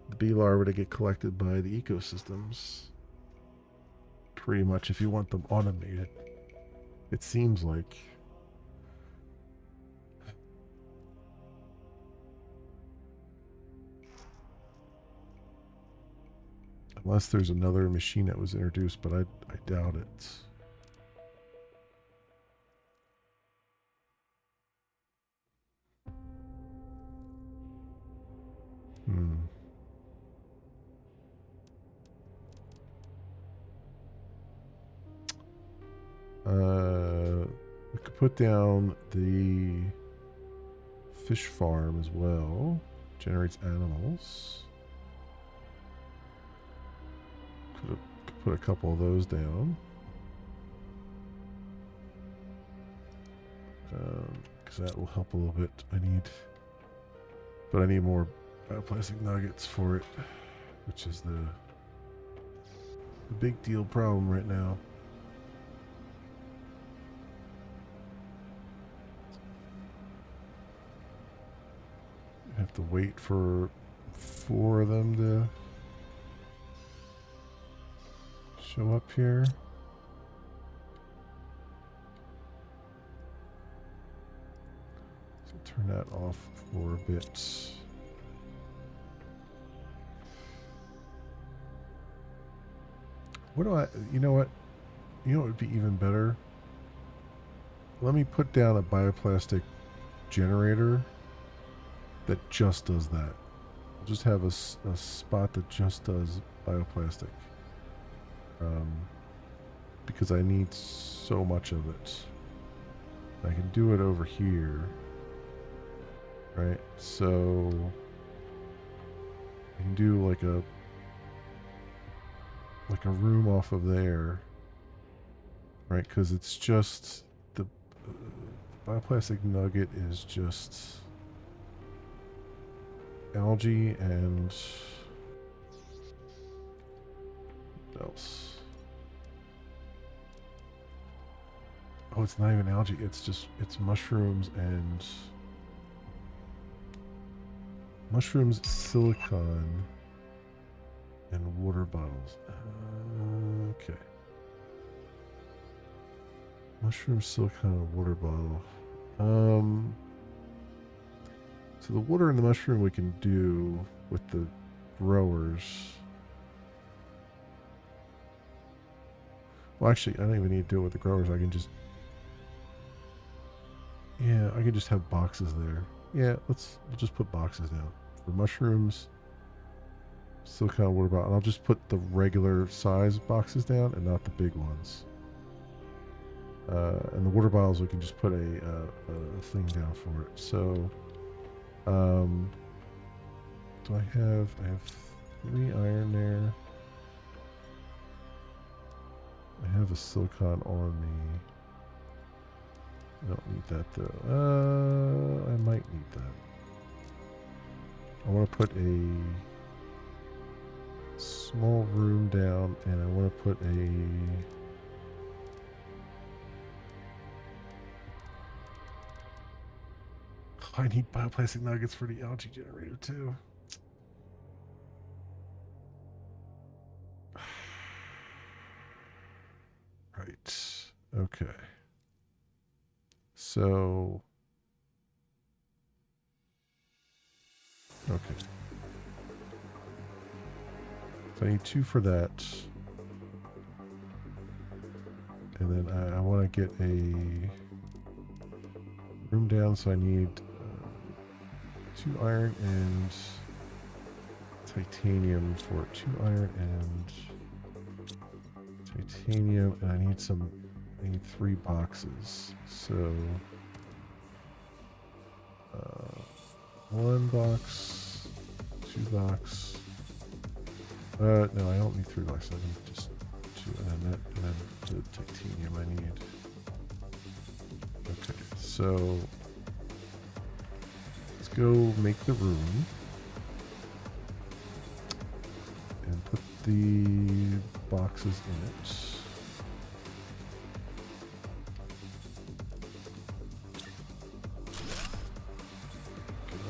the bee larvae to get collected by the ecosystems. Pretty much, if you want them automated, it seems like. Unless there's another machine that was introduced, but I doubt it. We could put down the fish farm as well. Generates animals. Could put a couple of those down. Because that will help a little bit. I need more bioplastic nuggets for it, which is the big deal problem right now. I have to wait for 4 of them to show up here. So turn that off for a bit. What do I? You know what? You know what would be even better? Let me put down a bioplastic generator that just does that. I'll just have a spot that just does bioplastic. Because I need so much of it. I can do it over here. Right? So I can do like a room off of there. Right? Because it's just the bioplastic nugget is just algae and what else? Oh, it's not even algae. It's mushrooms and silicon, and water bottles. Okay. Mushroom, silicon, and water bottle. So the water and the mushroom we can do with the growers. Well, actually, I don't even need to do it with the growers. I can just... Yeah, I can just have boxes there. Yeah, we'll just put boxes down. For mushrooms, silicon, water bottle. And I'll just put the regular size boxes down and not the big ones. And the water bottles, we can just put a thing down for it. So, do I have 3 iron there. I have a silicon on me. I don't need that though. I might need that. I want to put a small room down, and I want to put I need bioplastic nuggets for the algae generator too. Right. Okay. So... Okay. So I need 2 for that. And then I want to get a room down, so I need 2 iron and titanium for it. 2 iron and titanium, and I need 3 boxes. So 1 box, 2 box. No, I don't need 3 boxes. I need just 2, and then the titanium I need. Okay, so let's go make the room and put the boxes in it.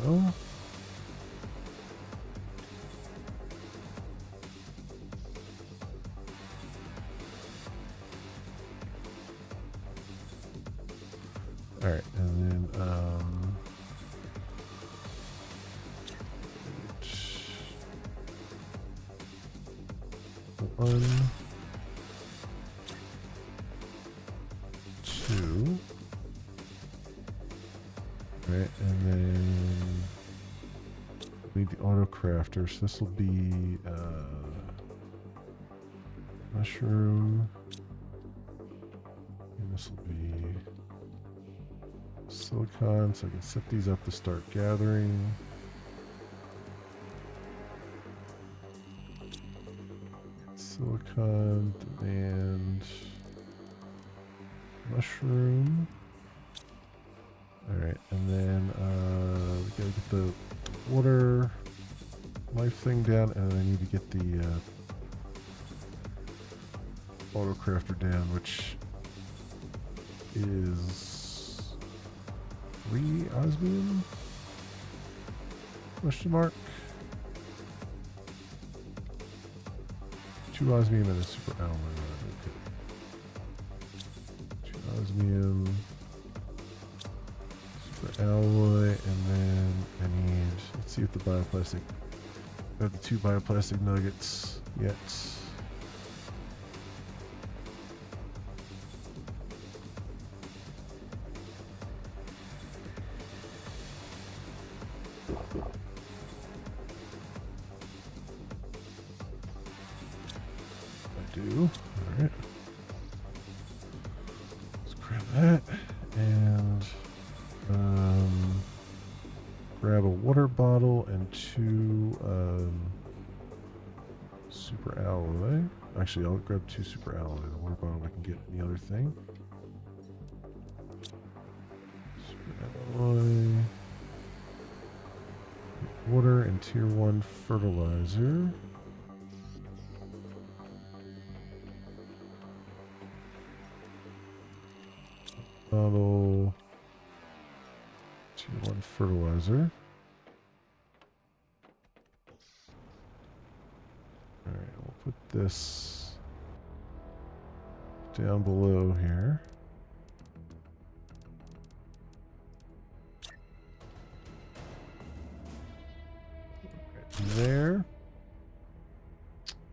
Go. All right, and then 1, 2. Right, and then we need the auto crafter, so this will be mushroom, and this will be silicon, so I can set these up to start gathering. Silicon, demand, mushroom. Alright, and then we gotta get the water life thing down, and I need to get the auto crafter down, which is 3 osmium? Question mark? 2 osmium and a super alloy. Okay. 2 osmium, super alloy, and then I need, let's see if the bioplastic, I have the 2 bioplastic nuggets yet. 2 super alloy. Actually, I'll grab 2 super alloy. The water bottle I can get any other thing. Super alloy. Water and tier 1 fertilizer. Bottle. Tier 1 fertilizer. Alright, we'll put this down below here. There.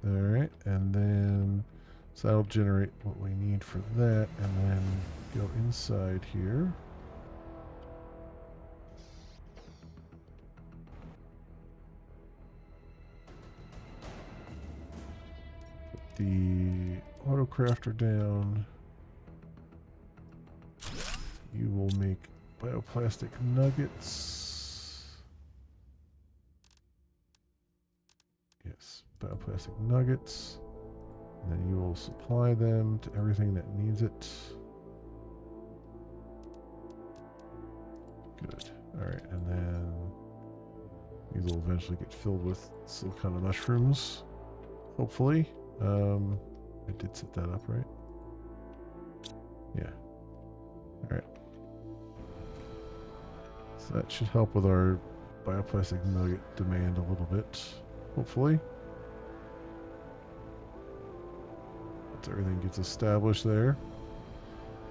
Alright, and then so that'll generate what we need for that, and then go inside here. Put the auto crafter down. You will make bioplastic nuggets. Yes, bioplastic nuggets. And then you will supply them to everything that needs it. Good. Alright, and then these will eventually get filled with silicon mushrooms. Hopefully. I did set that up, right? Yeah. Alright. So that should help with our bioplastic nugget demand a little bit. Hopefully. Once everything gets established there.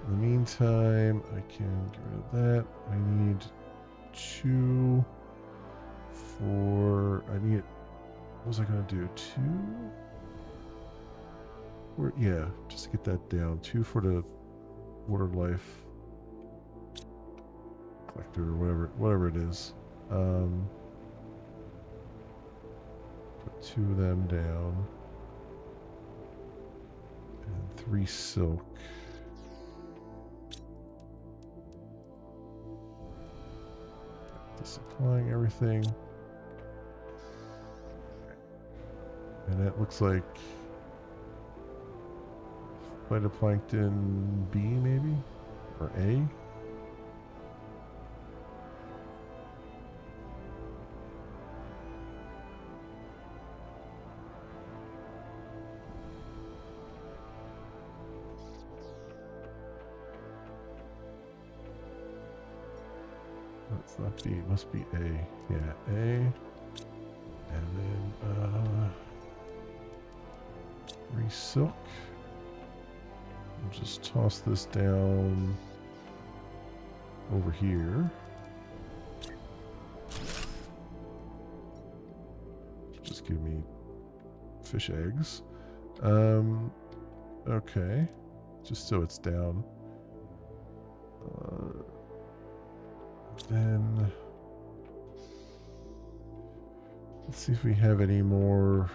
In the meantime, I can get rid of that. I need 2 for... I need... What was I going to do? 2? Or, yeah, just to get that down. 2 for the water life collector or whatever it is. Put 2 of them down. And 3 silk. Just supplying everything. And that looks like phytoplankton B maybe? Or A? That's not B, it must be A. Yeah, A. And then, 3 silk. We'll just toss this down over here. Just give me fish eggs. Okay. Just so it's down. Then let's see if we have any more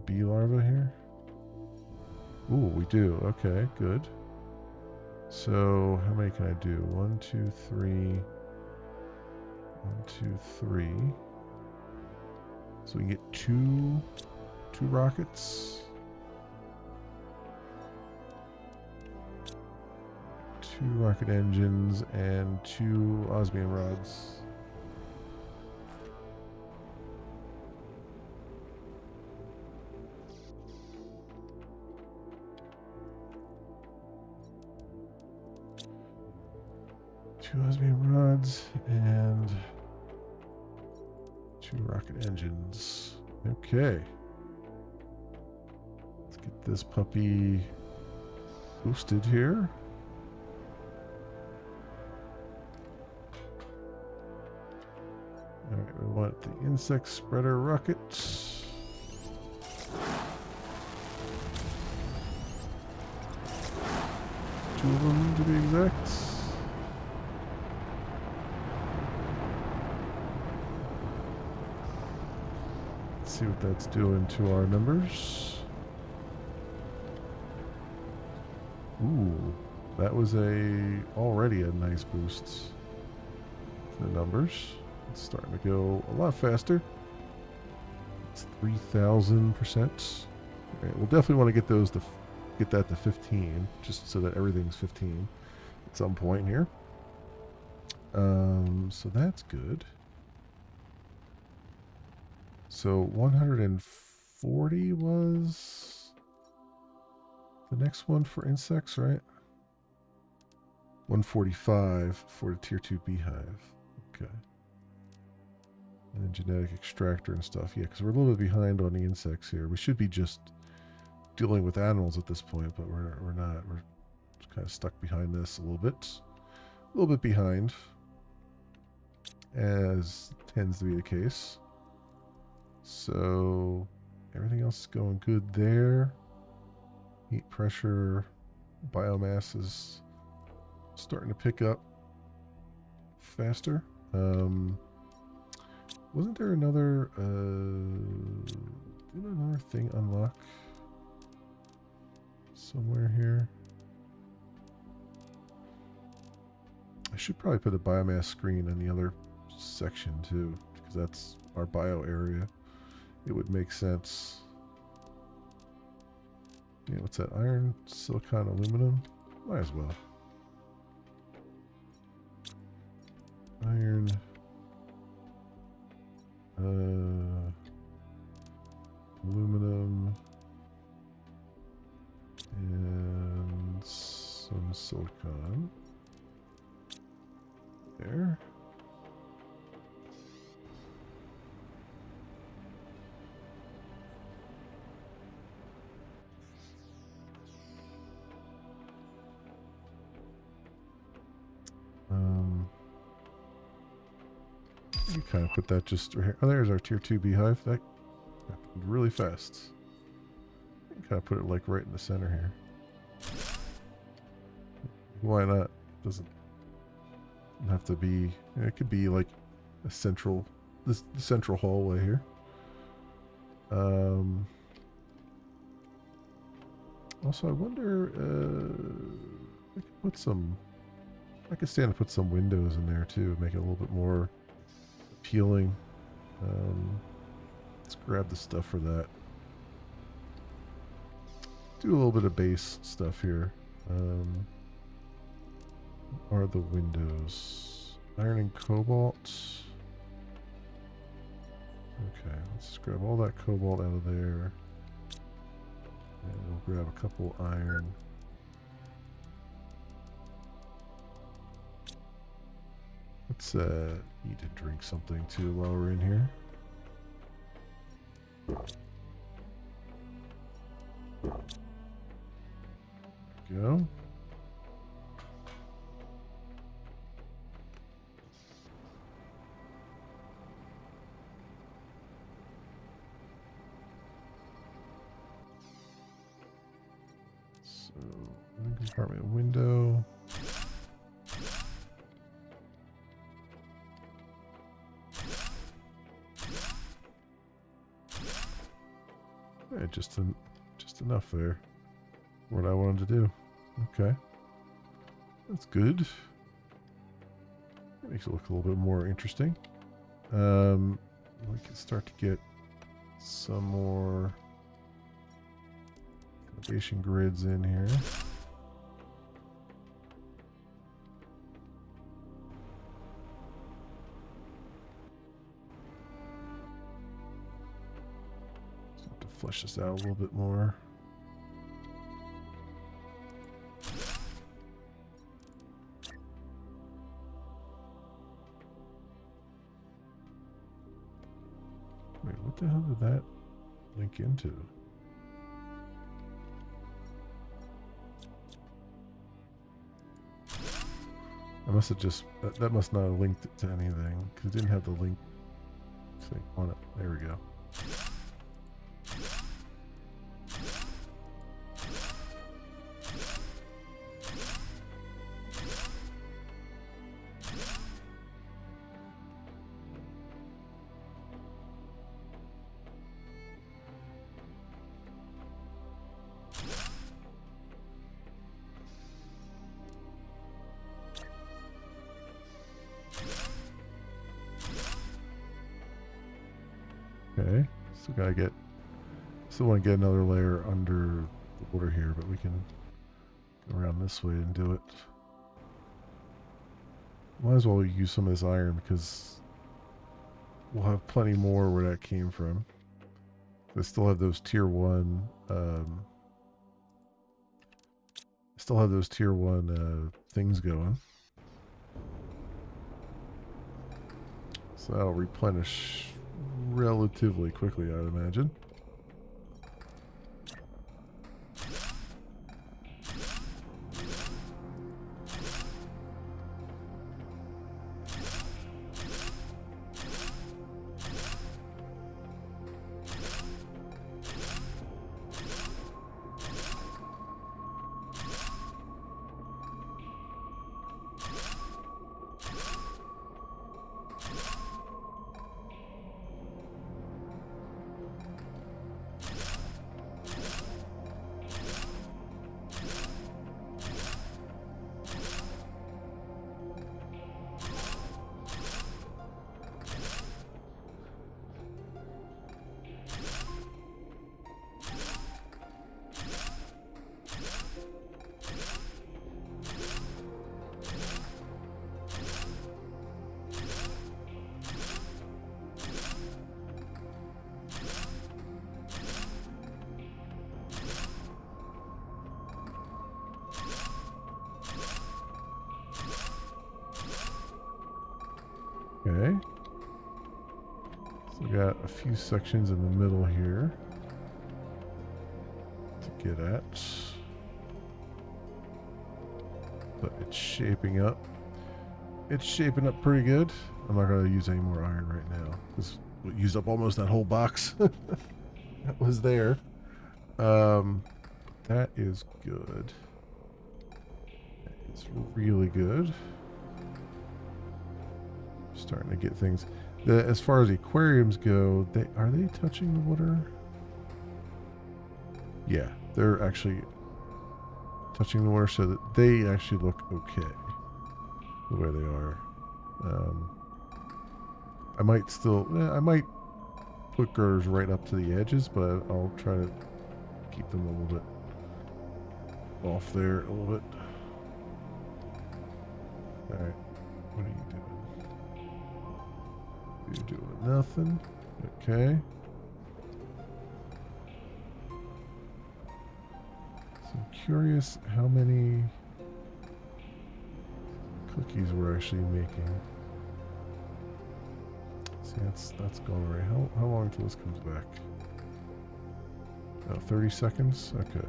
bee larvae here. Ooh, we do. Okay, good. So how many can I do? 1, 2, 3. 1, 2, 3. So we can get two rockets. 2 rocket engines and 2 osmium rods. Two osmium rods and 2 rocket engines. Okay. Let's get this puppy boosted here. Alright, we want the insect spreader rocket. 2 of them to be exact. Let's see what that's doing to our numbers. Ooh, that was already a nice boost to the numbers. It's starting to go a lot faster. It's 3,000%. Right, we'll definitely want to get those to get that to 15, just so that everything's 15 at some point here. So that's good. So 140 was the next one for insects, right? 145 for the tier 2 beehive. Okay. And then genetic extractor and stuff. Yeah, because we're a little bit behind on the insects here. We should be just dealing with animals at this point, but we're not. We're kind of stuck behind this a little bit behind, as tends to be the case. So everything else is going good there. Heat pressure, biomass is starting to pick up faster. Wasn't there another did another thing unlock somewhere here? I should probably put a biomass screen in the other section too, because that's our bio area. It would make sense. Yeah, what's that? Iron, silicon, aluminum? Might as well. Iron. Aluminum. And some silicon. There. You kind of put that just right here. Oh, there's our tier 2 beehive. That happened really fast. You kind of put it like right in the center here. Why not? Doesn't have to be. It could be like a central, the central hallway here. Also, I wonder. I could put some. I could stand to put some windows in there too, make it a little bit more appealing. Let's grab the stuff for that. Do a little bit of base stuff here. Are the windows iron and cobalt? Okay, let's just grab all that cobalt out of there, and we'll grab a couple iron. Let's eat and drink something too while we're in here. Go. So, compartment window. Yeah, just enough there. What I wanted to do. Okay. That's good. That makes it look a little bit more interesting. We can start to get some more foundation grids in here. Just have to flesh this out a little bit more. Wait, what the hell did that link into? I must have just, that must not have linked it to anything, because it didn't have the link thing on it. There we go. Okay. Still want to get another layer under the water here, but we can go around this way and do it. Might as well use some of this iron because we'll have plenty more where that came from. I still have those tier 1 things going. So that'll replenish relatively quickly, I would imagine. Okay. So we got a few sections in the middle here to get at. But it's shaping up. It's shaping up pretty good. I'm not going to use any more iron right now. Because we used up almost that whole box that was there. That is good. That is really good. Starting to get things. As far as aquariums go, are they touching the water? Yeah, they're actually touching the water, so that they actually look okay the way they are. I might put girders right up to the edges, but I'll try to keep them a little bit off there a little bit. All right, what are you doing? You're doing nothing. Okay. So I'm curious how many cookies we're actually making. See, that's gone already. How long until this comes back? 30 seconds? Okay.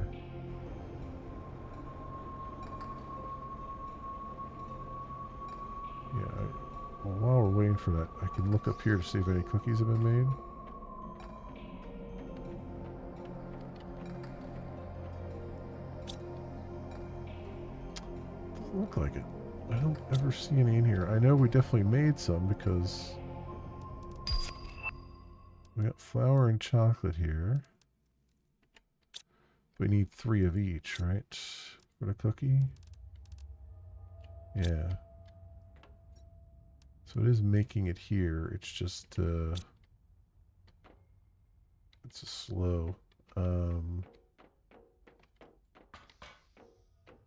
Yeah. Well, while we're waiting for that, I can look up here to see if any cookies have been made. Doesn't look like it. I don't ever see any in here. I know we definitely made some because we got flour and chocolate here. We need 3 of each, right? For the cookie? Yeah. So it is making it here. It's just it's a slow.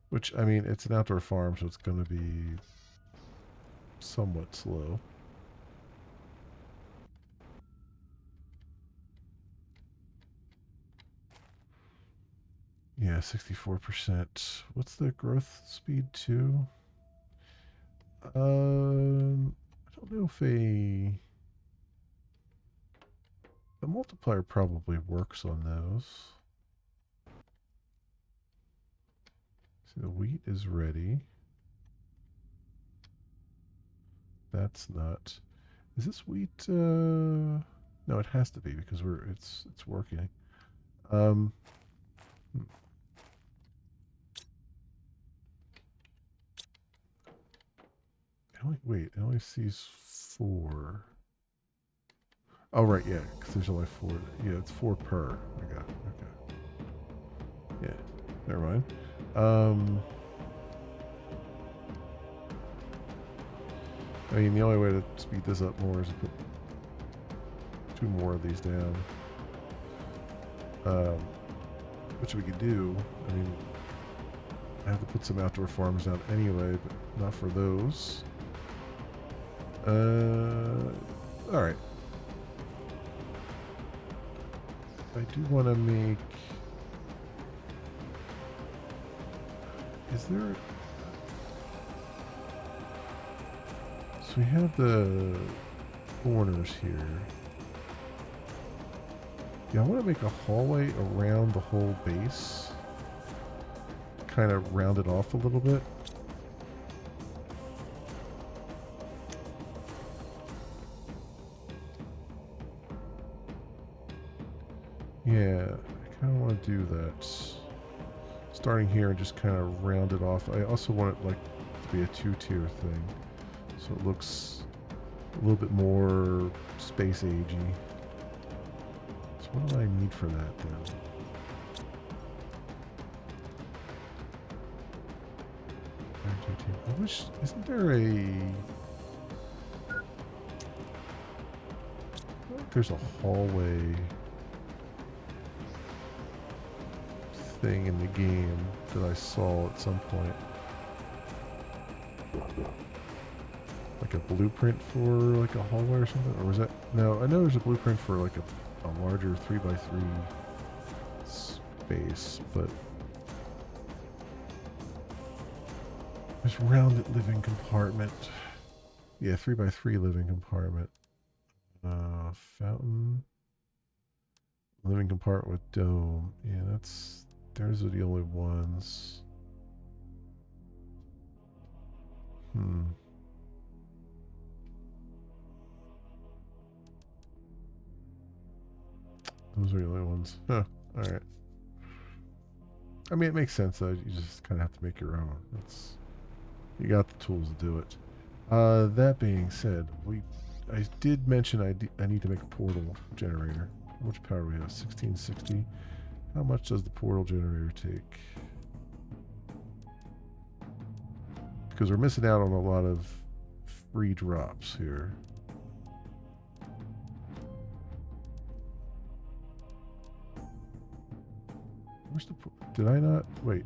Which, I mean, it's an outdoor farm, so it's going to be somewhat slow. Yeah, 64%. What's the growth speed too? I don't know if the multiplier probably works on those. See, the wheat is ready. That's not. Is this wheat? No, it has to be because it's working. Wait, it only sees 4. Oh, right, yeah, because there's only 4. Yeah, it's 4 per. I got it. Okay. Yeah, never mind. I mean, the only way to speed this up more is to put 2 more of these down. which we could do. I mean, I have to put some outdoor farms down anyway, but not for those. All right. I do want to make. Is there? So we have the corners here. Yeah, I want to make a hallway around the whole base. Kind of round it off a little bit. Yeah, I kind of want to do that. Starting here and just kind of round it off. I also want it like to be a two-tier thing, so it looks a little bit more space agey. So what do I need for that then? I wish, isn't there a... I feel like there's a hallway thing in the game that I saw at some point. Like a blueprint for like a hallway or something? Or was that... No, I know there's a blueprint for like a larger 3x3 space, but... There's rounded living compartment. Yeah, 3x3 living compartment. Fountain. Living compartment with dome. Yeah, that's... Those are the only ones. Those are the only ones. Huh. Alright. I mean, it makes sense though. You just kind of have to make your own. You got the tools to do it. That being said, I did mention I need to make a portal generator. How much power do we have? 1660. How much does the portal generator take? Because we're missing out on a lot of free drops here. Where's the... Did I not... Wait.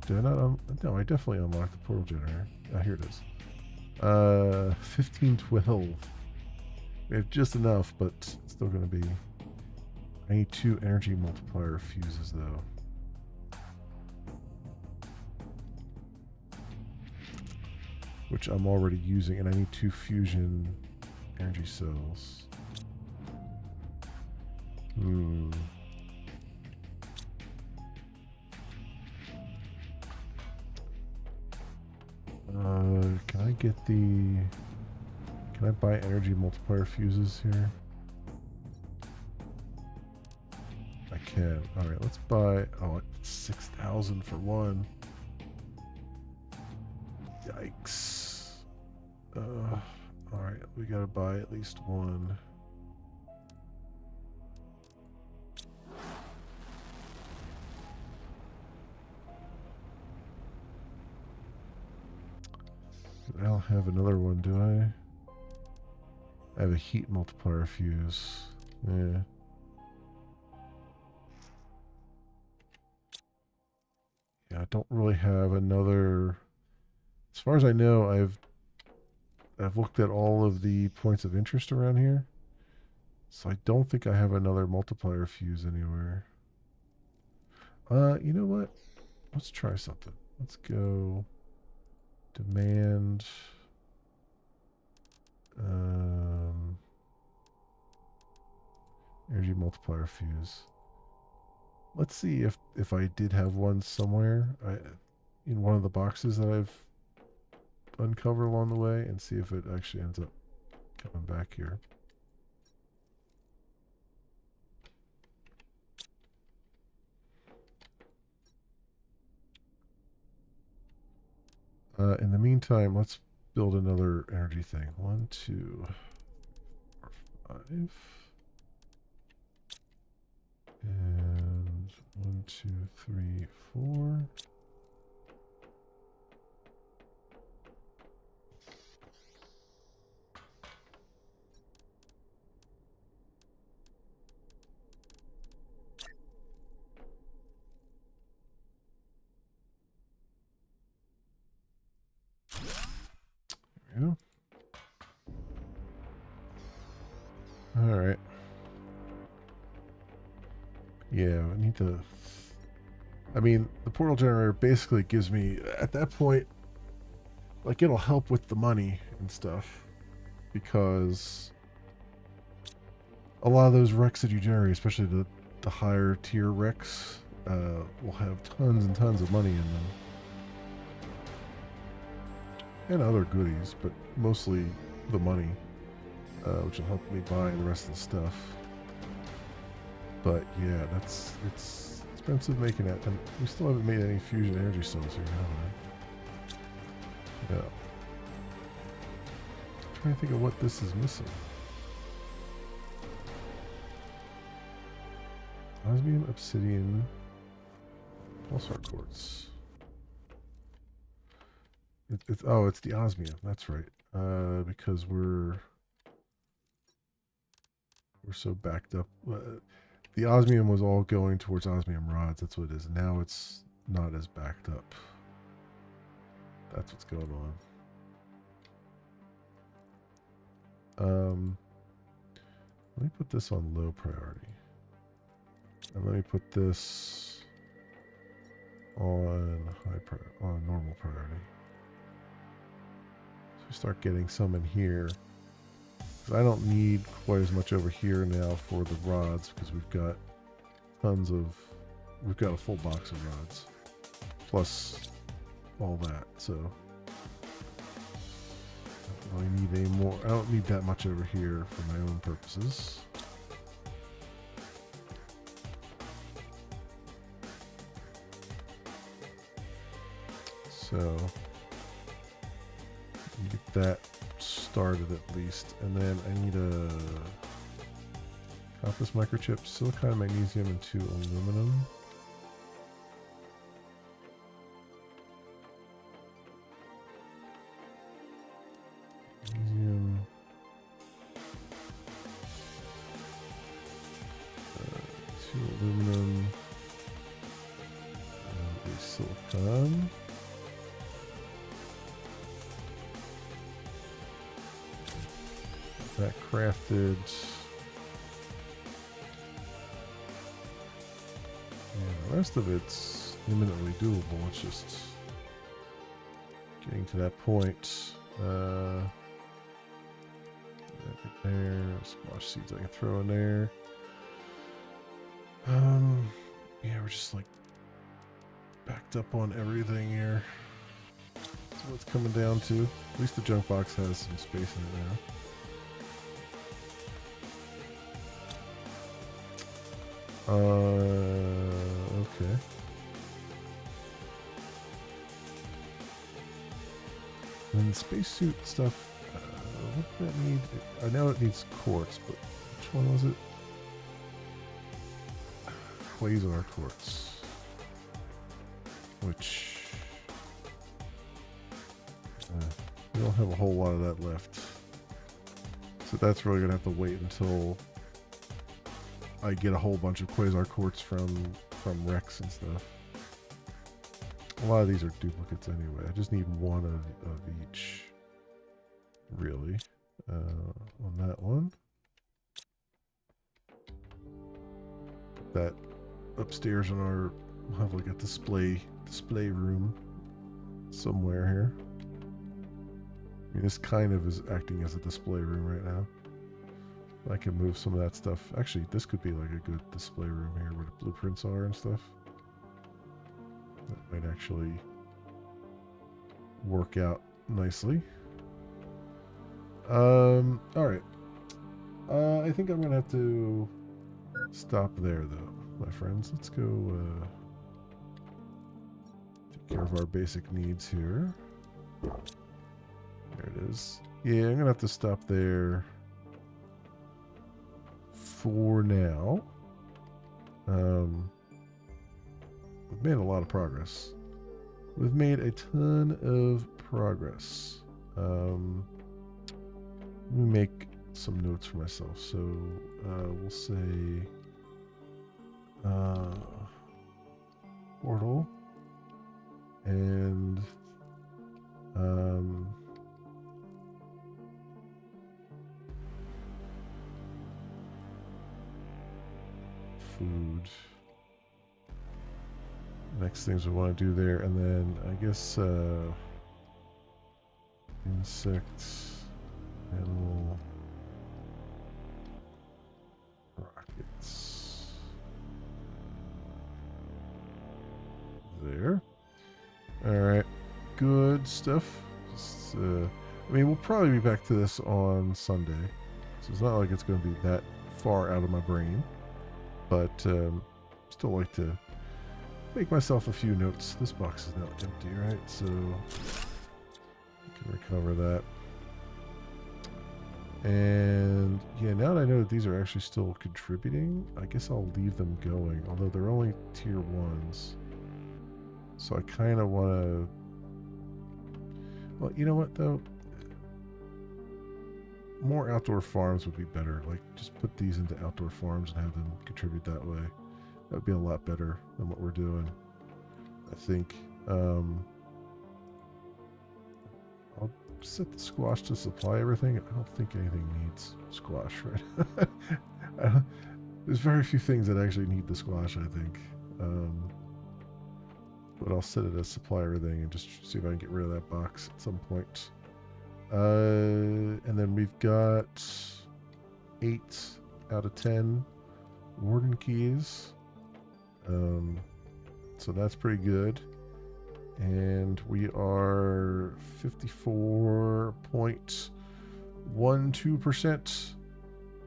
Did I not... no, I definitely unlocked the portal generator. Ah, here it is. 1512. We have just enough, but it's still going to be... I need 2 energy multiplier fuses, though. Which I'm already using, and I need 2 fusion energy cells. Can I get the... Can I buy energy multiplier fuses here? I can. Alright, let's buy... Oh, 6,000 for one. Yikes. Alright, we gotta buy at least one. I don't have another one, do I? I have a heat multiplier fuse. Yeah. Yeah, I don't really have another... As far as I know, I've looked at all of the points of interest around here. So I don't think I have another multiplier fuse anywhere. You know what? Let's try something. Let's go... Demand... energy multiplier fuse. Let's see if I did have one somewhere in one of the boxes that I've uncovered along the way, and see if it actually ends up coming back here. In the meantime, let's build another energy thing. 1, 2, 4, 5. And 1, 2, 3, 4. Yeah, I need to. I mean, the portal generator basically gives me, at that point, like, it'll help with the money and stuff. Because a lot of those wrecks that you generate, especially the higher tier wrecks, will have tons and tons of money in them. And other goodies, but mostly the money, which will help me buy the rest of the stuff. But yeah, it's expensive making it, and we still haven't made any fusion energy cells here, have we? No. I'm trying to think of what this is missing. Osmium, obsidian, pulsar quartz. It's the osmium. That's right. Because we're so backed up. The osmium was all going towards osmium rods. That's what it is. Now it's not as backed up. That's what's going on. Let me put this on low priority. And let me put this on normal priority. So we start getting some in here. I don't need quite as much over here now for the rods because we've got we've got a full box of rods plus all that. So I don't need that much over here for my own purposes. So get that started at least, and then I need a compass microchip, silicon, magnesium, and 2 aluminum. Magnesium, 2 aluminum, and a silicon. That crafted. Yeah, the rest of it's imminently doable. It's just getting to that point. There, squash seeds I can throw in there. Yeah, we're just like backed up on everything here. That's what it's coming down to. At least the junk box has some space in it now. Okay. And the spacesuit stuff, what did that need? I know it needs quartz, but which one was it? Quasar quartz. Which, we don't have a whole lot of that left. So that's really going to have to wait until I get a whole bunch of quasar quartz from wrecks and stuff. A lot of these are duplicates anyway. I just need one of each, really. On that one. That upstairs in our, we'll have like a display room somewhere here. I mean, this kind of is acting as a display room right now. I can move some of that stuff. Actually, this could be like a good display room here where the blueprints are and stuff. That might actually work out nicely. Alright. I think I'm going to have to stop there, though, my friends. Let's go take care of our basic needs here. There it is. Yeah, I'm going to have to stop there for now. We've made a lot of progress. We've made a ton of progress. Let me make some notes for myself. So we'll say portal and food. next things we want to do there, and then I guess insects, animal, rockets. There. All right, good stuff. Just, I mean, we'll probably be back to this on Sunday, so it's not like it's going to be that far out of my brain, but still like to make myself a few notes. This box is now empty, right? So I can recover that. And yeah, now that I know that these are actually still contributing, I guess I'll leave them going, although they're only tier 1s. So I kind of want to... Well, you know what, though? More outdoor farms would be better. Like, just put these into outdoor farms and have them contribute that way. That would be a lot better than what we're doing, I think. I'll set the squash to supply everything. I don't think anything needs squash, right? There's very few things that actually need the squash, I think. But I'll set it as supply everything and just see if I can get rid of that box at some point. And then we've got 8 out of 10 warden keys. So that's pretty good. And we are 54.12%,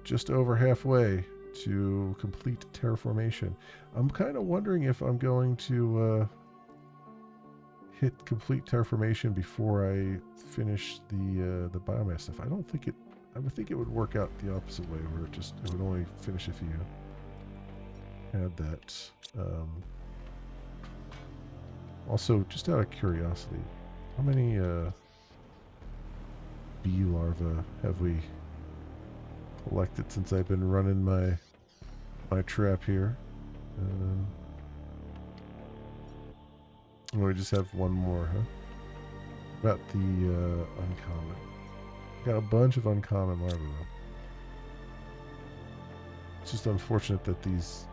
just over halfway to complete terraformation. I'm kind of wondering if I'm going to hit complete terraformation before I finish the biomass stuff. I don't think it. I would think it would work out the opposite way, where it would only finish if you had that. Also, just out of curiosity, how many bee larvae have we collected since I've been running my trap here? We just have one more, huh? About the uncommon. Got a bunch of uncommon larvae though. It's just unfortunate that these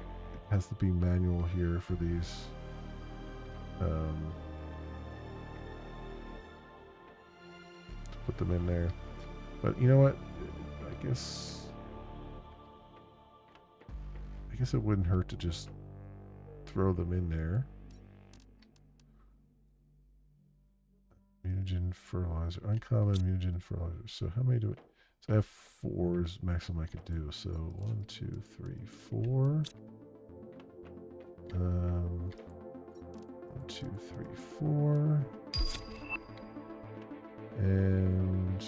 has to be manual here for these. To put them in there. But you know what? I guess it wouldn't hurt to just throw them in there. Mutagen fertilizer, uncommon mutagen fertilizer. So how many do it? So I have 4 is maximum I could do. So 1, 2, 3, 4. 1, 2, 3, 4. And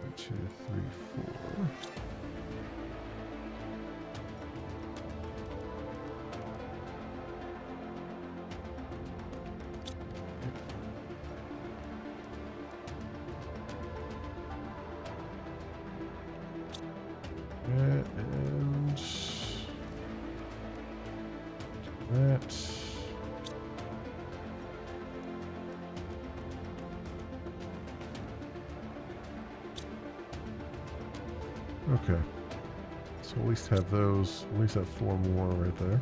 1, 2, 3, 4. And that. Okay. So at least have those. At least have 4 more right there.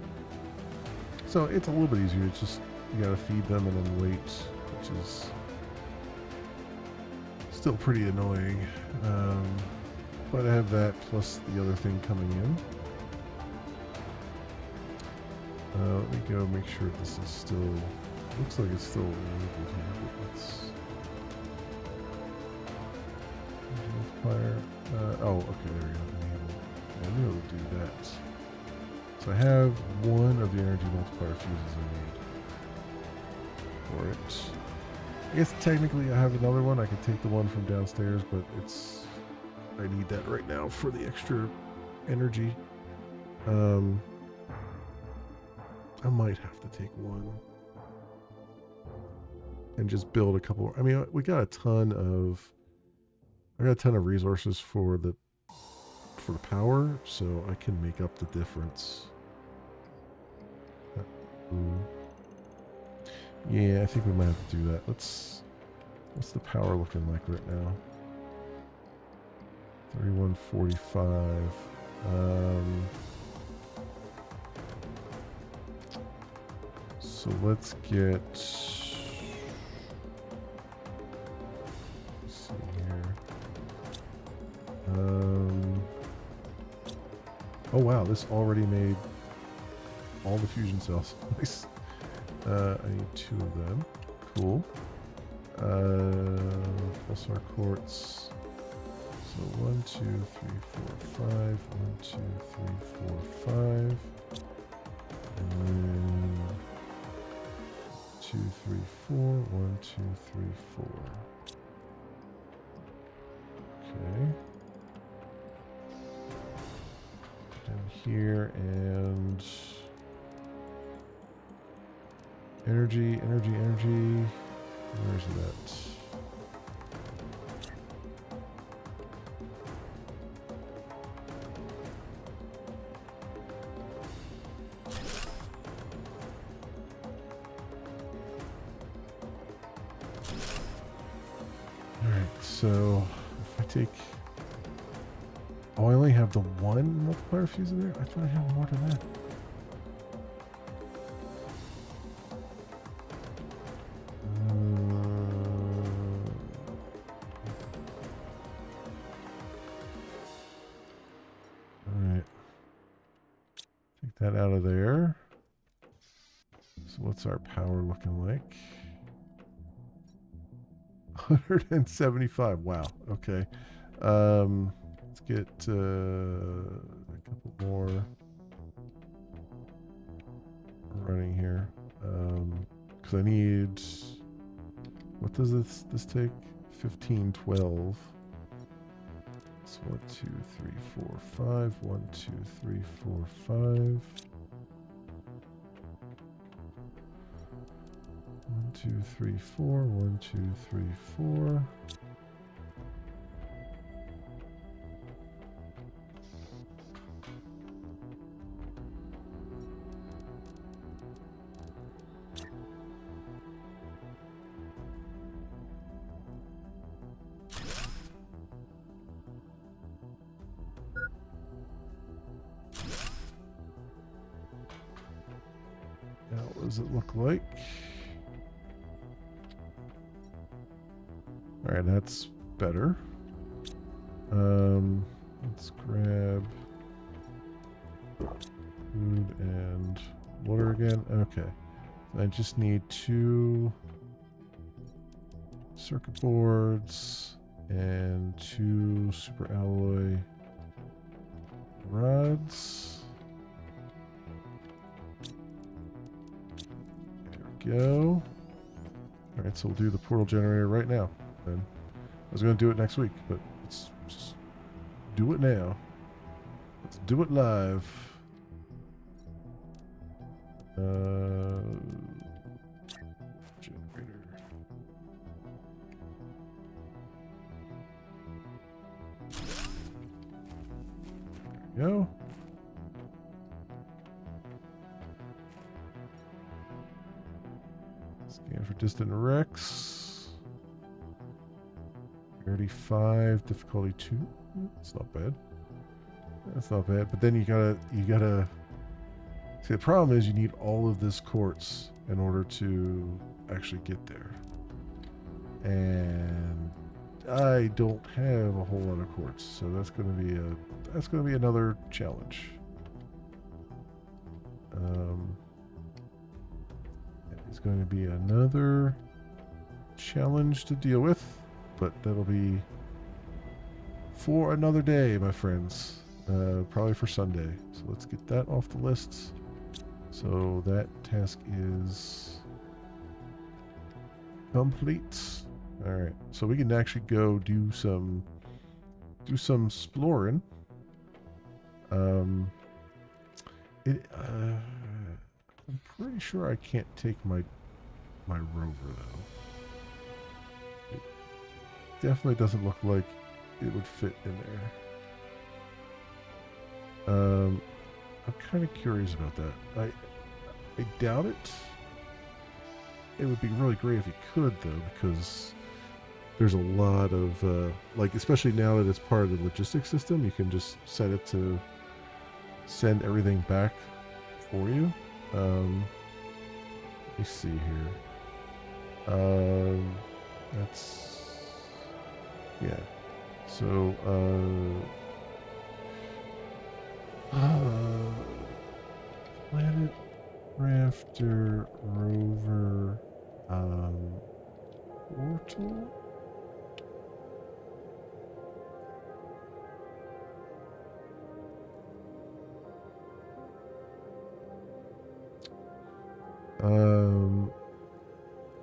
So it's a little bit easier. It's just you gotta feed them and then wait, which is still pretty annoying. But I have that plus the other thing coming in. Let me go make sure this is still. Looks like it's still enabled here, but let's. Multiplier. Oh, okay, there we go. Enable. I knew it would do that. So I have 1 of the energy multiplier fuses I need for it. I guess technically I have another one. I could take the one from downstairs, but I need that right now for the extra energy. I might have to take 1 and just build a couple. I mean, I got a ton of resources for the power, so I can make up the difference. Yeah, I think we might have to do that. What's the power looking like right now? 3145. So let's get. Let's see here. Oh wow, this already made all the fusion cells. Nice. I need 2 of them. Cool. Pulsar quartz. So 1, 2, 3, 4, 5. 1, 2, 3, 4, 5. And then 2, 3, 4. 1, 2, 3, 4. Okay. Down here and energy. Where's that? Alright, so if I take. Oh, I only have the 1 multiplier fuse in there? I thought I had more than that. Alright. Take that out of there. So what's our power looking like? 175. Wow. Okay. Let's get a couple more running here. Because I need. What does this take? 15, 12. So 1, 2, 3, 4, 5. 1, 2, 3, 4, 5. 1, 2, 3, 4. 1, 2, 3, 4. Now, what does it look like? Alright, that's better. Let's grab food and water again. Okay. I just need 2 circuit boards and 2 super alloy rods. There we go. Alright, so we'll do the portal generator right now. Then I was going to do it next week, but let's just do it now. Let's do it live. Generator. There we go. Scan for distant wrecks. 35, difficulty 2. That's not bad. That's not bad. But then you gotta see, the problem is you need all of this quartz in order to actually get there. And I don't have a whole lot of quartz, so that's gonna be another challenge. It's going to be another challenge to deal with. But that'll be for another day, my friends. Probably for Sunday. So let's get that off the list. So that task is complete. All right. So we can actually go do some exploring. I'm pretty sure I can't take my rover though. Definitely doesn't look like it would fit in there. I'm kind of curious about that. I doubt it. It would be really great if you could though, because there's a lot of like, especially now that it's part of the logistics system, you can just set it to send everything back for you. Let me see here. That's yeah. So Planet Rafter rover portal.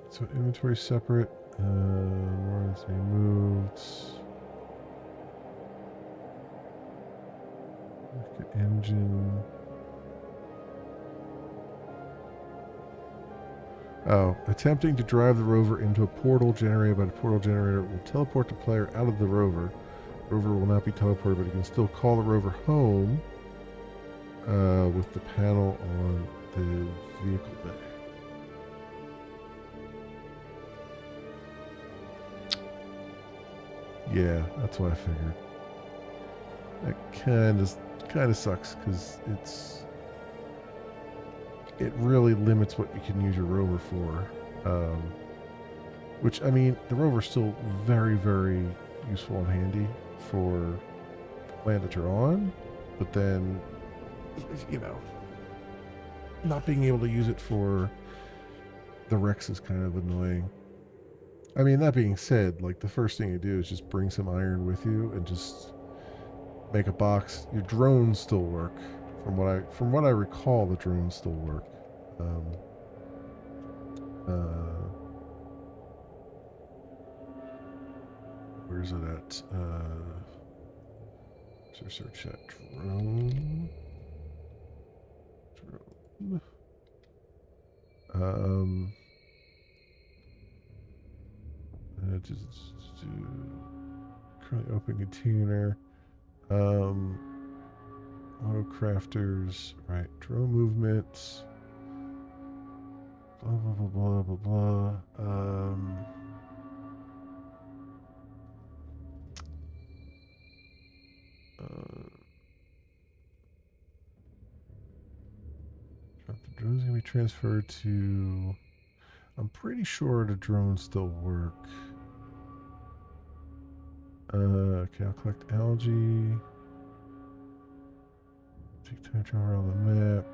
So inventory separate. More has been moved. Rocket engine. Oh, attempting to drive the rover into a portal generated by the portal generator will teleport the player out of the rover. Rover will not be teleported, but you can still call the rover home with the panel on the vehicle bay. Yeah, that's what I figured. That kind of sucks because it really limits what you can use your rover for. Which, I mean, the rover's still very, very useful and handy for the land that you're on, but then, you know, not being able to use it for the Rex is kind of annoying. I mean, that being said, like, the first thing you do is just bring some iron with you and just make a box. Your drones still work. From what I recall, the drones still work. Where's it at? Search that drone. Just currently open container. Auto crafters. Right. Drone movements. Blah blah blah blah blah blah. The drone's gonna be transferred to. I'm pretty sure the drones still work. Okay, I'll collect algae. Take time to travel around the map.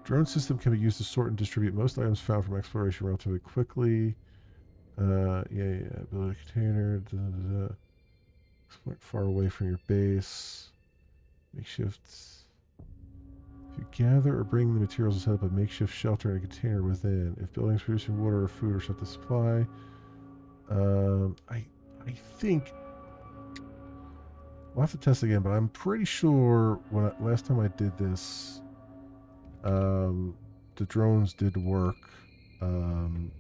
Drone system can be used to sort and distribute most items found from exploration relatively quickly. Build a container. Quite far away from your base. Makeshifts. If you gather or bring the materials to set up a makeshift shelter in a container within. If buildings producing water or food or shut the supply. I think we'll have to test again, but I'm pretty sure last time I did this, the drones did work from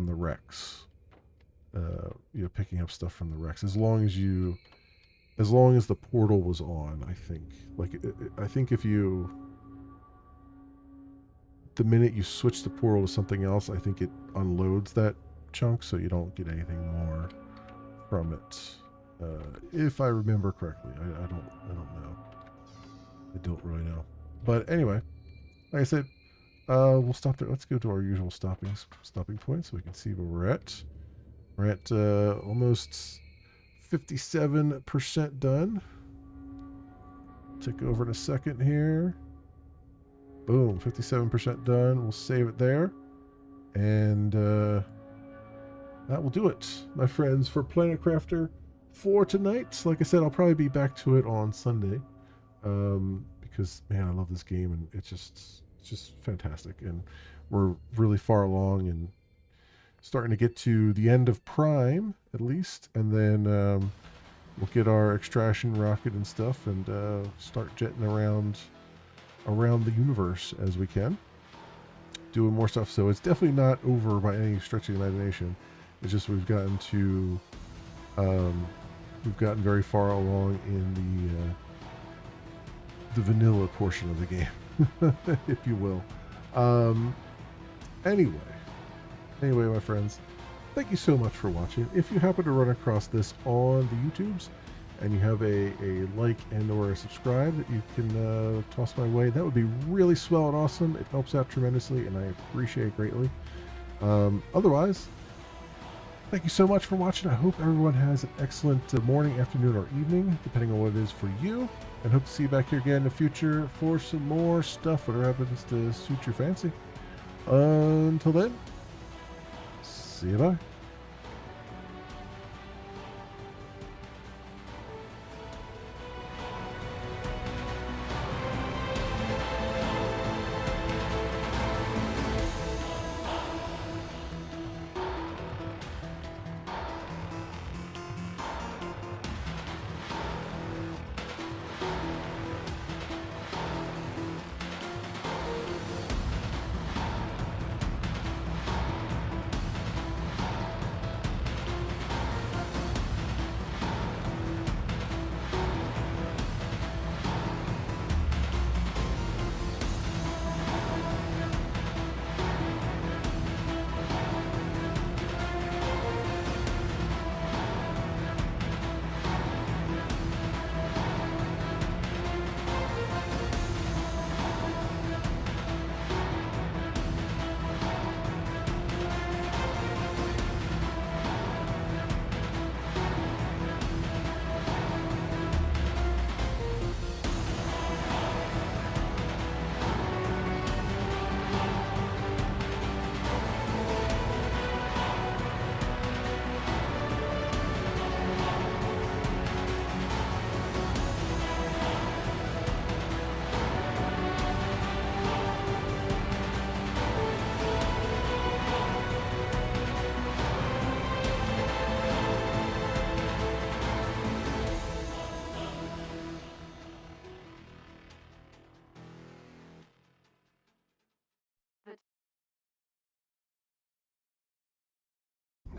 the Rex. Picking up stuff from the Rex as long as the portal was on. I think I think if you the minute you switch the portal to something else, I think it unloads that chunk, so you don't get anything more from it. If I remember correctly, I don't know. I don't really know. But anyway, like I said, we'll stop there. Let's go to our usual stopping point so we can see where we're at. We're at almost 57% done. Take over in a second here. Boom, 57% done. We'll save it there. And that will do it, my friends, for Planet Crafter for tonight. Like I said, I'll probably be back to it on Sunday. Because, man, I love this game, and it's just fantastic. And we're really far along and starting to get to the end of Prime, at least. And then we'll get our extraction rocket and stuff and start jetting around the universe as we can, doing more stuff. So it's definitely not over by any stretch of the imagination. It's just we've gotten very far along in the vanilla portion of the game, if you will. Anyway, my friends, thank you so much for watching. If you happen to run across this on the YouTubes, and you have a like and or a subscribe that you can toss my way, that would be really swell and awesome. It helps out tremendously, and I appreciate it greatly. Otherwise, thank you so much for watching. I hope everyone has an excellent morning, afternoon, or evening, depending on what it is for you. And hope to see you back here again in the future for some more stuff, whatever happens to suit your fancy. Until then, see you bye.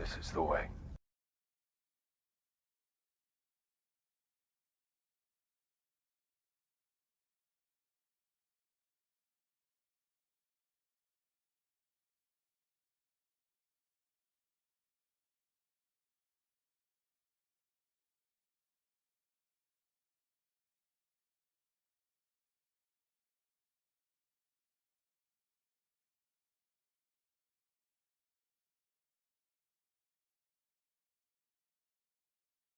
The This is the way.